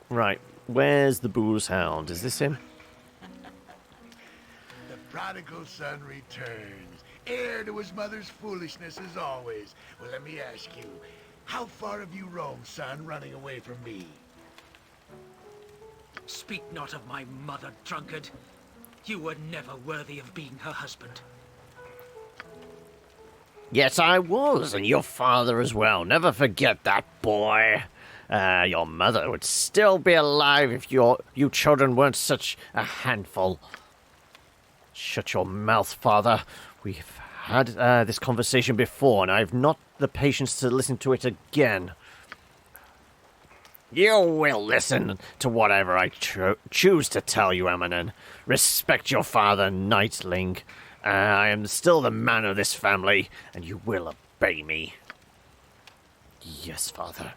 A: Right. Where's the Booze Hound? Is this him?
C: The prodigal son returns, heir to his mother's foolishness as always. Well, let me ask you, how far have you roamed, son, running away from me?
K: Speak not of my mother, drunkard. You were never worthy of being her husband.
A: Yes, I was, and your father as well. Never forget that, boy. Your mother would still be alive if you children weren't such a handful. Shut your mouth, father. We've had this conversation before, and I've not the patience to listen to it again. You will listen to whatever I choose to tell you, Amanon. Respect your father, Knightling. I am still the man of this family, and you will obey me. Yes, father.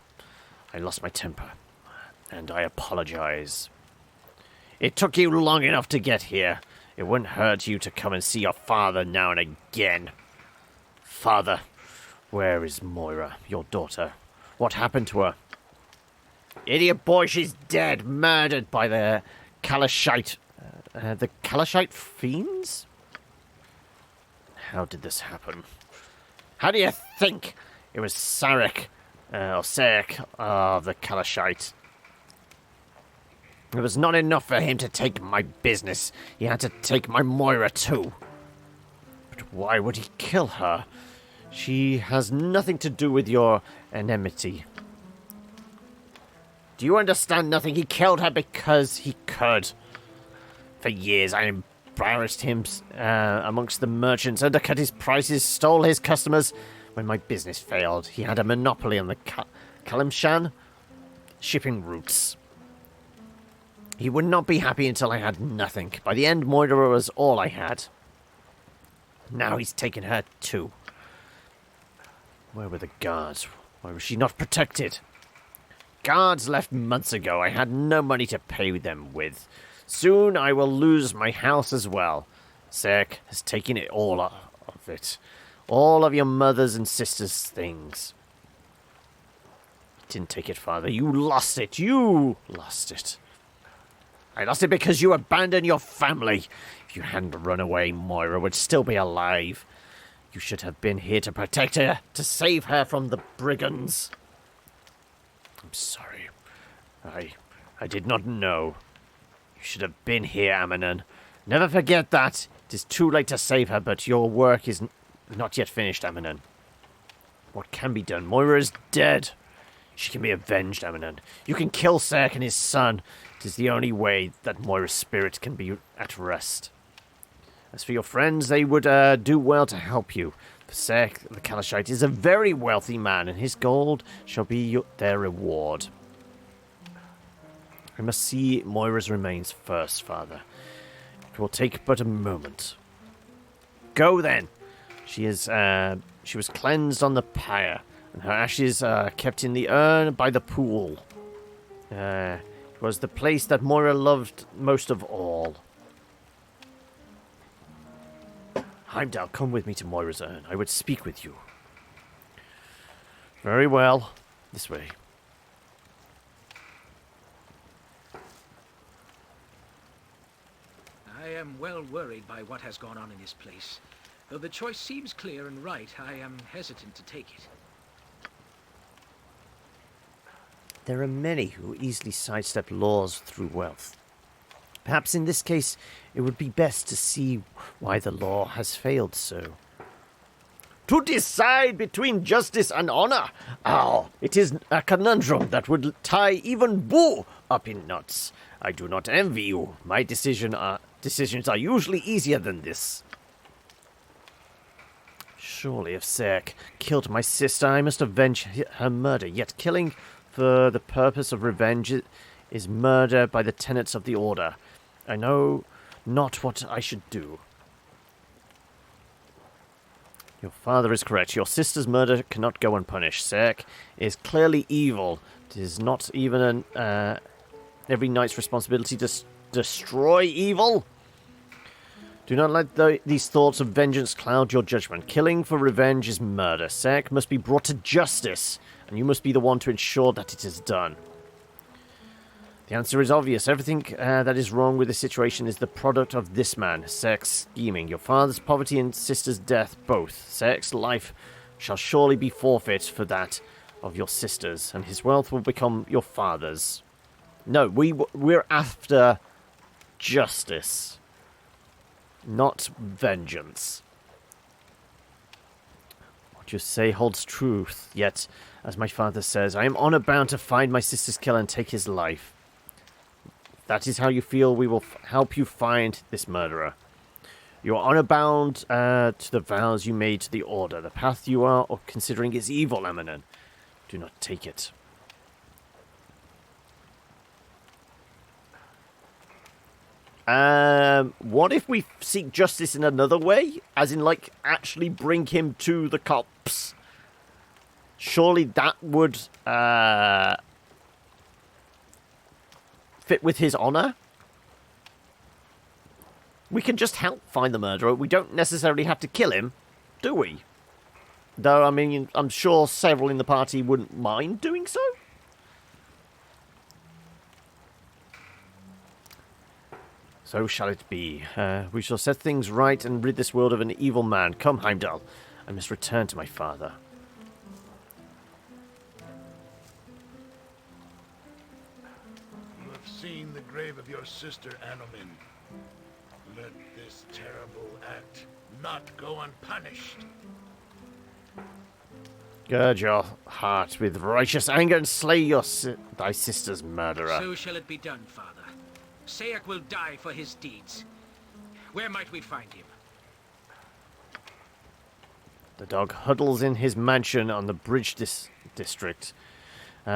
A: I lost my temper, and I apologize. It took you long enough to get here. It wouldn't hurt you to come and see your father now and again. Father, where is Moira, your daughter? What happened to her? Idiot boy, she's dead, murdered by the Kalashite... the Kalashite fiends? How did this happen? How do you think it was Sarek, or Sarek, of the Kalashite? It was not enough for him to take my business. He had to take my Moira too. But why would he kill her? She has nothing to do with your enmity. Do you understand nothing? He killed her because he could. For years I embarrassed him amongst the merchants, undercut his prices, stole his customers. When my business failed, he had a monopoly on the Kalimshan shipping routes. He would not be happy until I had nothing. By the end, Moira was all I had. Now he's taken her too. Where were the guards? Why was she not protected? Guards left months ago. I had no money to pay them with. Soon I will lose my house as well. Sarek has taken it all of it. All of your mother's and sister's things. You didn't take it, father. You lost it. You lost it. I lost it because you abandoned your family. If you hadn't run away, Moira would still be alive. You should have been here to protect her, to save her from the brigands. I'm sorry. I did not know. You should have been here, Amanon. Never forget that. It is too late to save her, but your work is not yet finished, Amanon. What can be done? Moira is dead. She can be avenged, Amanon. You can kill Sarek and his son. It is the only way that Moira's spirit can be at rest. As for your friends, they would do well to help you. For Sarek the Kalashite is a very wealthy man, and his gold shall be their reward. I must see Moira's remains first, father. It will take but a moment. Go then. She was cleansed on the pyre, and her ashes are kept in the urn by the pool. It was the place that Moira loved most of all. Heimdall, come with me to Moira's urn. I would speak with you. Very well. This way.
K: I am well worried by what has gone on in this place. Though the choice seems clear and right, I am hesitant to take it.
A: There are many who easily sidestep laws through wealth. Perhaps in this case, it would be best to see why the law has failed so. To decide between justice and honor? Oh, it is a conundrum that would tie even Boo up in knots. I do not envy you. My decisions are usually easier than this. Surely if Sarek killed my sister, I must avenge her murder, yet killing for the purpose of revenge is murder by the tenets of the Order. I know not what I should do. Your father is correct. Your sister's murder cannot go unpunished. Sarek is clearly evil. It is not even every knight's responsibility to destroy evil. Do not let these thoughts of vengeance cloud your judgment. Killing for revenge is murder. Sarek must be brought to justice, and you must be the one to ensure that it is done. The answer is obvious. Everything that is wrong with the situation is the product of this man, Sarek's scheming. Your father's poverty and sister's death, both. Sarek's life shall surely be forfeit for that of your sister's, and his wealth will become your father's. No, we're after justice, not vengeance. What what you say holds truth. Yet, as my father says, I am honor bound to find my sister's killer and take his life. If that is how you feel, we will help you find this murderer. You are honor bound to the vows you made to the Order. The path you are considering is evil, Amanen. Do not take it. What if we seek justice in another way? As in, like, actually bring him to the cops? Surely that would, fit with his honor? We can just help find the murderer. We don't necessarily have to kill him, do we? Though, I mean, I'm sure several in the party wouldn't mind doing so. So shall it be. We shall set things right and rid this world of an evil man. Come, Heimdall. I must return to my father.
C: You have seen the grave of your sister, Anomen. Let this terrible act not go unpunished.
A: Gird your heart with righteous anger and slay thy sister's murderer.
K: So shall it be done, father. Sayak will die for his deeds. Where might we find him?
A: The dog huddles in his mansion on the Bridge district,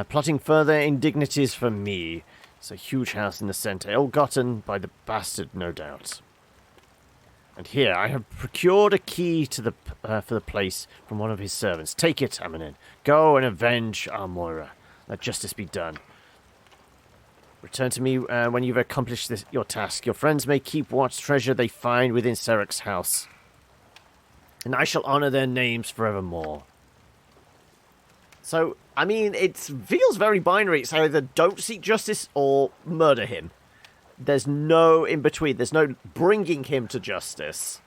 A: plotting further indignities for me. It's a huge house in the centre, ill-gotten by the bastard, no doubt. And here, I have procured a key to for the place from one of his servants. Take it, Amanen. Go and avenge our Moira. Let justice be done. Return to me when you've accomplished your task. Your friends may keep what treasure they find within Serek's house, and I shall honor their names forevermore. So, I mean, it feels very binary. It's either don't seek justice or murder him. There's no in between. There's no bringing him to justice.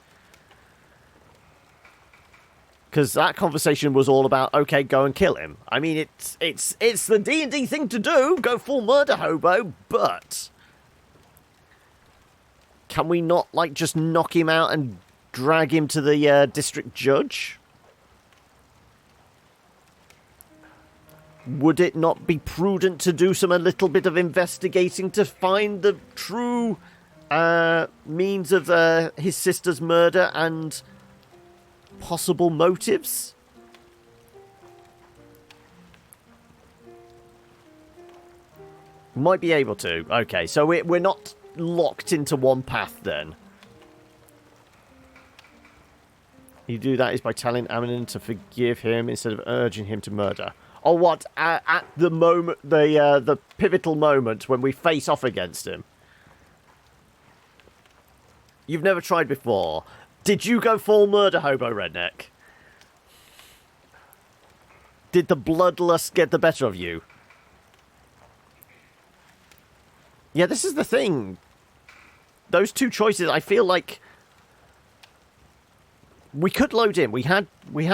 A: Because that conversation was all about, okay, go and kill him. I mean, it's the D&D thing to do, go full murder hobo, but can we not, like, just knock him out and drag him to the district judge? Would it not be prudent to do a little bit of investigating to find the true means of his sister's murder and possible motives? Might be able to. Okay, so we're not locked into one path then. You do that is by telling Amanen to forgive him instead of urging him to murder. Or what? At the moment, the pivotal moment when we face off against him. You've never tried before. Did you go full murder hobo, Redneck? Did the bloodlust get the better of you? Yeah, this is the thing. Those two choices, I feel like we could load in. We had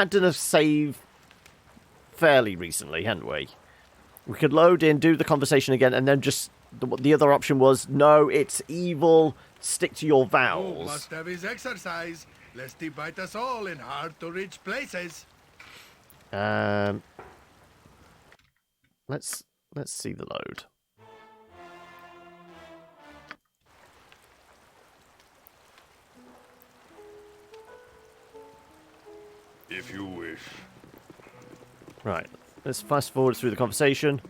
A: done a save fairly recently, hadn't we? We could load in, do the conversation again, and then just the other option was, no, it's evil, stick to your vows.
C: Oh, must have his exercise, lest he bite us all in hard-to-reach places.
A: Let's see the load.
I: If you wish.
A: Right, let's fast forward through the conversation.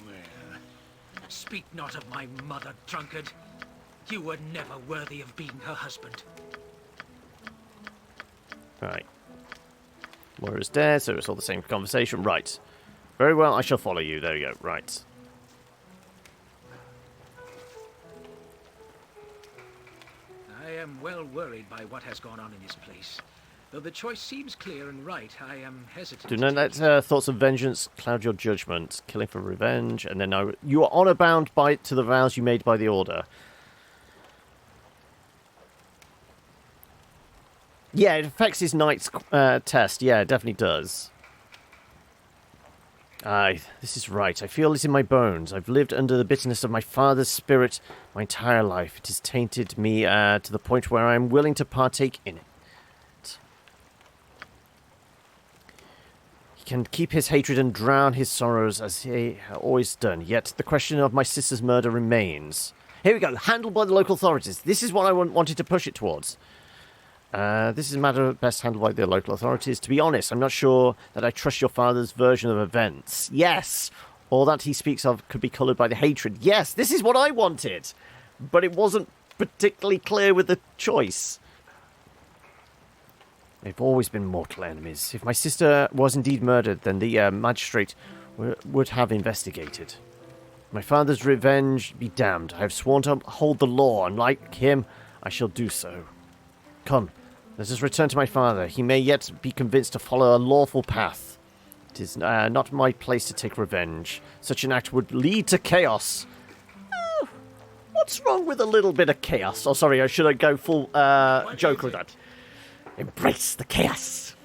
K: Well, speak not of my mother, drunkard. You were never worthy of being her husband.
A: Right. Moira's dead, so it's all the same conversation. Right. Very well, I shall follow you. There we go. Right.
K: I am well worried by what has gone on in this place. Though the choice seems clear and right, I am hesitant.
A: Do not let thoughts of vengeance cloud your judgment. Killing for revenge, and then you are honor bound to the vows you made by the Order. Yeah, it affects his knight's test. Yeah, it definitely does. Aye, this is right. I feel it in my bones. I've lived under the bitterness of my father's spirit my entire life. It has tainted me to the point where I am willing to partake in it. He can keep his hatred and drown his sorrows as he always done. Yet the question of my sister's murder remains. Here we go. Handled by the local authorities. This is what I wanted to push it towards. This is a matter best handled by the local authorities. To be honest, I'm not sure that I trust your father's version of events. Yes. All that he speaks of could be coloured by the hatred. Yes, this is what I wanted. But it wasn't particularly clear with the choice. They've always been mortal enemies. If my sister was indeed murdered, then the magistrate would have investigated. My father's revenge be damned. I have sworn to uphold the law, and like him, I shall do so. Come, let us return to my father. He may yet be convinced to follow a lawful path. It is not my place to take revenge. Such an act would lead to chaos. What's wrong with a little bit of chaos? Oh, sorry, should I go full Joker with that? Embrace the chaos.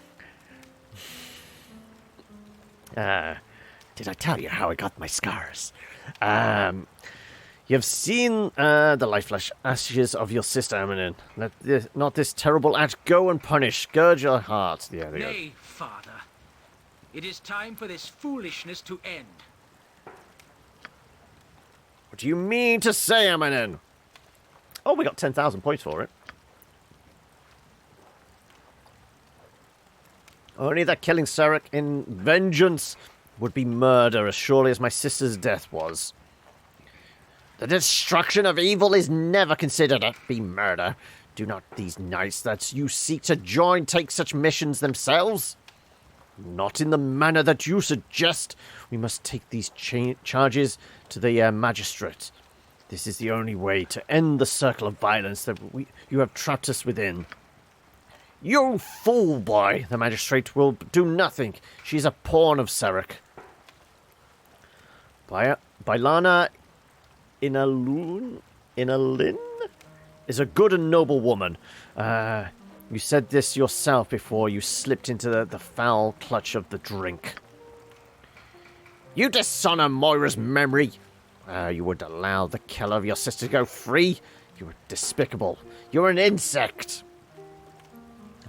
A: Did I tell you how I got my scars? You've seen the lifeless ashes of your sister, Amanin. Let not this terrible act go unpunished. Gird your heart. Yeah,
K: Nay, father. It is time for this foolishness to end.
A: What do you mean to say, Amanin? Oh, we got 10,000 points for it. Only that killing Sarek in vengeance would be murder as surely as my sister's death was. The destruction of evil is never considered to be murder. Do not these knights that you seek to join take such missions themselves? Not in the manner that you suggest. We must take these charges to the magistrate. This is the only way to end the circle of violence that you have trapped us within. You fool, boy! The magistrate will do nothing. She is a pawn of Sarek. Bailana Inalin is a good and noble woman. You said this yourself before you slipped into the foul clutch of the drink. You dishonor Moira's memory. You would allow the killer of your sister to go free? You are despicable. You're an insect.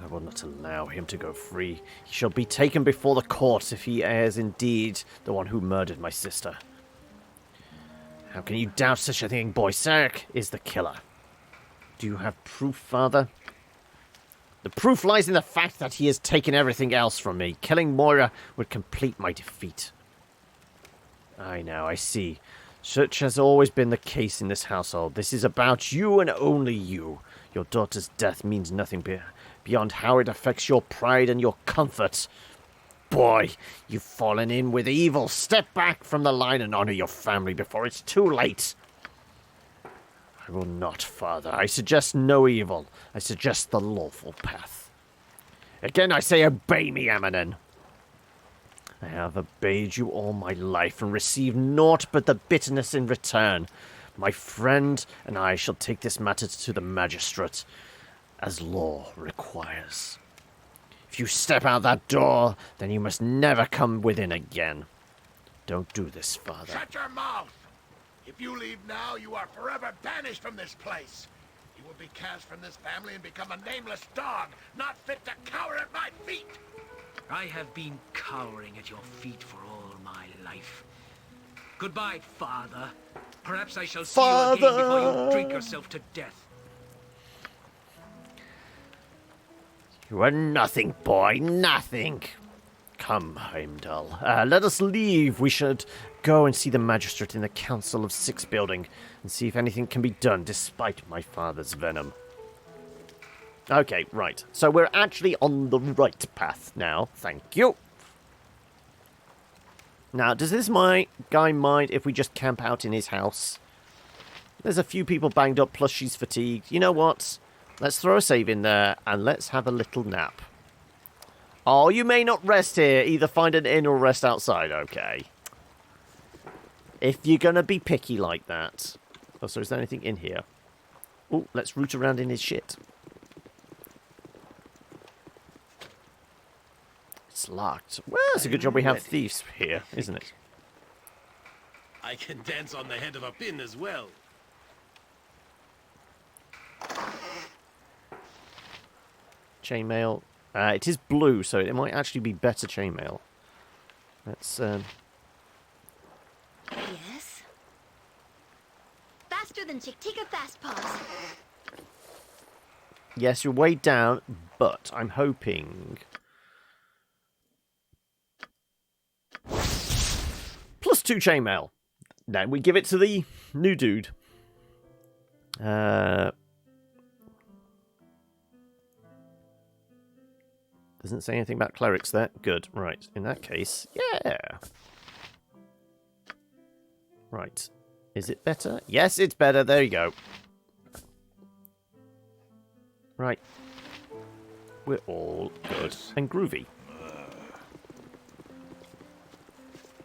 A: I will not allow him to go free. He shall be taken before the court if he is indeed the one who murdered my sister. How can you doubt such a thing, boy? Sarek is the killer. Do you have proof, father? The proof lies in the fact that he has taken everything else from me. Killing Moira would complete my defeat. I see. Such has always been the case in this household. This is about you and only you. Your daughter's death means nothing beyond how it affects your pride and your comfort. Boy, you've fallen in with evil. Step back from the line and honor your family before it's too late. I will not, father. I suggest no evil. I suggest the lawful path. Again, I say obey me, Amanin. I have obeyed you all my life and received naught but the bitterness in return. My friend and I shall take this matter to the magistrate, as law requires. If you step out that door, then you must never come within again. Don't do this, father.
C: Shut your mouth! If you leave now, you are forever banished from this place. You will be cast from this family and become a nameless dog, not fit to cower at my feet.
K: I have been cowering at your feet for all my life. Goodbye, father. Perhaps I shall see you again before you drink yourself to death.
A: You are nothing, boy, nothing. Come, Heimdall. Let us leave. We should go and see the magistrate in the Council of Six building and see if anything can be done despite my father's venom. Okay, right. So we're actually on the right path now. Thank you. Now, does this guy mind if we just camp out in his house? There's a few people banged up, plus she's fatigued. You know what? Let's throw a save in there, and let's have a little nap. Oh, you may not rest here. Either find an inn or rest outside. Okay. If you're going to be picky like that. Oh, so is there anything in here? Oh, let's root around in his shit. It's locked. Well, it's a good job we have thieves here, isn't it?
E: I can dance on the head of a pin as well.
A: Chainmail. It is blue, so it might actually be better chainmail. Let's,
H: Yes? Faster than Chick-Tika Fast Paws.
A: Yes, you're way down, but I'm hoping... +2 chainmail. Now we give it to the new dude. Doesn't say anything about clerics there. Good. Right. In that case, yeah. Right. Is it better? Yes, it's better. There you go. Right. We're all good and groovy.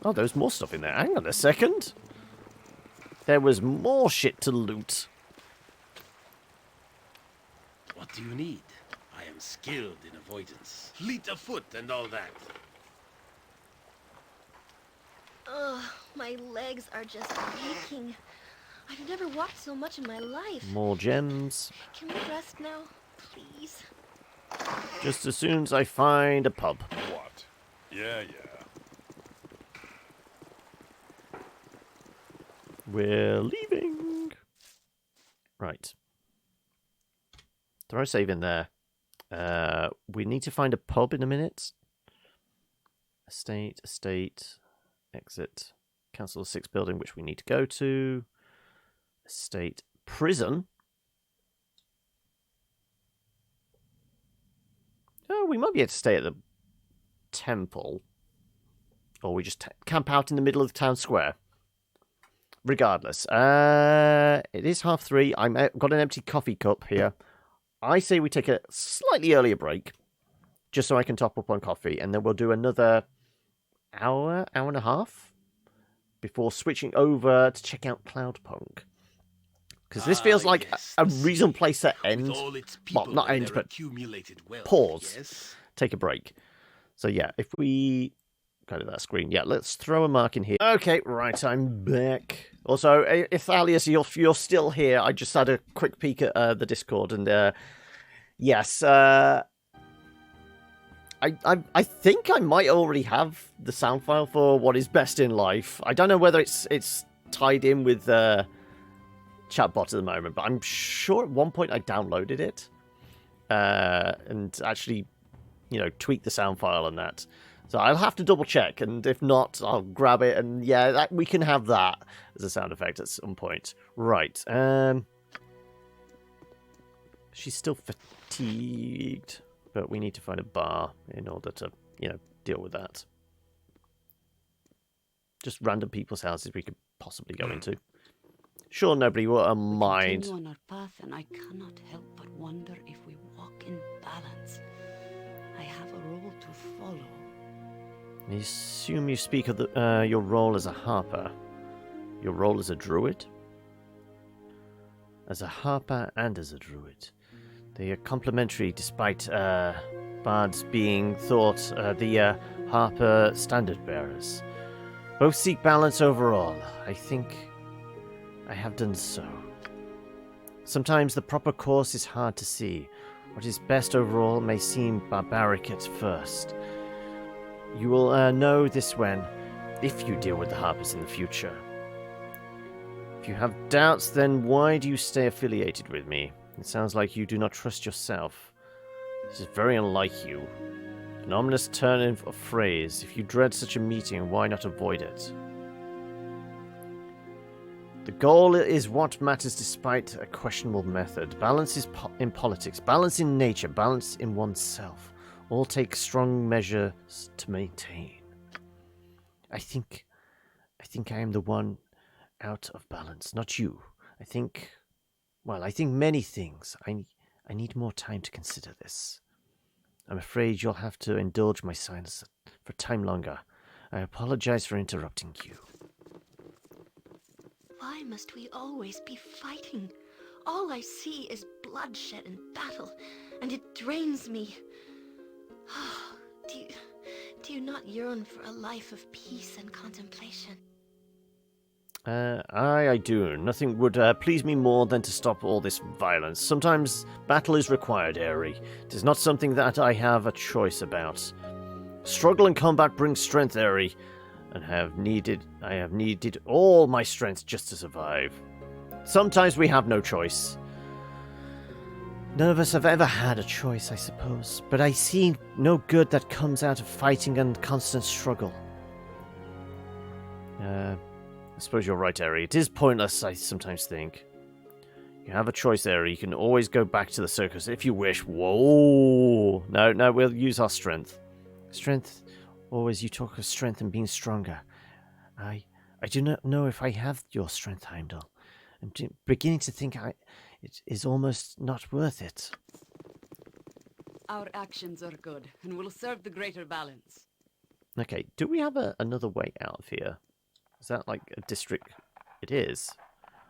A: Oh, there's more stuff in there. Hang on a second. There was more shit to loot.
E: What do you need? I am skilled in avoidance. Fleet of foot and all that.
H: Ugh, my legs are just aching. I've never walked so much in my life.
A: More gems.
H: Can we rest now, please?
A: Just as soon as I find a pub.
J: What? Yeah.
A: We're leaving. Right. Throw a save in there. We need to find a pub in a minute. Estate, exit. Council 6 building, which we need to go to. Estate, prison. Oh, we might be able to stay at the temple. Or we just camp out in the middle of the town square. Regardless, it is 3:30. I've got an empty coffee cup here. I say we take a slightly earlier break, just so I can top up on coffee, and then we'll do another hour and a half before switching over to check out Cloudpunk. Because this feels like a reasonable place to end. Well, not end, but pause.
E: Yes.
A: Take a break. So yeah, if we go to that screen, yeah, let's throw a mark in here. Okay, right, I'm back. Also, if Alias, you're still here, I just had a quick peek at the Discord, and yes, I think I might already have the sound file for What Is Best in Life. I don't know whether it's tied in with Chatbot at the moment, but I'm sure at one point I downloaded it and actually, tweaked the sound file and that. So I'll have to double check, and if not, I'll grab it, and yeah, we can have that as a sound effect at some point. Right. She's still fatigued, but we need to find a bar in order to, deal with that. Just random people's houses we could possibly go into. Sure, nobody will mind.
F: We continue on our path, and I cannot help but wonder if we walk in balance. I have a role to follow.
A: I assume you speak of your role as a harper. Your role as a druid? As a harper and as a druid. They are complementary despite bards being thought the harper standard bearers. Both seek balance overall. I think I have done so. Sometimes the proper course is hard to see. What is best overall may seem barbaric at first. You will know this if you deal with the Harpers in the future. If you have doubts, then why do you stay affiliated with me? It sounds like you do not trust yourself. This is very unlike you. An ominous turn of phrase. If you dread such a meeting, why not avoid it? The goal is what matters despite a questionable method. Balance is in politics, balance in nature, balance in oneself. All take strong measures to maintain. I think I am the one out of balance, not you. I think many things. I need more time to consider this. I'm afraid you'll have to indulge my silence for time longer. I apologize for interrupting you.
H: Why must we always be fighting? All I see is bloodshed and battle, and it drains me. Do you not yearn for a life of peace and contemplation?
A: I do. Nothing would please me more than to stop all this violence. Sometimes battle is required, Aerie. It is not something that I have a choice about. Struggle and combat bring strength, Eri, and I have needed all my strength just to survive. Sometimes we have no choice. None of us have ever had a choice, I suppose, but I see no good that comes out of fighting and constant struggle. I suppose you're right, Eri. It is pointless, I sometimes think. You have a choice, Eri. You can always go back to the circus if you wish. Whoa! No, we'll use our strength. Strength? Always you talk of strength and being stronger. I do not know if I have your strength, Heimdall. I'm beginning to think it is almost not worth it.
F: Our actions are good, and will serve the greater balance.
A: Okay, do we have another way out of here? Is that like a district? It is.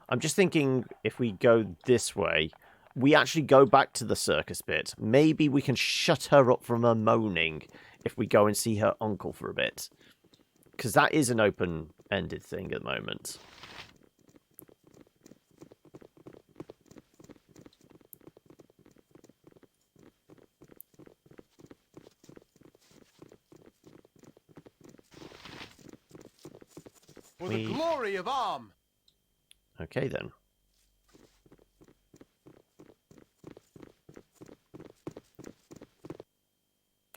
A: I'm just thinking if we go this way, we actually go back to the circus bit. Maybe we can shut her up from her moaning if we go and see her uncle for a bit. Because that is an open-ended thing at the moment.
L: For the glory of Arm!
A: Okay, then.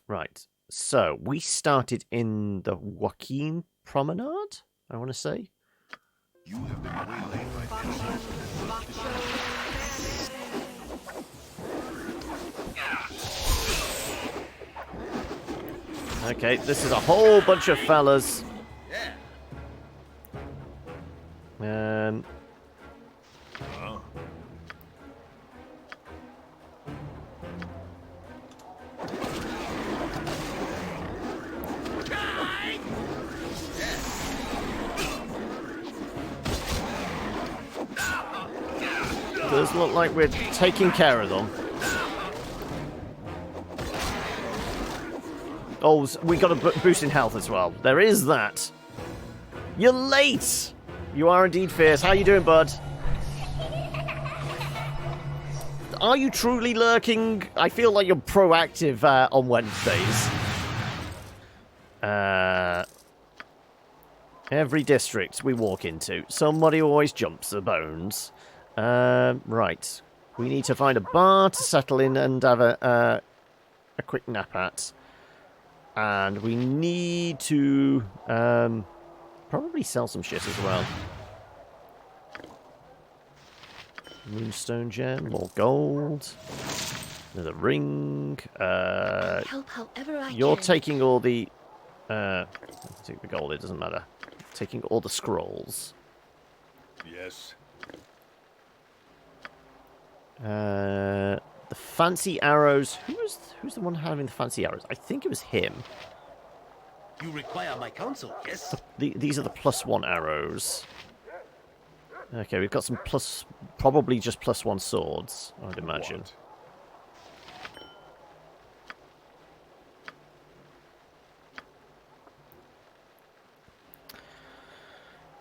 A: Right. So, we started in the Joaquin Promenade, I want to say.
J: You have been waylaid by
A: Okay, this is a whole bunch of fellas. Does look like we're taking care of them. Oh, we got a boost in health as well. There is that. You're late! You are indeed fierce. How you doing, bud? Are you truly lurking? I feel like you're proactive on Wednesdays. Every district we walk into, somebody always jumps the bones. Right. We need to find a bar to settle in and have a quick nap at. And we need to probably sell some shit as well. Moonstone gem, more gold. Another ring.
H: Help however I
A: You're
H: can.
A: taking all the... take the gold, it doesn't matter. Taking all the scrolls.
J: Yes.
A: The fancy arrows. Who's the one having the fancy arrows? I think it was him.
E: You require my counsel, yes?
A: These are the +1 arrows. Okay, we've got some probably just +1 swords, I'd imagine.
J: What?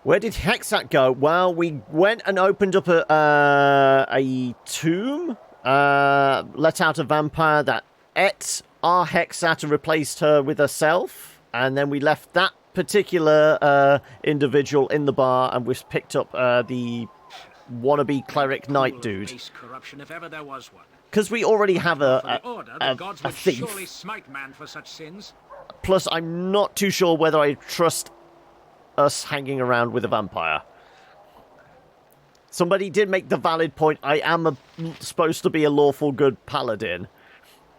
A: Where did Hexat go? Well, we went and opened up a tomb, let out a vampire that ate our Hexat and replaced her with herself, and then we left that particular individual in the bar, and we've picked up the wannabe cleric knight dude.
K: Corruption, if ever there was one.
A: Because we already have a
K: gods would
A: thief.
K: surely smite man for such sins.
A: Plus, I'm not too sure whether I trust us hanging around with a vampire. Somebody did make the valid point. I am supposed to be a lawful good paladin,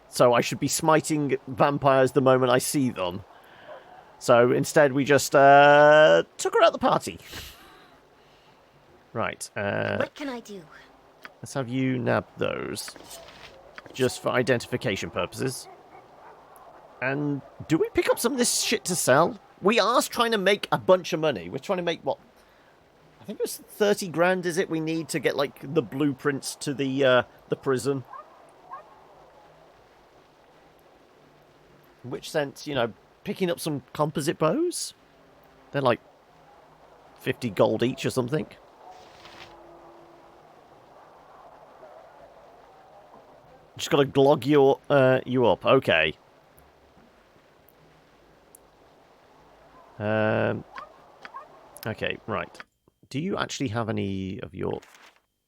A: so I should be smiting vampires the moment I see them. So instead, we just took her out the party. Right.
H: What can I do?
A: Let's have you nab those, just for identification purposes. And do we pick up some of this shit to sell? We are trying to make a bunch of money. We're trying to make, what? I think it was 30 grand, is it? We need to get, like, the blueprints to the prison. In which sense, you know, picking up some composite bows? They're like 50 gold each or something. Just got to glog you up. Okay. Okay, right. Do you actually have any of your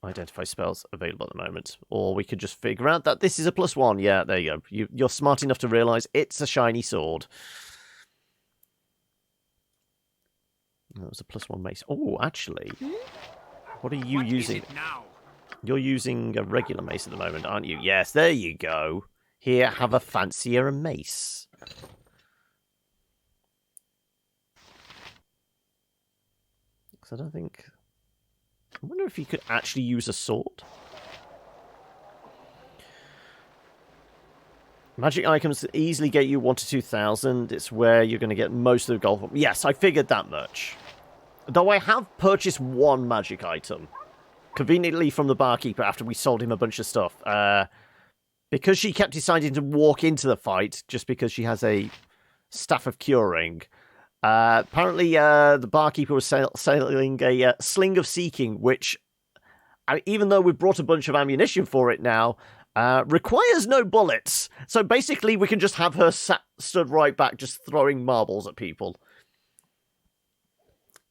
A: identify spells available at the moment? Or we could just figure out that this is a +1. Yeah, there you go. You're smart enough to realise it's a shiny sword. That was a +1 mace. Oh, actually, what are you using?
K: Now?
A: You're using a regular mace at the moment, aren't you? Yes, there you go. Here, have a fancier mace. Because I don't think... I wonder if you could actually use a sword. Magic items easily get you 1 to 2,000. It's where you're going to get most of the gold. Yes, I figured that much. Though I have purchased one magic item. Conveniently from the barkeeper after we sold him a bunch of stuff. Because she kept deciding to walk into the fight just because she has a staff of curing. Apparently, the barkeeper was selling a sling of seeking, which, even though we've brought a bunch of ammunition for it now, requires no bullets. So basically, we can just have her stood right back, just throwing marbles at people.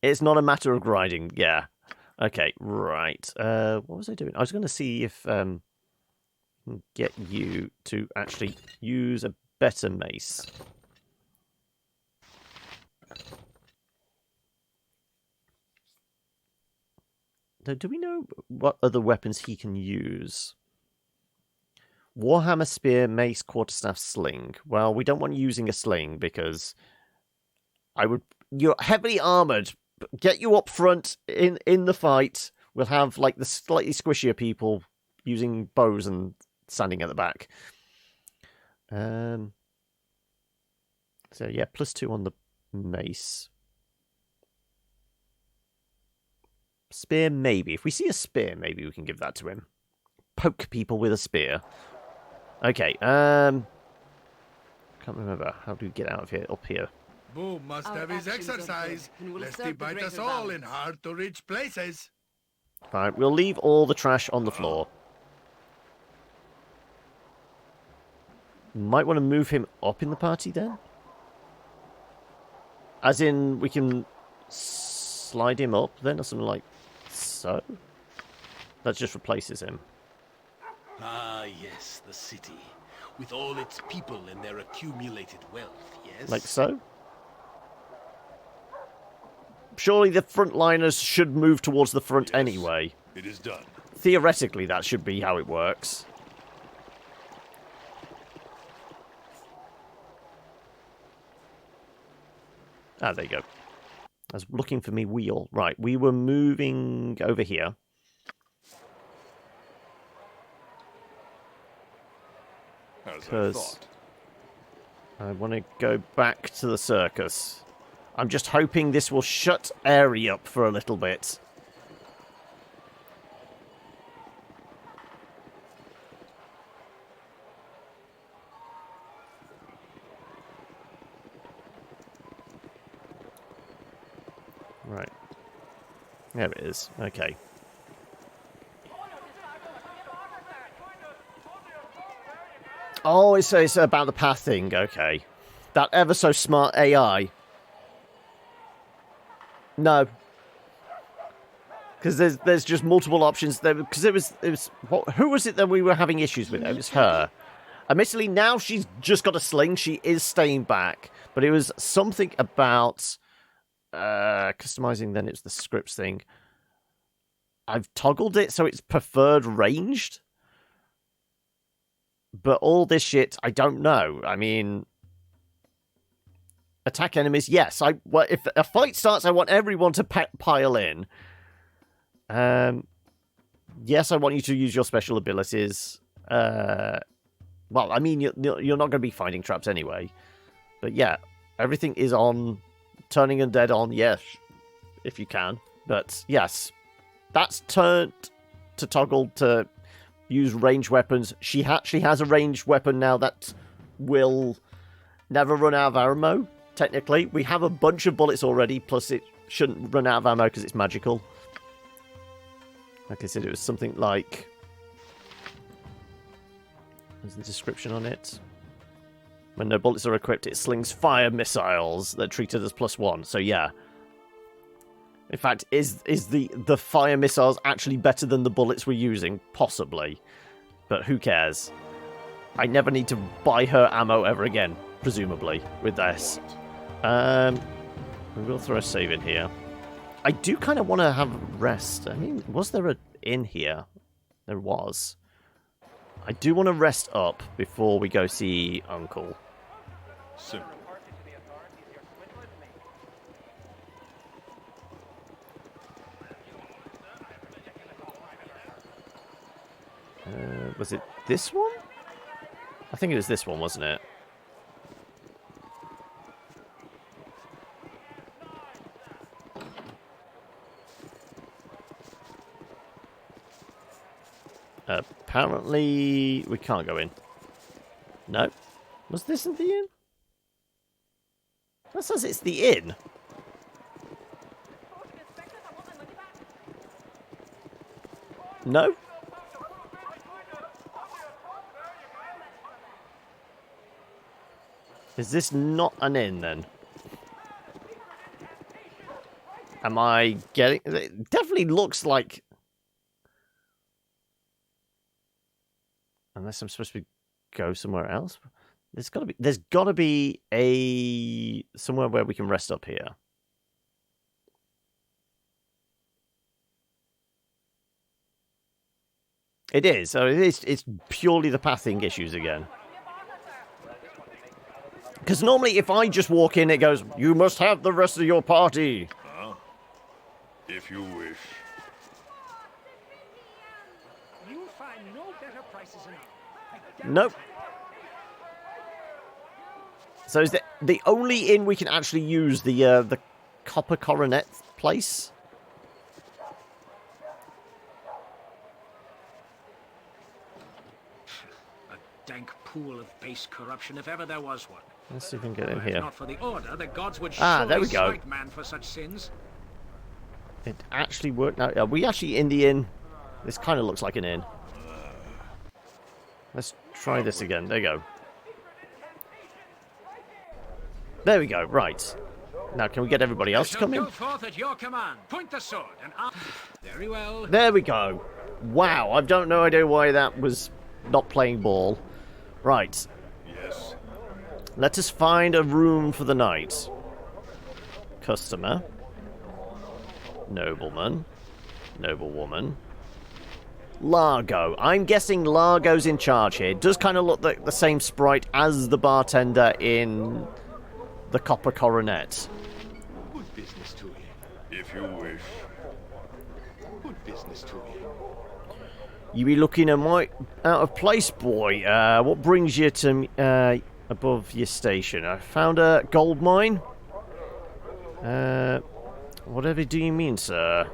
A: It's not a matter of grinding, yeah. Okay, right. What was I doing? I was going to see if get you to actually use a better mace. Do we know what other weapons he can use? Warhammer, spear, mace, quarterstaff, sling. Well, we don't want using a sling because you're heavily armored. Get you up front in the fight. We'll have like the slightly squishier people using bows and standing at the back. So yeah, +2 on the mace. Spear, maybe. If we see a spear, maybe we can give that to him. Poke people with a spear. Okay, can't remember. How do we get out of here? Up here.
C: Boom must have his exercise, lest he bite us all in hard-to-reach places.
A: Right, we'll leave all the trash on the floor. Might want to move him up in the party then? As in, we can slide him up then, or something like so? That just replaces him.
E: Ah, yes, the city. With all its people and their accumulated wealth, yes?
A: Like so? Surely the frontliners should move towards the front anyway.
J: It is done.
A: Theoretically, that should be how it works. Ah, there you go. I was looking for me wheel. Right, we were moving over here. Because I want to go back to the circus. I'm just hoping this will shut Airy up for a little bit. Right. There it is. Okay. Oh, it's about the path thing. Okay. That ever so smart AI. No. Because there's just multiple options there. Because it was who was it that we were having issues with? It was her. Admittedly, now she's just got a sling. She is staying back. But it was something about customizing. Then it's the scripts thing. I've toggled it so it's preferred ranged. But all this shit, I don't know. I mean, attack enemies. Yes, if a fight starts, I want everyone to pile in. Yes, I want you to use your special abilities. Well, I mean, you're not going to be finding traps anyway. But yeah, everything is on. Turning undead on, yes, if you can. But yes, that's turned to toggle to use ranged weapons. She actually has a ranged weapon now that will never run out of ammo, technically. We have a bunch of bullets already, plus it shouldn't run out of ammo because it's magical. Like I said, it was something like... There's the description on it. When no bullets are equipped, it slings fire missiles that are treated as +1. So yeah. In fact, is the fire missiles actually better than the bullets we're using? Possibly. But who cares? I never need to buy her ammo ever again, presumably, with this. We will throw a save in here. I do kind of want to have a rest. I mean, was there an inn here? There was. I do want to rest up before we go see Uncle.
J: Simple.
A: Was it this one? I think it was this one, wasn't it? Apparently, we can't go in. No. Was this in the inn? That says it's the inn. No? Is this not an inn, then? Am I getting... It definitely looks like... Unless I'm supposed to go somewhere else. There's got to be a... somewhere where we can rest up here. It is. So it's purely the pathing issues again. Because normally if I just walk in, it goes, you must have the rest of your party.
J: If you wish.
K: You'll find no better prices
A: Nope. So is the only inn we can actually use the Copper Coronet place?
K: A dank pool of base corruption, if ever there was one.
A: Let's see if we can get in
K: If
A: here.
K: not for the order, the gods would
A: there we
K: surely
A: go.
K: smite man for such sins.
A: It actually worked now. Are we actually in the inn? This kind of looks like an inn. Let's try this again. There you go. There we go. Right. Now, can we get everybody else to come in?
K: Go forth at your command. Point the sword and very well.
A: There we go. Wow, I don't know idea why that was not playing ball. Right.
J: Yes.
A: Let us find a room for the night. Customer. Nobleman. Noblewoman. Largo. I'm guessing Largo's in charge here. It does kind of look like the same sprite as the bartender in the Copper Coronet.
I: Good business to you.
J: If you wish.
I: Good business to you.
A: You be looking out of place, boy. What brings you to above your station? I found a gold mine. Whatever do you mean, sir?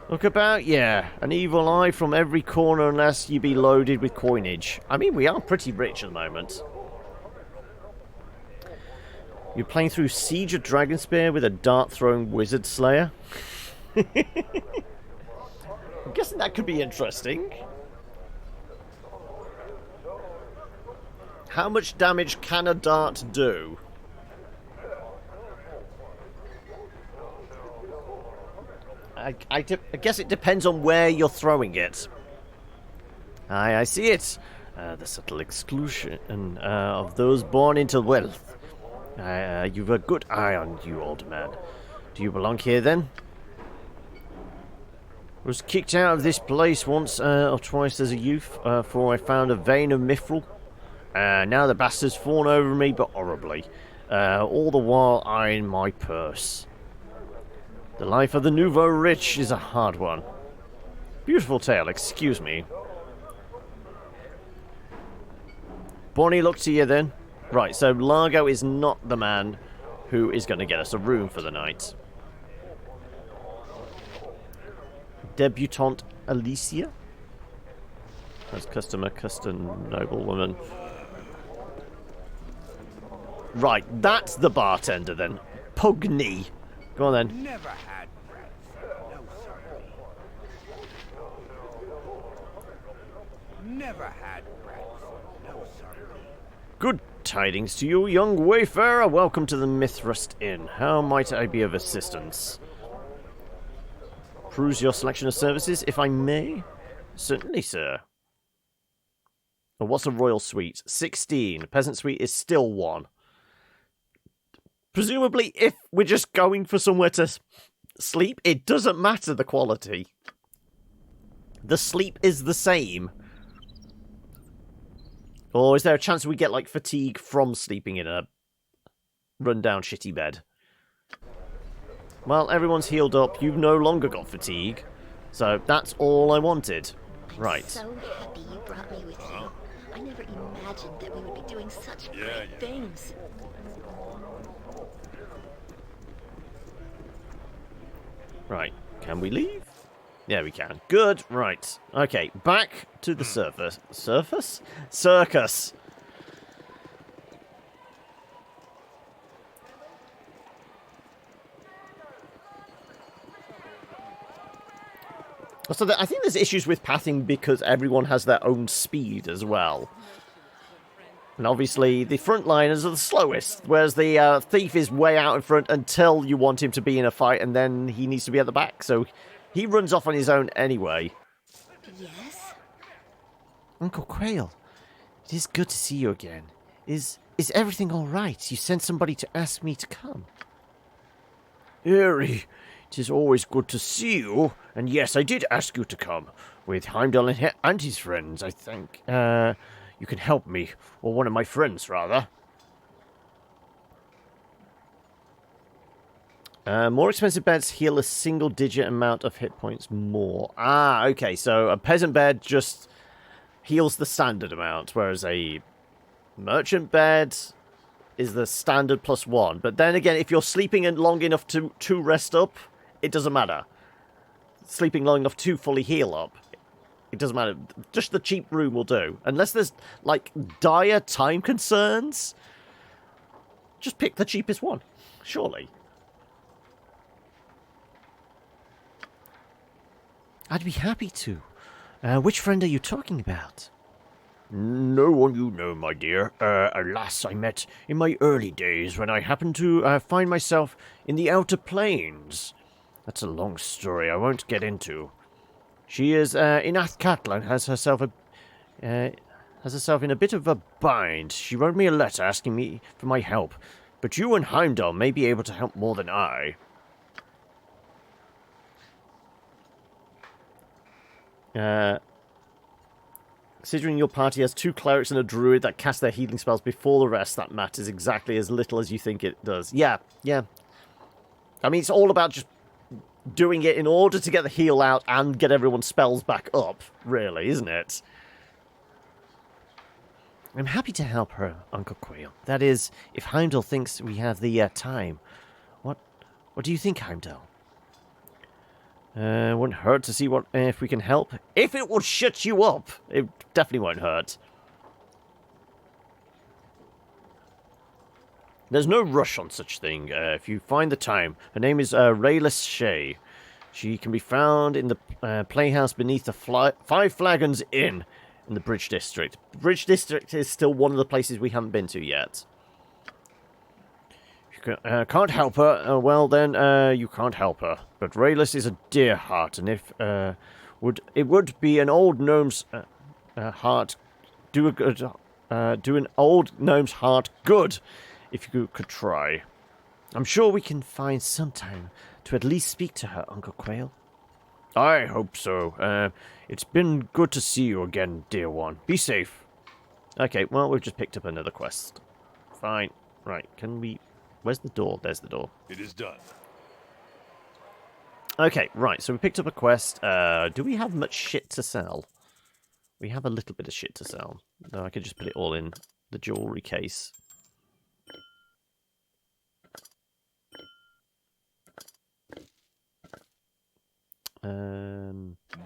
A: Look about, yeah. An evil eye from every corner unless you be loaded with coinage. I mean, we are pretty rich at the moment. You're playing through Siege of Dragonspear with a dart-throwing wizard slayer? I'm guessing that could be interesting. How much damage can a dart do? I guess it depends on where you're throwing it. Aye, I see it. The subtle exclusion of those born into wealth. You've a good eye on you, old man. Do you belong here, then? Was kicked out of this place once or twice as a youth, for I found a vein of mithril. Now the bastard's fawn over me, but horribly. All the while eyeing my purse. The life of the nouveau rich is a hard one. Beautiful tale, excuse me. Bonnie, look to you then. Right, so Largo is not the man who is going to get us a room for the night. Debutante Alicia? As customer, custom noblewoman. Right, that's the bartender then. Pugny. Go on then.
I: Never had breath. No, sir. Never had breath. No, sir.
A: Good tidings to you, young wayfarer. Welcome to the Mithrust Inn. How might I be of assistance? Peruse your selection of services, if I may? Certainly, sir. Well, what's a royal suite? 16. Peasant suite is still 1. Presumably, if we're just going for somewhere to sleep, it doesn't matter the quality. The sleep is the same. Or is there a chance we get, like, fatigue from sleeping in a run-down shitty bed? Well, everyone's healed up. You've no longer got fatigue. So that's all I wanted. Right.
H: I'm so happy you brought me with you. I never imagined that we would be doing such great things.
A: Right. Can we leave? Yeah, we can. Good. Right. Okay, back to the surface. Surface? Circus. So I think there's issues with pathing because everyone has their own speed as well. And obviously, the frontliners are the slowest, whereas the thief is way out in front until you want him to be in a fight, and then he needs to be at the back. So he runs off on his own anyway.
H: Yes?
G: Uncle Quail, it is good to see you again. Is everything all right? You sent somebody to ask me to come.
A: Harry, it is always good to see you. And yes, I did ask you to come. With Heimdall and his friends, I think. You can help me. Or one of my friends, rather. More expensive beds heal a single-digit amount of hit points more. Ah, okay. So a peasant bed just heals the standard amount, whereas a merchant bed is the standard +1. But then again, if you're sleeping in long enough to rest up, it doesn't matter. Sleeping long enough to fully heal up, it doesn't matter. Just the cheap room will do. Unless there's, like, dire time concerns, just pick the cheapest one, surely.
G: I'd be happy to. Which friend are you talking about?
A: No one you know, my dear. A lass I met in my early days when I happened to find myself in the outer plains. That's a long story I won't get into. She is in Athkatla and has herself in a bit of a bind. She wrote me a letter asking me for my help, but you and Heimdall may be able to help more than I. Considering your party has 2 clerics and a druid that cast their healing spells before the rest, that matters exactly as little as you think it does. Yeah. I mean, it's all about just doing it in order to get the heal out and get everyone's spells back up, really, isn't it?
G: I'm happy to help her, Uncle Quail. That is, if Heimdall thinks we have the time. What do you think, Heimdall?
A: Wouldn't hurt to see if we can help. If it would shut you up, it definitely won't hurt. There's no rush on such thing. If you find the time, her name is Rayless Shay. She can be found in the playhouse beneath the Five Flagons Inn in the Bridge District. Bridge District is still one of the places we haven't been to yet. If you can't help her, well then, you can't help her. But Rayless is a dear heart, and if it would be an old gnome's heart do an old gnome's heart good if you could try.
G: I'm sure we can find some time to at least speak to her, Uncle Quail.
A: I hope so. It's been good to see you again, dear one. Be safe. Okay, well, we've just picked up another quest. Fine. Right, can we... Where's the door? There's the door.
J: It is done.
A: Okay, right, so we picked up a quest. Do we have much shit to sell? We have a little bit of shit to sell. No, I could just put it all in the jewelry case.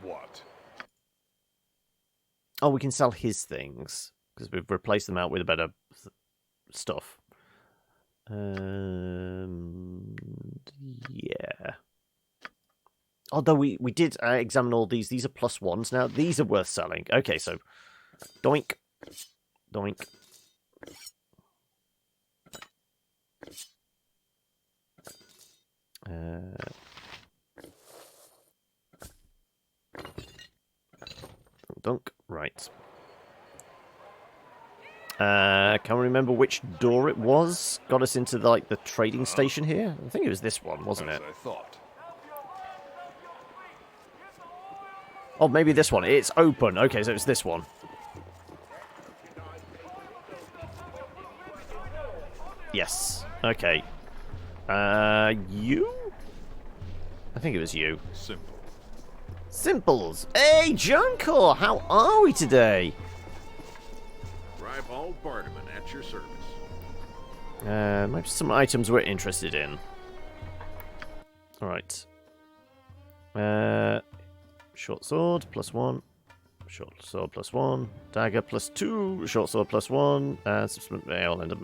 J: What?
A: Oh, we can sell his things because we've replaced them out with better stuff. Yeah. Although we did examine all these. These are +1s now. These are worth selling. Okay, so doink, doink. Dunk. Right. Can't remember which door it was. Got us into the trading station here. I think it was this one, wasn't it?
J: As I thought.
A: Oh, maybe this one. It's open. Okay, so it's this one. Yes. Okay. You? I think it was you.
J: Simple.
A: Simples. Hey, Junko! How are we today?
J: Ribald Bardaman at your service.
A: Maybe some items we're interested in. Alright. Short sword, +1. Short sword, +1. Dagger, +2. Short sword, +1. I'll end up...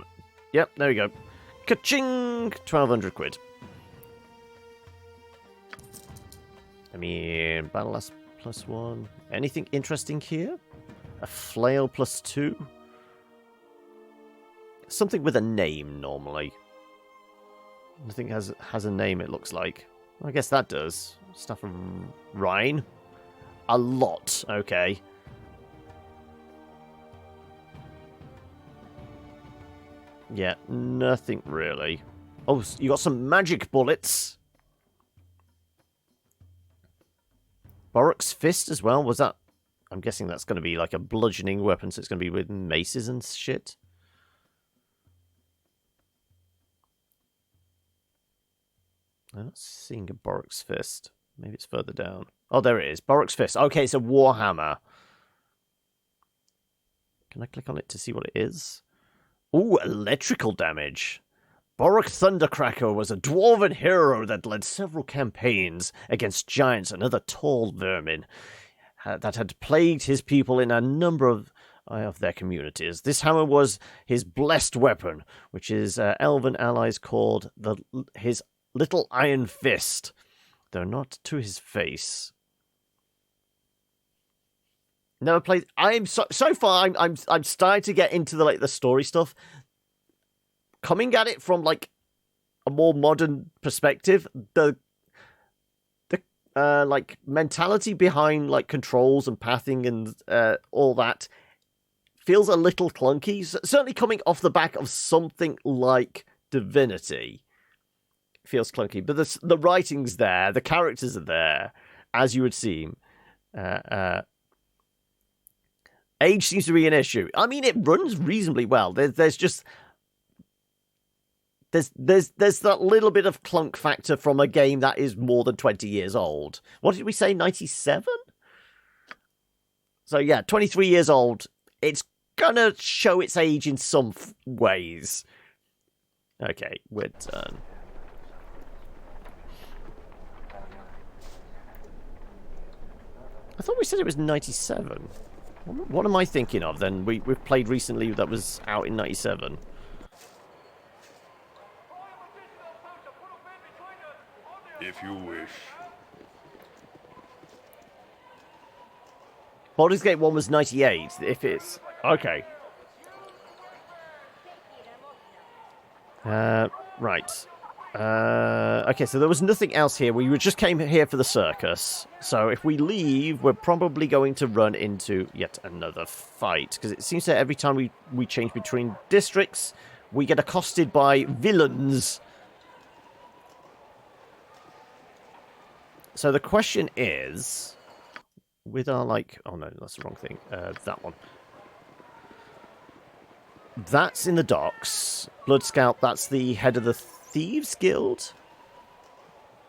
A: Yep, there we go. Ka-ching! 1,200 quid. I mean, battle axe +1. Anything interesting here? A flail +2? Something with a name, normally. Nothing has a name, it looks like. I guess that does. Stuff from Rhine. A lot, okay. Yeah, nothing really. Oh, you got some magic bullets. Borok's fist as well. Was that... I'm guessing that's going to be like a bludgeoning weapon, so it's going to be with maces and shit. I'm not seeing a Borok's fist. Maybe it's further down. Oh, there it is. Borok's fist. Okay, it's a warhammer. Can I click on it to see what it is? Ooh, electrical damage. Borok Thundercracker was a dwarven hero that led several campaigns against giants and other tall vermin that had plagued his people in a number of their communities. This hammer was his blessed weapon, which his elven allies called his Little Iron Fist, though not to his face. Never played. I'm so far. I'm starting to get into the story stuff. Coming at it from a more modern perspective, the mentality behind controls and pathing and all that feels a little clunky. Certainly coming off the back of something like Divinity, feels clunky. But the writing's there, the characters are there, as you would seem. Age seems to be an issue. I mean, it runs reasonably well. There's just there's that little bit of clunk factor from a game that is more than 20 years old. What did we say? 97? So yeah, 23 years old. It's gonna show its age in some ways. Okay, we're done. I thought we said it was 97. What am I thinking of then? We've played recently that was out in 97.
J: If you wish.
A: Baldur's Gate 1 was 98, if it's... Okay. Right. Okay, so there was nothing else here. We just came here for the circus. So if we leave, we're probably going to run into yet another fight. Because it seems that every time we change between districts, we get accosted by villains. So the question is... With our, Oh, no, that's the wrong thing. That one. That's in the docks. Blood Scalp, that's the head of the Thieves Guild.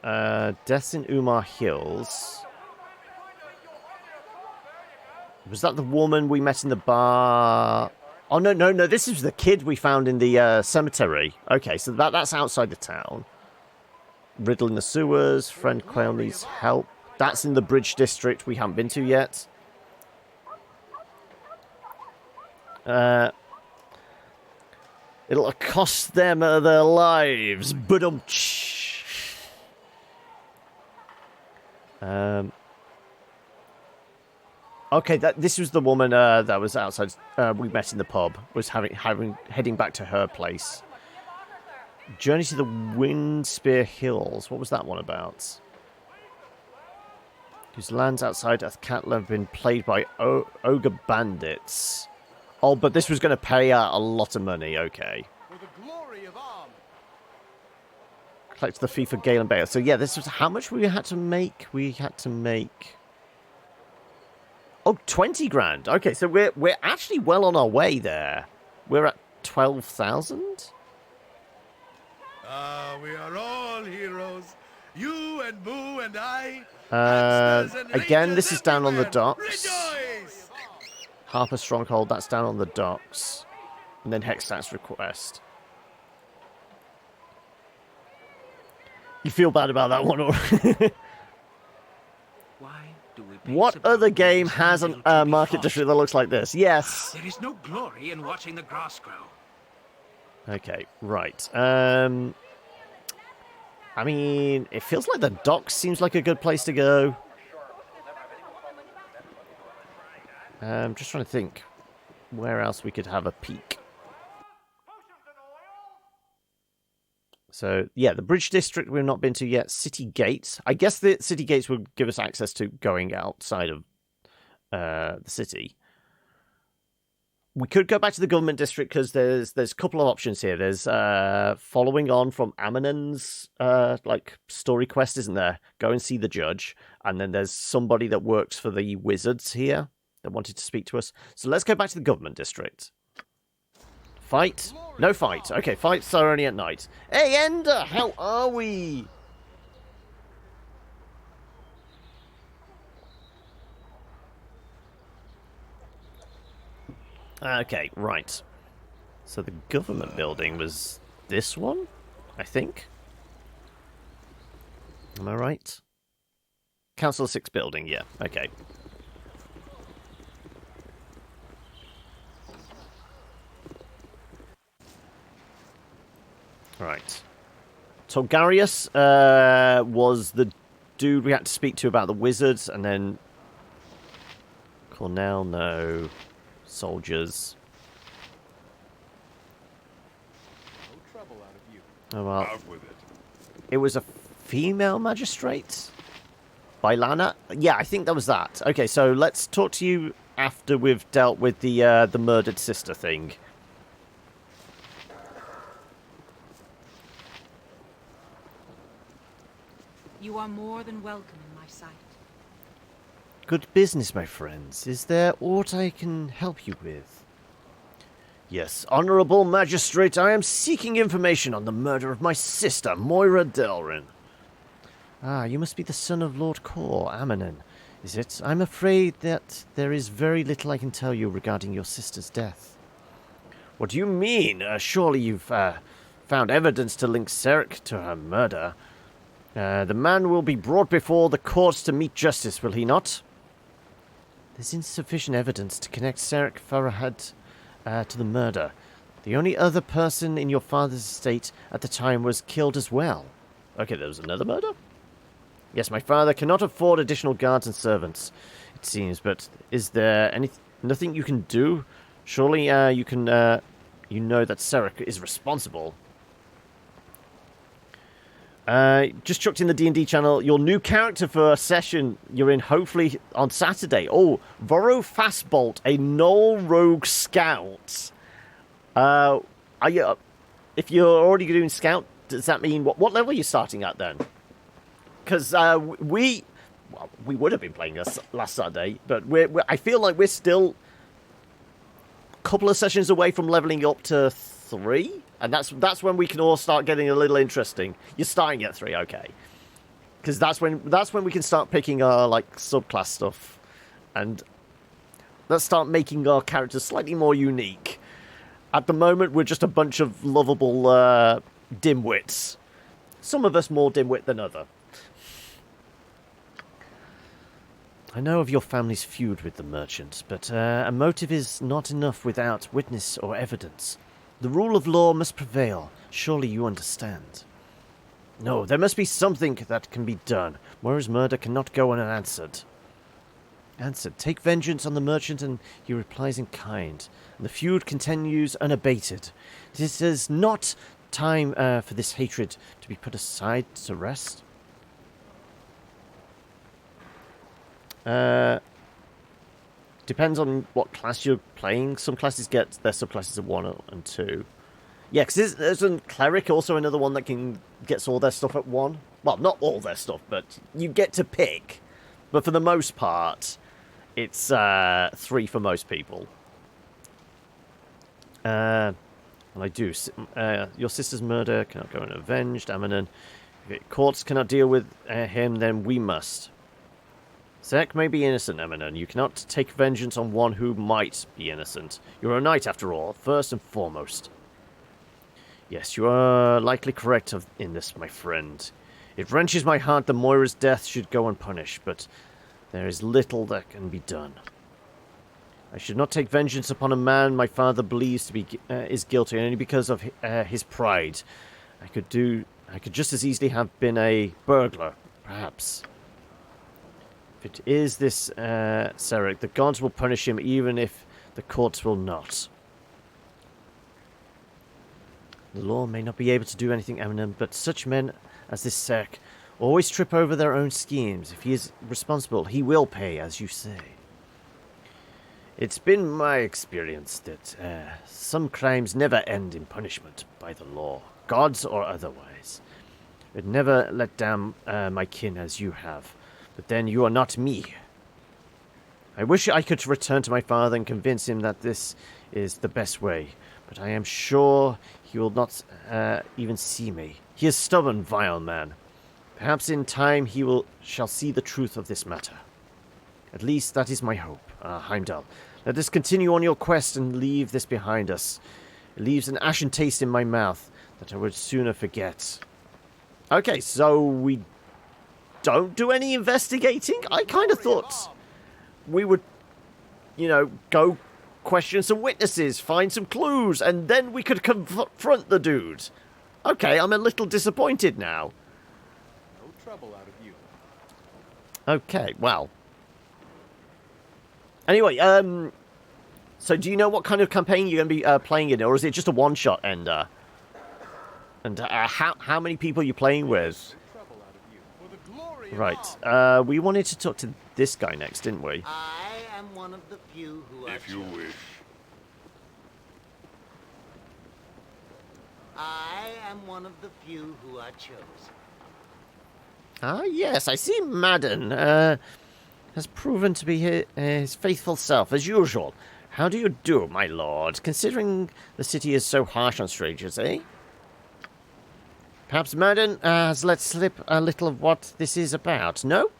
A: Deaths in Umar Hills. Was that the woman we met in the bar? Oh, no. This is the kid we found in the cemetery. Okay, so that's outside the town. Riddle in the sewers. Friend Quail needs help. That's in the Bridge District we haven't been to yet. It'll cost them their lives. Okay, this was the woman that was outside. We met in the pub. Was heading back to her place. Journey to the Windspear Hills. What was that one about? Whose lands outside Athkatla have been plagued by ogre bandits. Oh, but this was going to pay out a lot of money. Okay.
L: For the glory of Arm.
A: Collect the fee for Galen Bale. So yeah, this was how much we had to make. We had to make. Oh, 20 grand. Okay, so we're actually well on our way there. We're at 12,000.
C: We are all heroes. You and Boo and I.
A: Again, this is down on the docks.
C: Rejoice!
A: Harper Stronghold, that's down on the docks. And then Hexstat's request. You feel bad about that one, or?
K: Why do we
A: What other game has a market district that looks like this? Yes.
K: There is no glory in watching the grass grow.
A: Okay, right. I mean, it feels like the docks seems like a good place to go. Just trying to think where else we could have a peek. So, yeah, the Bridge District we've not been to yet. City Gates. I guess the City Gates would give us access to going outside of the city. We could go back to the Government District because there's a couple of options here. There's following on from Aminon's like story quest, isn't there? Go and see the judge. And then there's somebody that works for the wizards here that wanted to speak to us. So let's go back to the Government District. Fight? No fight. Okay, fights are only at night. Hey, Ender, how are we? Okay, right. So the government building was this one, I think. Am I right? Council 6 building, yeah, okay. Right. Tolgarius was the dude we had to speak to about the wizards, and then Cornell, no. Soldiers.
L: No trouble out of you.
A: Oh well.
J: Out with it.
A: It was a female magistrate? By Lana? Yeah, I think that was that. Okay, so let's talk to you after we've dealt with the murdered sister thing.
F: You are more than welcome in my sight.
A: Good business, my friends. Is there aught I can help you with? Yes, Honourable Magistrate, I am seeking information on the murder of my sister, Moira Delrin. Ah, you must be the son of Lord Cor, Amanon, is it? I'm afraid that there is very little I can tell you regarding your sister's death. What do you mean? Surely you've found evidence to link Ceric to her murder. The man will be brought before the courts to meet justice, will he not? There's insufficient evidence to connect Ceric Farahad to the murder. The only other person in your father's estate at the time was killed as well. Okay, there was another murder? Yes, my father cannot afford additional guards and servants, it seems, but is there nothing you can do? Surely you can, you know that Ceric is responsible. Just chucked in the D&D channel, your new character for a session you're in hopefully on Saturday. Oh, Voro Fastbolt, a Knoll Rogue Scout. If you're already doing Scout, does that mean, what level are you starting at then? Because we would have been playing this last Saturday, but I feel like we're still a couple of sessions away from leveling up to 3. And that's when we can all start getting a little interesting. You're starting at 3, okay? Because that's when we can start picking our like subclass stuff, and let's start making our characters slightly more unique. At the moment, we're just a bunch of lovable dimwits. Some of us more dimwit than other. I know of your family's feud with the merchant, but a motive is not enough without witness or evidence. The rule of law must prevail. Surely you understand. No, there must be something that can be done. Moira's murder cannot go unanswered. Answered. Take vengeance on the merchant, and he replies in kind. And the feud continues unabated. This is not
G: time for this hatred to be put aside to rest? Depends on what class you're playing. Some classes get their subclasses of 1 and 2. Yeah, because isn't Cleric also another one that gets all their stuff at 1? Well, not all their stuff, but you get to pick. But for the most part, it's 3 for most people. Well, I do. Your sister's murder cannot go unavenged. Amanon. If courts cannot deal with him, then we must. Zek may be innocent, Amanon. You cannot take vengeance on one who might be innocent. You're a knight, after all, first and foremost. Yes, you are likely correct in this, my friend. It wrenches my heart that Moira's death should go unpunished, but there is little that can be done. I should not take vengeance upon a man my father believes to be is guilty only because of his pride. I could just as easily have been a burglar, perhaps. If it is this Ceric, the gods will punish him even if the courts will not. The law may not be able to do anything eminent, but such men as this Ceric always trip over their own schemes. If he is responsible, he will pay, as you say. It's been my experience that some crimes never end in punishment by the law, gods or otherwise. I'd never let down my kin as you have, but then you are not me. I wish I could return to my father and convince him that this is the best way, but I am sure he will not even see me. He is stubborn, vile man. Perhaps in time he shall see the truth of this matter. At least that is my hope. Heimdall, let us continue on your quest and leave this behind us. It leaves an ashen taste in my mouth that I would sooner forget. Okay, so we don't do any investigating? I kind of thought we would, go question some witnesses, find some clues, and then we could confront the dude. Okay, I'm a little disappointed now.
L: No trouble out of you.
G: Okay, well. Anyway, so do you know what kind of campaign you're going to be playing in, or is it just a one-shot ender? And how many people are you playing with? Right, we wanted to talk to this guy next, didn't we?
M: I am one of the few who are
J: If you wish.
M: I am one of the few who are chosen.
G: Ah, yes, I see Madden has proven to be his faithful self, as usual. How do you do, my lord, considering the city is so harsh on strangers, eh? Perhaps Madden has let slip a little of what this is about, no?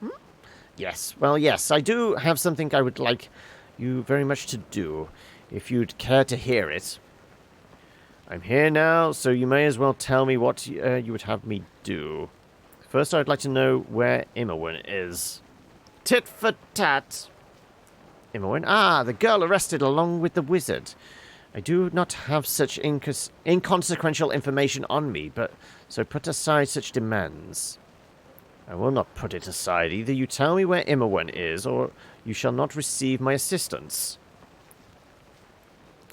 G: Yes, well, yes, I do have something I would like you very much to do, if you'd care to hear it. I'm here now, so you may as well tell me what you would have me do. First, I'd like to know where Imowen is. Tit for tat. Imowen? Ah, the girl arrested along with the wizard. I do not have such inconsequential information on me, but so put aside such demands. I will not put it aside. Either you tell me where Imowen is, or you shall not receive my assistance.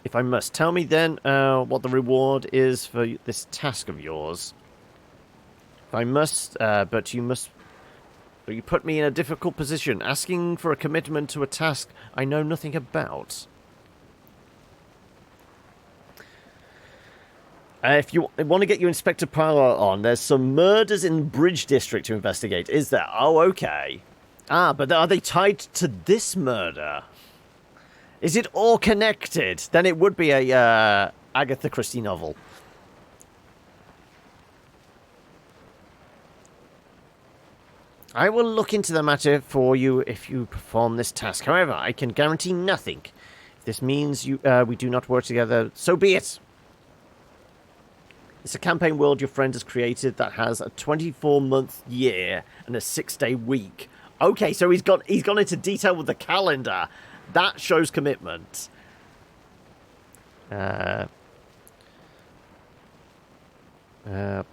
G: If I must, tell me then what the reward is for this task of yours. If I must, but you put me in a difficult position, asking for a commitment to a task I know nothing about. If you want to get your Inspector Power on, there's some murders in Bridge District to investigate. Is there? Oh, okay. Ah, but are they tied to this murder? Is it all connected? Then it would be a Agatha Christie novel. I will look into the matter for you if you perform this task. However, I can guarantee nothing. If this means we do not work together, so be it. It's a campaign world your friend has created that has a 24-month year and a 6-day week. Okay, so he's gone into detail with the calendar. That shows commitment. Be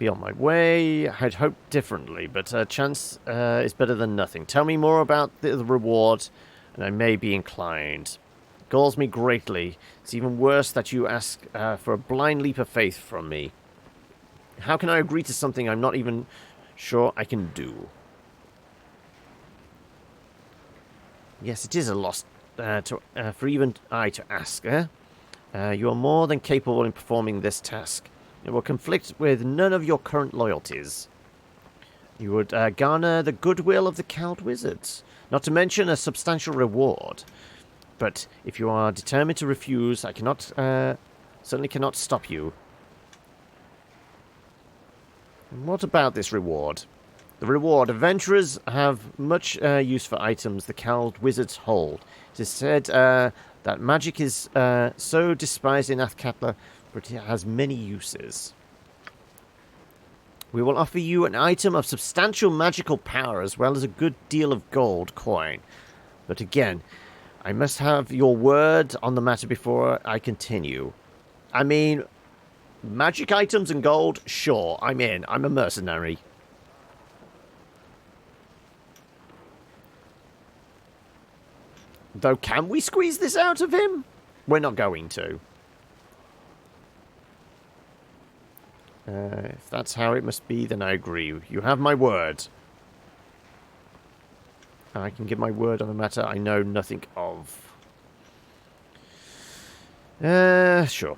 G: on my way. I'd hoped differently, but a chance is better than nothing. Tell me more about the reward, and I may be inclined. It galls me greatly. It's even worse that you ask for a blind leap of faith from me.
A: How can I agree to something I'm not even sure I can do? Yes, it is a loss for even I to ask, eh? You are more than capable in performing this task. It will conflict with none of your current loyalties. You would garner the goodwill of the cowed wizards, not to mention a substantial reward. But if you are determined to refuse, I certainly cannot stop you. And what about this reward? The reward. Adventurers have much use for items the cowed wizards hold. It is said that magic is so despised in Athkatla, but it has many uses. We will offer you an item of substantial magical power as well as a good deal of gold coin. But again, I must have your word on the matter before I continue. I mean, magic items and gold? Sure, I'm in. I'm a mercenary. Though, can we squeeze this out of him? We're not going to. If that's how it must be, then I agree. You have my word. I can give my word on a matter I know nothing of. Sure.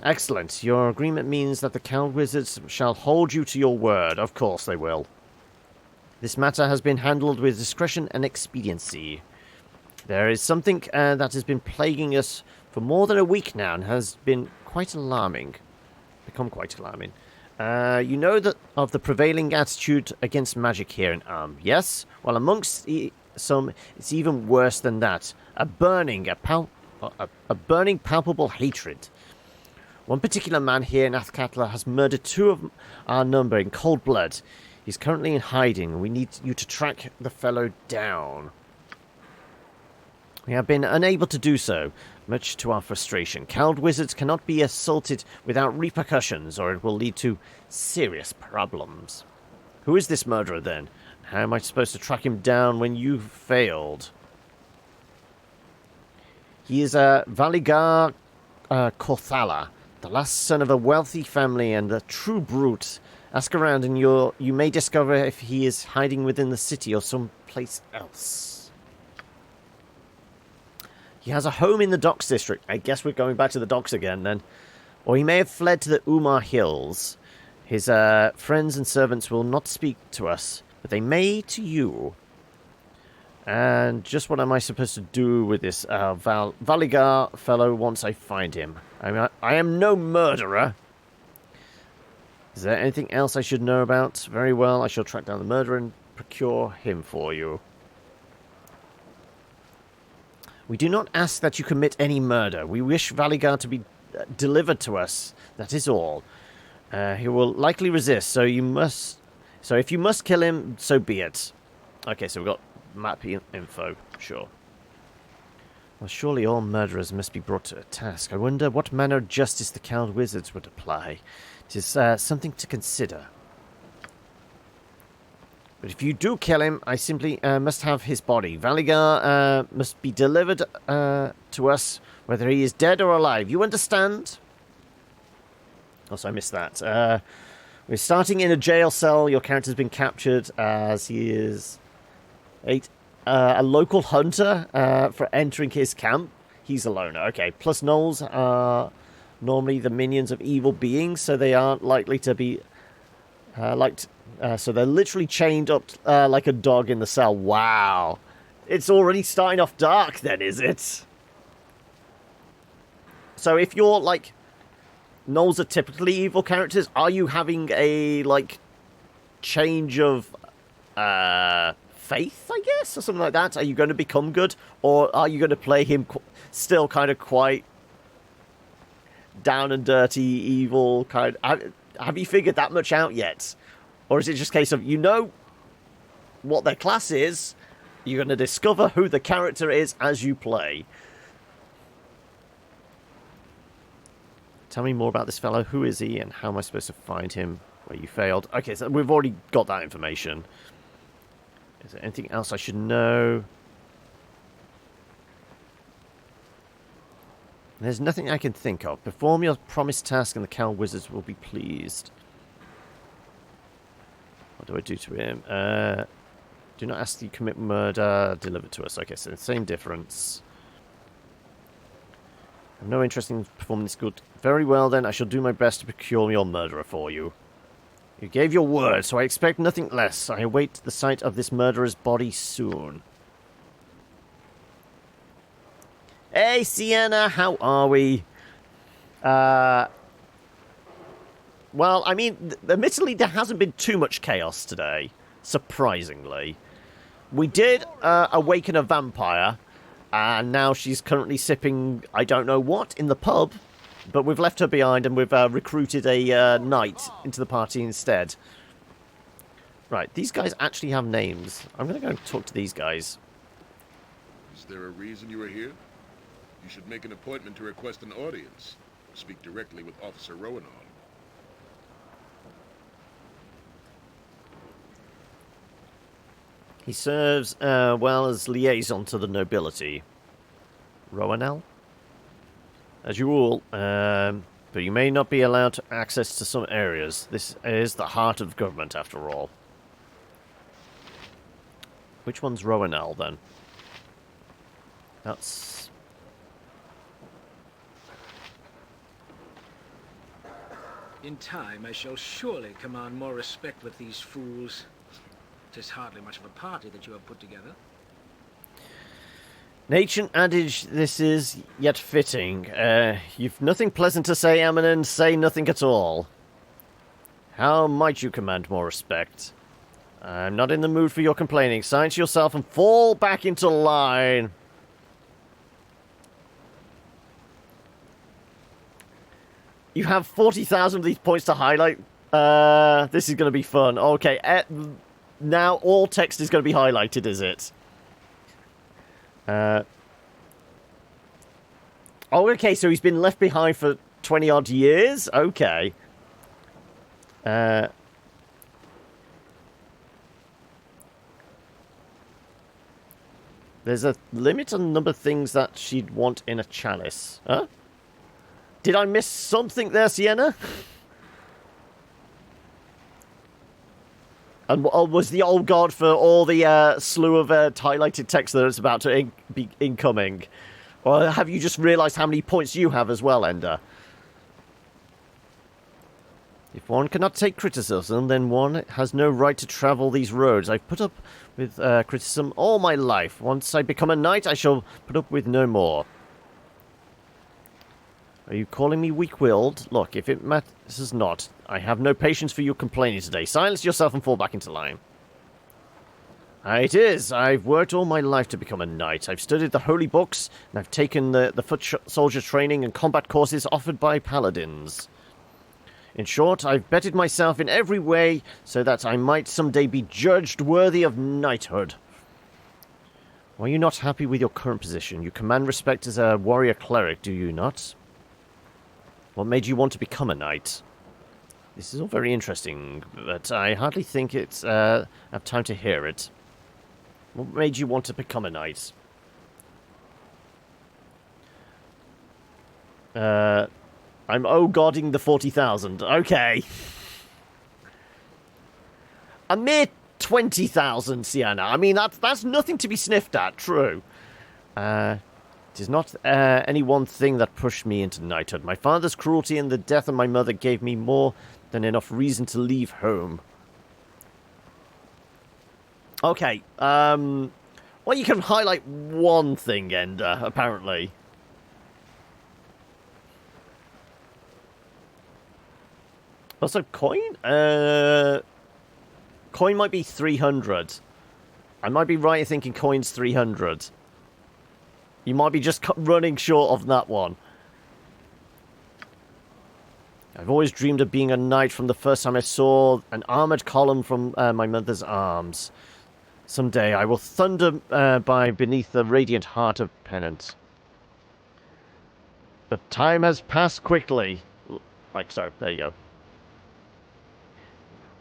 A: Excellent. Your agreement means that the cowed wizards shall hold you to your word. Of course they will. This matter has been handled with discretion and expediency. There is something that has been plaguing us for more than a week now and has been quite alarming. Become quite alarming. You know that of the prevailing attitude against magic here in yes? Well, amongst some, it's even worse than that. A burning, palpable hatred. One particular man here in Athkatla has murdered 2 of our number in cold blood. He's currently in hiding, and we need you to track the fellow down. We have been unable to do so, much to our frustration. Cowed wizards cannot be assaulted without repercussions, or it will lead to serious problems. Who is this murderer, then? How am I supposed to track him down when you've failed? He is Valigar Korthala, the last son of a wealthy family and a true brute. Ask around and you may discover if he is hiding within the city or someplace else. He has a home in the Docks district. I guess we're going back to the Docks again, then. Or he may have fled to the Umar Hills. His friends and servants will not speak to us, but they may to you. And just what am I supposed to do with this Valigar fellow once I find him? I am no murderer. Is there anything else I should know about? Very well, I shall track down the murderer and procure him for you. We do not ask that you commit any murder. We wish Valigar to be delivered to us. That is all. He will likely resist, so if you must kill him, so be it. Okay, so we've got map info. Sure. Well, surely all murderers must be brought to a task. I wonder what manner of justice the cowed wizards would apply. It is something to consider. But if you do kill him, I simply must have his body. Valigar must be delivered to us, whether he is dead or alive. You understand? Also, I missed that. We're starting in a jail cell. Your character's been captured as he is a local hunter for entering his camp. He's a loner. Okay, plus gnolls are normally the minions of evil beings, so they aren't likely to be so they're literally chained up like a dog in the cell. Wow. It's already starting off dark then, is it? So if you're, like... Gnolls are typically evil characters, are you having a, like, change of faith, I guess? Or something like that? Are you going to become good? Or are you going to play him still kind of quite down and dirty, evil, kind of... Have you figured that much out yet? Or is it just a case of, you know what their class is, you're going to discover who the character is as you play. Tell me more about this fellow. Who is he and how am I supposed to find him where you failed? Okay, so we've already got that information. Is there anything else I should know? There's nothing I can think of. Perform your promised task and the cowed wizards will be pleased. What do I do to him? Do not ask you commit murder. Deliver to us. Okay, so same difference. I have no interest in performing this good. Very well then, I shall do my best to procure your murderer for you. You gave your word, so I expect nothing less. I await the sight of this murderer's body soon. Hey, Sienna, how are we? Well, I mean, admittedly, there hasn't been too much chaos today, surprisingly. We did awaken a vampire, and now she's currently sipping I don't know what in the pub, but we've left her behind and we've recruited a knight into the party instead. Right, these guys actually have names. I'm going to go and talk to these guys.
J: Is there a reason you are here? You should make an appointment to request an audience. Speak directly with Officer Rowanall.
A: He serves, well, as liaison to the nobility. Rowanell? As you all, but you may not be allowed access to some areas. This is the heart of government, after all. Which one's Rowanell, then? That's...
K: In time, I shall surely command more respect with these fools. 'Tis hardly much of a party that you have put together.
A: An ancient adage this is, yet fitting. You've nothing pleasant to say, Eminent, say nothing at all. How might you command more respect? I'm not in the mood for your complaining. Silence yourself and fall back into line. You have 40,000 of these points to highlight. This is going to be fun. Okay, now all text is going to be highlighted, is it? Oh, okay, so he's been left behind for 20-odd years? Okay. There's a limit on the number of things that she'd want in a chalice. Huh? Did I miss something there, Sienna? And was the old god for all the slew of highlighted text that is about to be incoming? Or have you just realised how many points you have as well, Ender? If one cannot take criticism, then one has no right to travel these roads. I've put up with criticism all my life. Once I become a knight, I shall put up with no more. Are you calling me weak-willed? Look, if it matters not, I have no patience for you complaining today. Silence yourself and fall back into line. It is. I've worked all my life to become a knight. I've studied the holy books, and I've taken the foot soldier training and combat courses offered by paladins. In short, I've bettered myself in every way so that I might someday be judged worthy of knighthood. Are you not happy with your current position? You command respect as a warrior cleric, do you not? What made you want to become a knight? This is all very interesting, but I hardly think it's have time to hear it. What made you want to become a knight? I'm oh-godding the 40,000. Okay. A mere 20,000, Sienna. I mean, that's nothing to be sniffed at, true. It is not any one thing that pushed me into knighthood. My father's cruelty and the death of my mother gave me more than enough reason to leave home. Okay, well, you can highlight one thing, Ender, apparently. Also, coin? Coin might be 300. I might be right in thinking coin's 300. You might be just running short of that one. I've always dreamed of being a knight from the first time I saw an armoured column from my mother's arms. Someday I will thunder by beneath the radiant heart of Pennant. But time has passed quickly. Like so, there you go.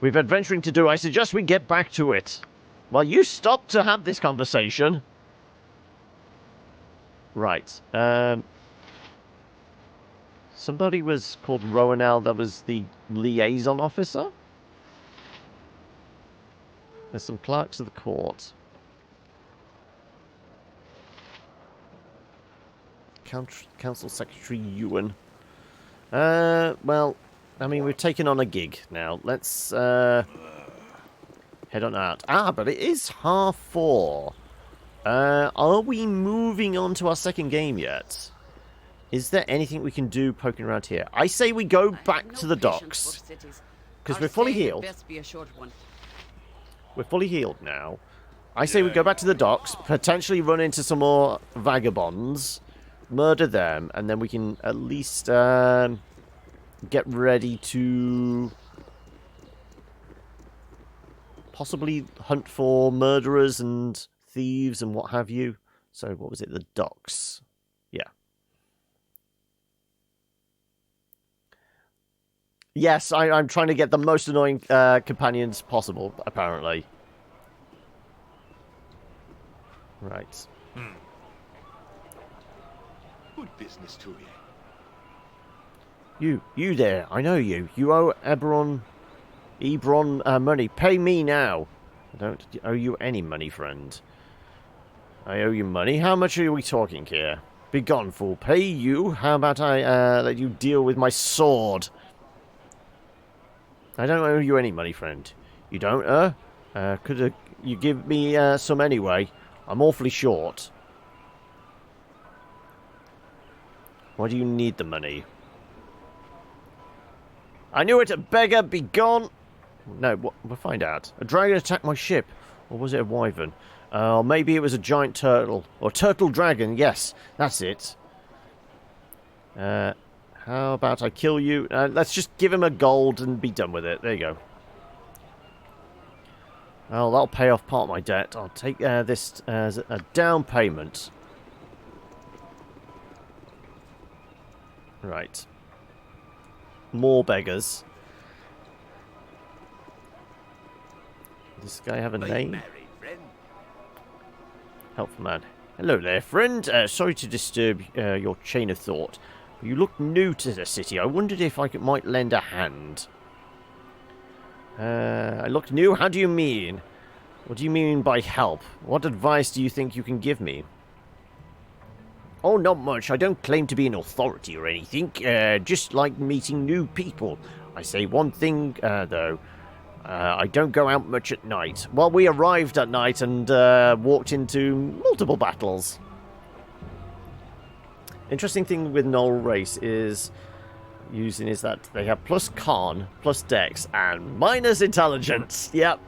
A: We've adventuring to do. I suggest we get back to it. Well, you stop to have this conversation. Right. Somebody was called Rowanell that was the liaison officer? There's some clerks of the court. Council Secretary Ewan. Well, I mean, we've taken on a gig now. Let's head on out. Ah, but it is 4:30. Are we moving on to our second game yet? Is there anything we can do poking around here? I say we go back to the docks. Because we're fully healed. We're fully healed now. I say we go back to the docks, potentially run into some more vagabonds, murder them, and then we can at least get ready to possibly hunt for murderers and thieves and what have you. So, what was it? The docks. Yeah. Yes, I'm trying to get the most annoying companions possible, apparently. Right.
I: Good business to you.
A: You there, I know you. You owe Ebron money. Pay me now. I don't owe you any money, friend. I owe you money? How much are we talking here? Begone, fool. Pay you? How about I let you deal with my sword? I don't owe you any money, friend. You don't, could you give me some anyway? I'm awfully short. Why do you need the money? I knew it, a beggar, be gone! No, we'll find out. A dragon attacked my ship. Or was it a wyvern? Maybe it was a giant turtle. Or turtle dragon, yes, that's it. How about I kill you? Let's just give him a gold and be done with it. There you go. Oh, that'll pay off part of my debt. I'll take this as a down payment. Right. More beggars. Does this guy have a name? Helpful man. Hello there, friend. Sorry to disturb your chain of thought. You look new to the city. I wondered if I might lend a hand. I look new? How do you mean? What do you mean by help? What advice do you think you can give me? Oh, not much. I don't claim to be an authority or anything. Just like meeting new people. I say one thing, though. I don't go out much at night. Well, we arrived at night and walked into multiple battles. Interesting thing with Null Race is that they have plus con, plus dex, and minus intelligence. Yep.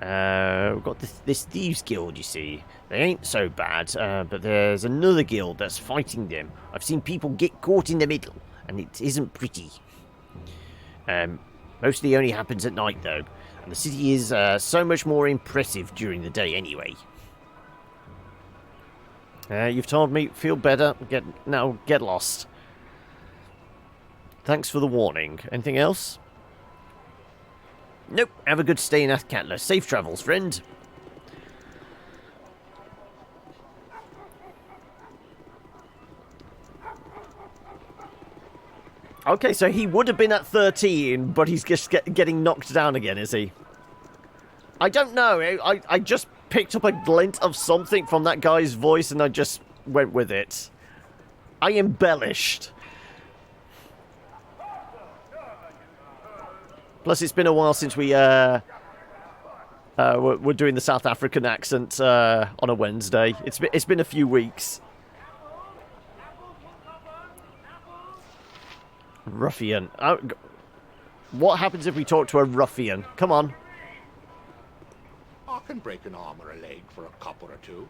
A: We've got this Thieves Guild, you see. They ain't so bad, but there's another guild that's fighting them. I've seen people get caught in the middle, and it isn't pretty. Mostly only happens at night, though. And the city is so much more impressive during the day anyway. You've told me, feel better, now get lost. Thanks for the warning. Anything else? Nope, have a good stay in Athkatla. Safe travels, friend. Okay, so he would have been at 13, but he's just getting knocked down again, is he? I don't know. I just picked up a glint of something from that guy's voice and I just went with it. I embellished. Plus, it's been a while since we're doing the South African accent on a Wednesday. It's been a few weeks. Ruffian. What happens if we talk to a ruffian? Come on.
I: I can break an arm or a leg for a copper or two.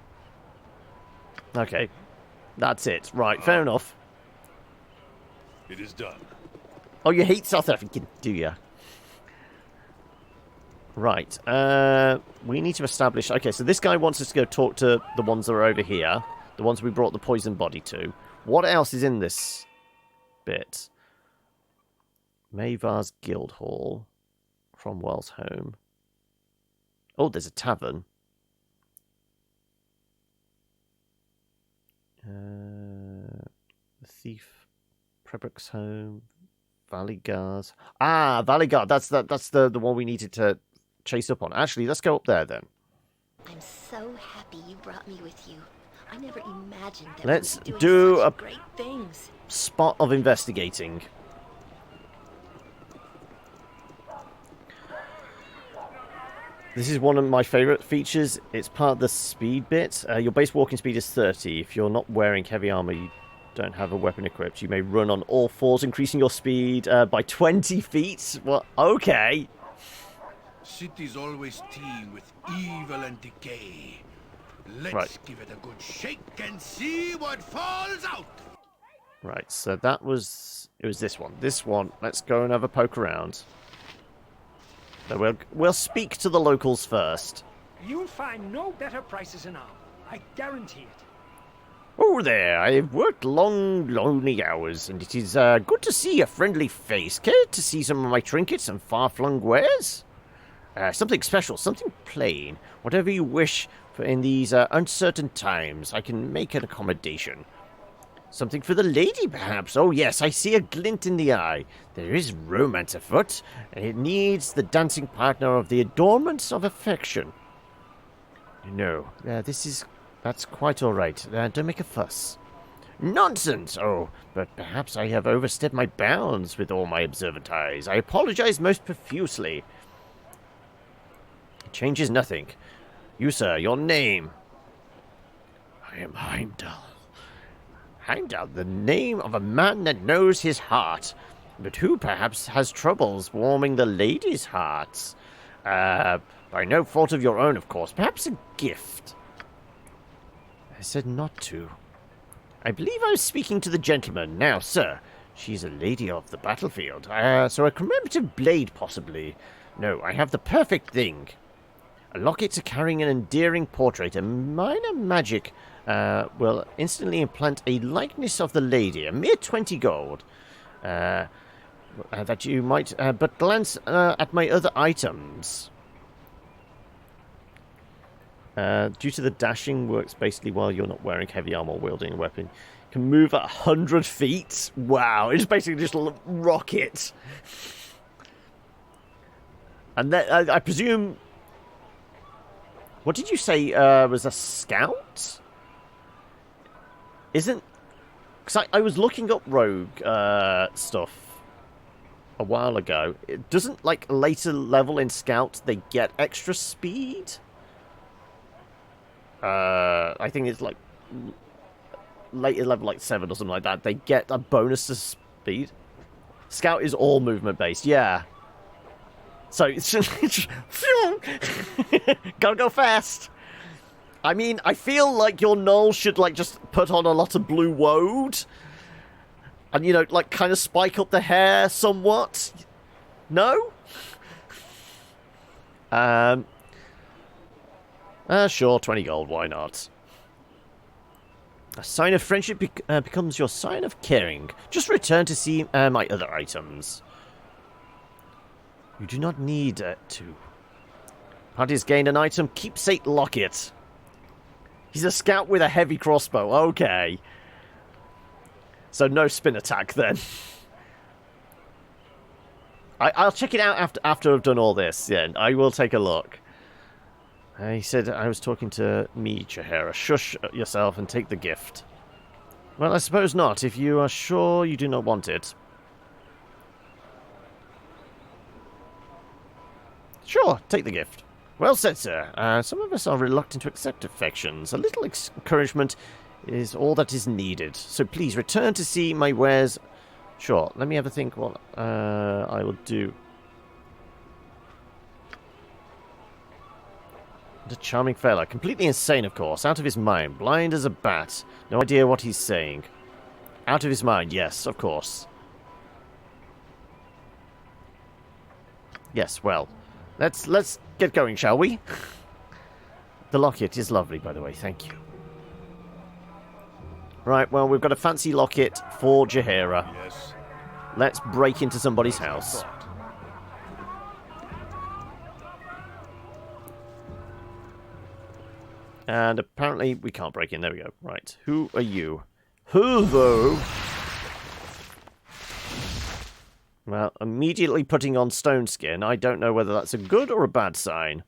A: Okay. That's it. Right, fair enough.
J: It is done.
A: Oh, you hate South African, do you? Right. We need to establish... Okay, so this guy wants us to go talk to the ones that are over here. The ones we brought the poison body to. What else is in this bit? Mayvar's Guild Hall. Cromwell's home. Oh, there's a tavern. The thief. Prebrook's home. Valley Guards. Ah, Valley Guard. That's the one we needed to chase up on. Actually, let's go up there then.
H: I'm so happy you brought me with you. I never imagined that
A: Let's
H: we'd be doing
A: do
H: such
A: a
H: great things.
A: spot of investigating. This is one of my favourite features. It's part of the speed bit. Your base walking speed is 30. If you're not wearing heavy armour, you don't have a weapon equipped. You may run on all fours, increasing your speed by 20 feet. Well, okay.
C: Cities always teem with evil and decay. Let's give it a good shake and see what falls out.
A: Right, so it was this one. This one, let's go and have a poke around. So we'll speak to the locals first.
N: You'll find no better prices in Arm. I guarantee it.
A: Oh there, I've worked long, lonely hours, and it is good to see a friendly face. Care to see some of my trinkets and far-flung wares? Something special, something plain. Whatever you wish for in these uncertain times, I can make an accommodation. Something for the lady, perhaps? Oh, yes, I see a glint in the eye. There is romance afoot, and it needs the dancing partner of the adornments of affection. No, that's quite all right. Don't make a fuss. Nonsense! Oh, but perhaps I have overstepped my bounds with all my observant eyes. I apologize most profusely. It changes nothing. You, sir, your name? I am Heimdall. Heimdall, the name of a man that knows his heart, but who perhaps has troubles warming the ladies' hearts. By no fault of your own, of course. Perhaps a gift. I said not to. I believe I was speaking to the gentleman. Now, sir, she's a lady of the battlefield. So a commemorative blade, possibly. No, I have the perfect thing. A locket carrying an endearing portrait. A minor magic will instantly implant a likeness of the lady. A mere 20 gold. That you might but glance at my other items. Due to the dashing works basically while you're not wearing heavy armor or wielding a weapon. You can move at 100 feet. Wow, it's basically just a rocket. And then I presume... What did you say was a scout? Isn't... Because I was looking up rogue stuff a while ago. It doesn't, like, later level in scout, they get extra speed? I think it's, like, later level, like, 7 or something like that. They get a bonus to speed. Scout is all movement-based, yeah. So, it's just... Gotta go fast! I mean, I feel like your Null should, like, just put on a lot of blue woad. And, you know, like, kind of spike up the hair somewhat. No? Sure, 20 gold, why not? A sign of friendship becomes your sign of caring. Just return to see my other items. You do not need to. Parties gained an item, keepsake locket. He's a scout with a heavy crossbow, okay. So no spin attack then. I'll check it out after I've done all this, yeah, I will take a look. He said I was talking to me, Chahera. Shush yourself and take the gift. Well, I suppose not, if you are sure you do not want it. Sure, take the gift. Well said, sir. Some of us are reluctant to accept affections. A little encouragement is all that is needed. So please return to see my wares. Sure, let me have a think what I will do. What a charming fella. Completely insane, of course. Out of his mind. Blind as a bat. No idea what he's saying. Out of his mind, yes, of course. Yes, well. Let's get going, shall we? The locket is lovely, by the way. Thank you. Right, well, we've got a fancy locket for Jaheira.
J: Yes.
A: Let's break into somebody's house. And apparently we can't break in. There we go. Right. Who are you? Who, though? Well, immediately putting on stone skin, I don't know whether that's a good or a bad sign.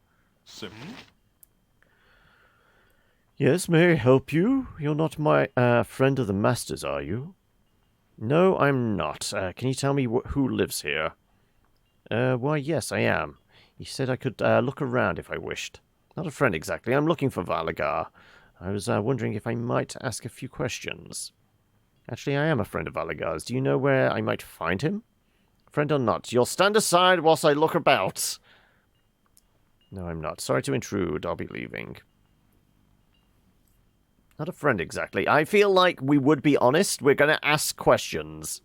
A: Yes, may I help you? You're not my friend of the Master's, are you? No, I'm not. Can you tell me who lives here? Why, yes, I am. He said I could look around if I wished. Not a friend exactly. I'm looking for Valagar. I was wondering if I might ask a few questions. Actually, I am a friend of Valagar's. Do you know where I might find him? Friend or not, you'll stand aside whilst I look about. No, I'm not. Sorry to intrude. I'll be leaving. Not a friend exactly. I feel like we would be honest. We're going to ask questions.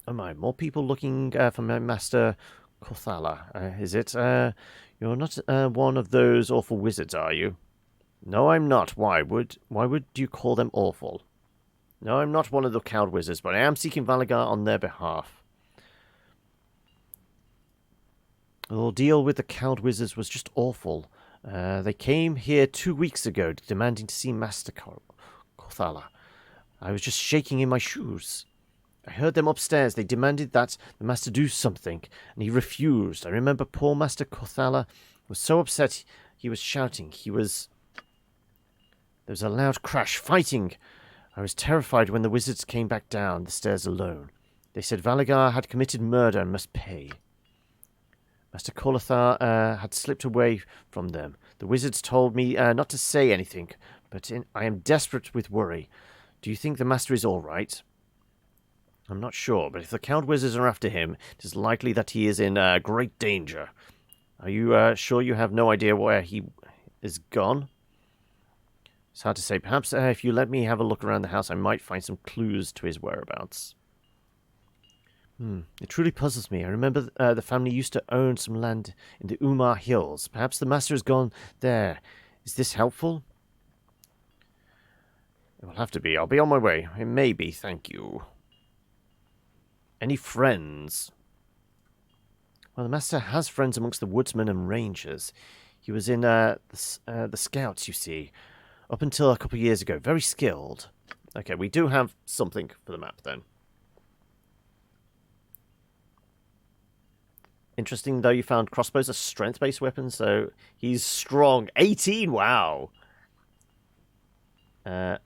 A: Oh my, more people looking for my master Athkatla. Is it? You're not one of those awful wizards, are you? No, I'm not. Why would you call them awful? No, I'm not one of the coward wizards, but I am seeking Valagar on their behalf. The ordeal with the coward wizards was just awful. They came here 2 weeks ago, demanding to see Master Athkatla. I was just shaking in my shoes. I heard them upstairs. They demanded that the Master do something, and he refused. I remember poor Master Athkatla was so upset he was shouting. There was a loud crash, fighting. I was terrified when the wizards came back down the stairs alone. They said Valagar had committed murder and must pay. Master Athkatla had slipped away from them. The wizards told me not to say anything, but I am desperate with worry. Do you think the Master is all right? I'm not sure, but if the coward wizards are after him, it is likely that he is in great danger. Are you sure you have no idea where he is gone? It's hard to say. Perhaps if you let me have a look around the house, I might find some clues to his whereabouts. It truly puzzles me. I remember the family used to own some land in the Umar Hills. Perhaps the Master has gone there. Is this helpful? It will have to be. I'll be on my way. It may be. Thank you. Any friends? Well, the Master has friends amongst the woodsmen and rangers. He was in the scouts, you see. Up until a couple of years ago. Very skilled. Okay, we do have something for the map then. Interesting, though, you found crossbows are strength-based weapons, so he's strong. 18, wow! It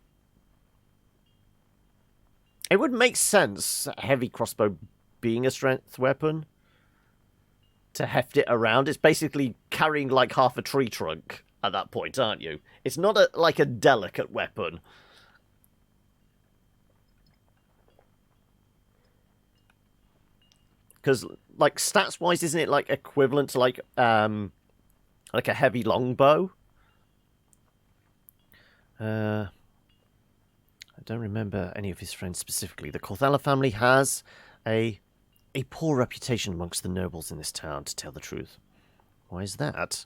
A: would make sense, a heavy crossbow being a strength weapon, to heft it around. It's basically carrying like half a tree trunk at that point, aren't you? It's not like a delicate weapon. Because, like, stats-wise, isn't it, like, equivalent to, like a heavy longbow? I don't remember any of his friends specifically. The Athkatla family has a poor reputation amongst the nobles in this town, to tell the truth. Why is that?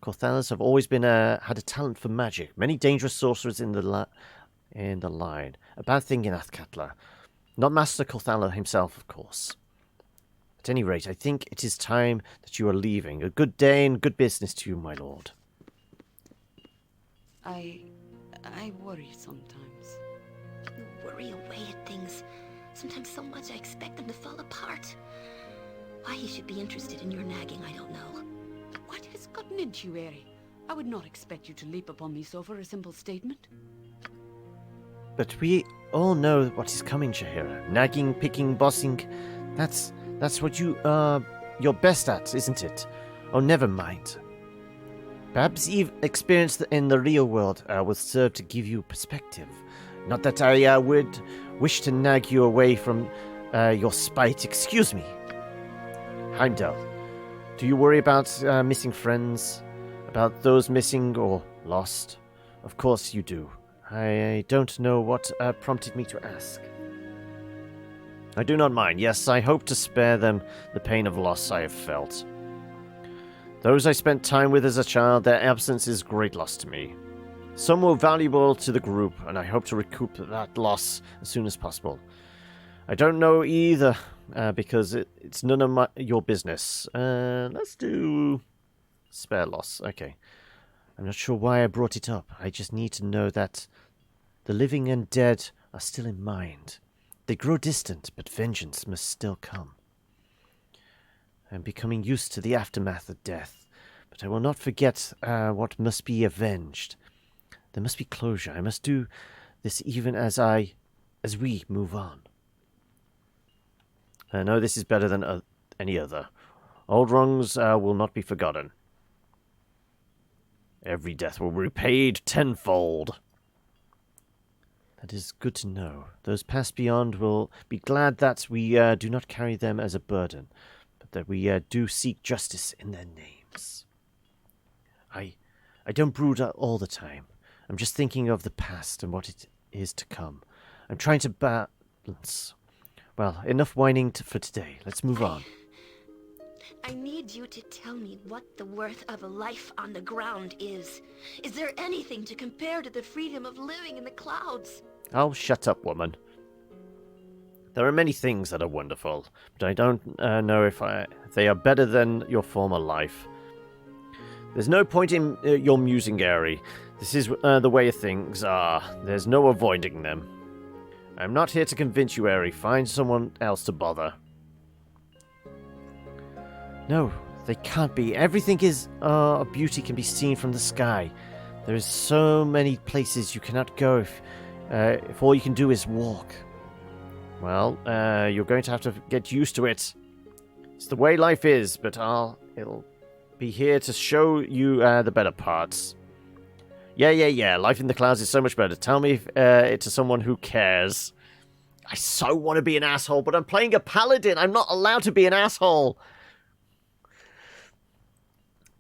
A: Athkatlas have always been had a talent for magic. Many dangerous sorcerers in the line. A bad thing in Athkatla. Not Master Athkatla himself, of course. At any rate, I think it is time that you are leaving. A good day and good business to you, my lord.
F: I worry sometimes.
H: You worry away at things. Sometimes so much I expect them to fall apart. Why he should be interested in your nagging, I don't know.
F: What has gotten into you, Eri? I would not expect you to leap upon me so for a simple statement.
A: But we all know what is coming, Shahira. Nagging, picking, bossing. That's what you're best at, isn't it? Oh, never mind. Perhaps you've experienced in the real world will serve to give you perspective. Not that I would wish to nag you away from your spite. Excuse me. Heimdall, do you worry about missing friends? About those missing or lost? Of course you do. I don't know what prompted me to ask. I do not mind. Yes, I hope to spare them the pain of loss I have felt. Those I spent time with as a child, their absence is great loss to me. Some were valuable to the group, and I hope to recoup that loss as soon as possible. I don't know either, because it's none of your business. Let's do spare loss. Okay. I'm not sure why I brought it up. I just need to know that the living and dead are still in mind.
G: They grow distant, but vengeance must still come. I am becoming used to the aftermath of death, but I will not forget what must be avenged. There must be closure. I must do this even as we move on. I know this is better than any other. Old wrongs will not be forgotten. Every death will be repaid tenfold. That is good to know. Those passed beyond will be glad that we do not carry them as a burden, but that we do seek justice in their names. I don't brood all the time. I'm just thinking of the past and what it is to come. I'm trying to balance. Well, enough whining for today. Let's move on.
H: I need you to tell me what the worth of a life on the ground is. Is there anything to compare to the freedom of living in the clouds?
A: Oh, shut up, woman. There are many things that are wonderful, but I don't know if they are better than your former life. There's no point in your musing, Gary. This is the way things are. There's no avoiding them. I'm not here to convince you, Eri. Find someone else to bother.
G: No, they can't be. Everything of beauty can be seen from the sky. There is so many places you cannot go if all you can do is walk.
A: Well, you're going to have to get used to it. It's the way life is, but it'll be here to show you the better parts. Yeah. Life in the clouds is so much better. Tell me it to someone who cares. I so want to be an asshole, but I'm playing a paladin. I'm not allowed to be an asshole.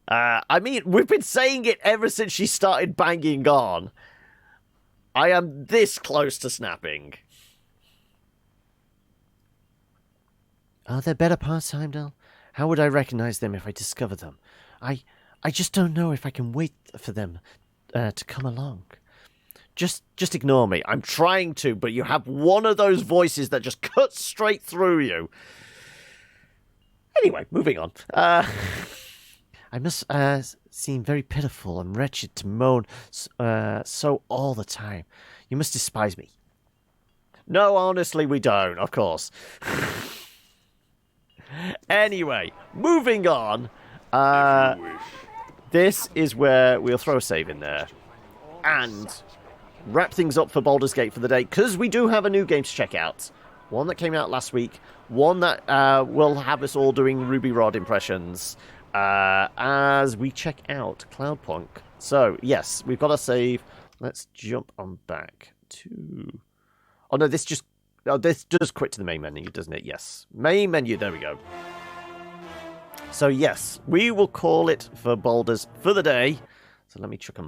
A: I mean, we've been saying it ever since she started banging on. I am this close to snapping.
G: Are there better parts, Heimdall? How would I recognize them if I discover them? I just don't know if I can wait for them to come along.
A: Just ignore me. I'm trying to, but you have one of those voices that just cuts straight through you. Anyway, moving on.
G: I must seem very pitiful and wretched to moan so all the time. You must despise me.
A: No, honestly, we don't, of course. Anyway, moving on. This is where we'll throw a save in there. And wrap things up for Baldur's Gate for the day, because we do have a new game to check out. One that came out last week. One that will have us all doing Ruby Rod impressions. As we check out Cloudpunk. So, yes, we've got a save. Let's jump on back to... Oh, no, this does quit to the main menu, doesn't it? Yes. Main menu, there we go. So, yes, we will call it for Baldur's for the day. So let me chuck a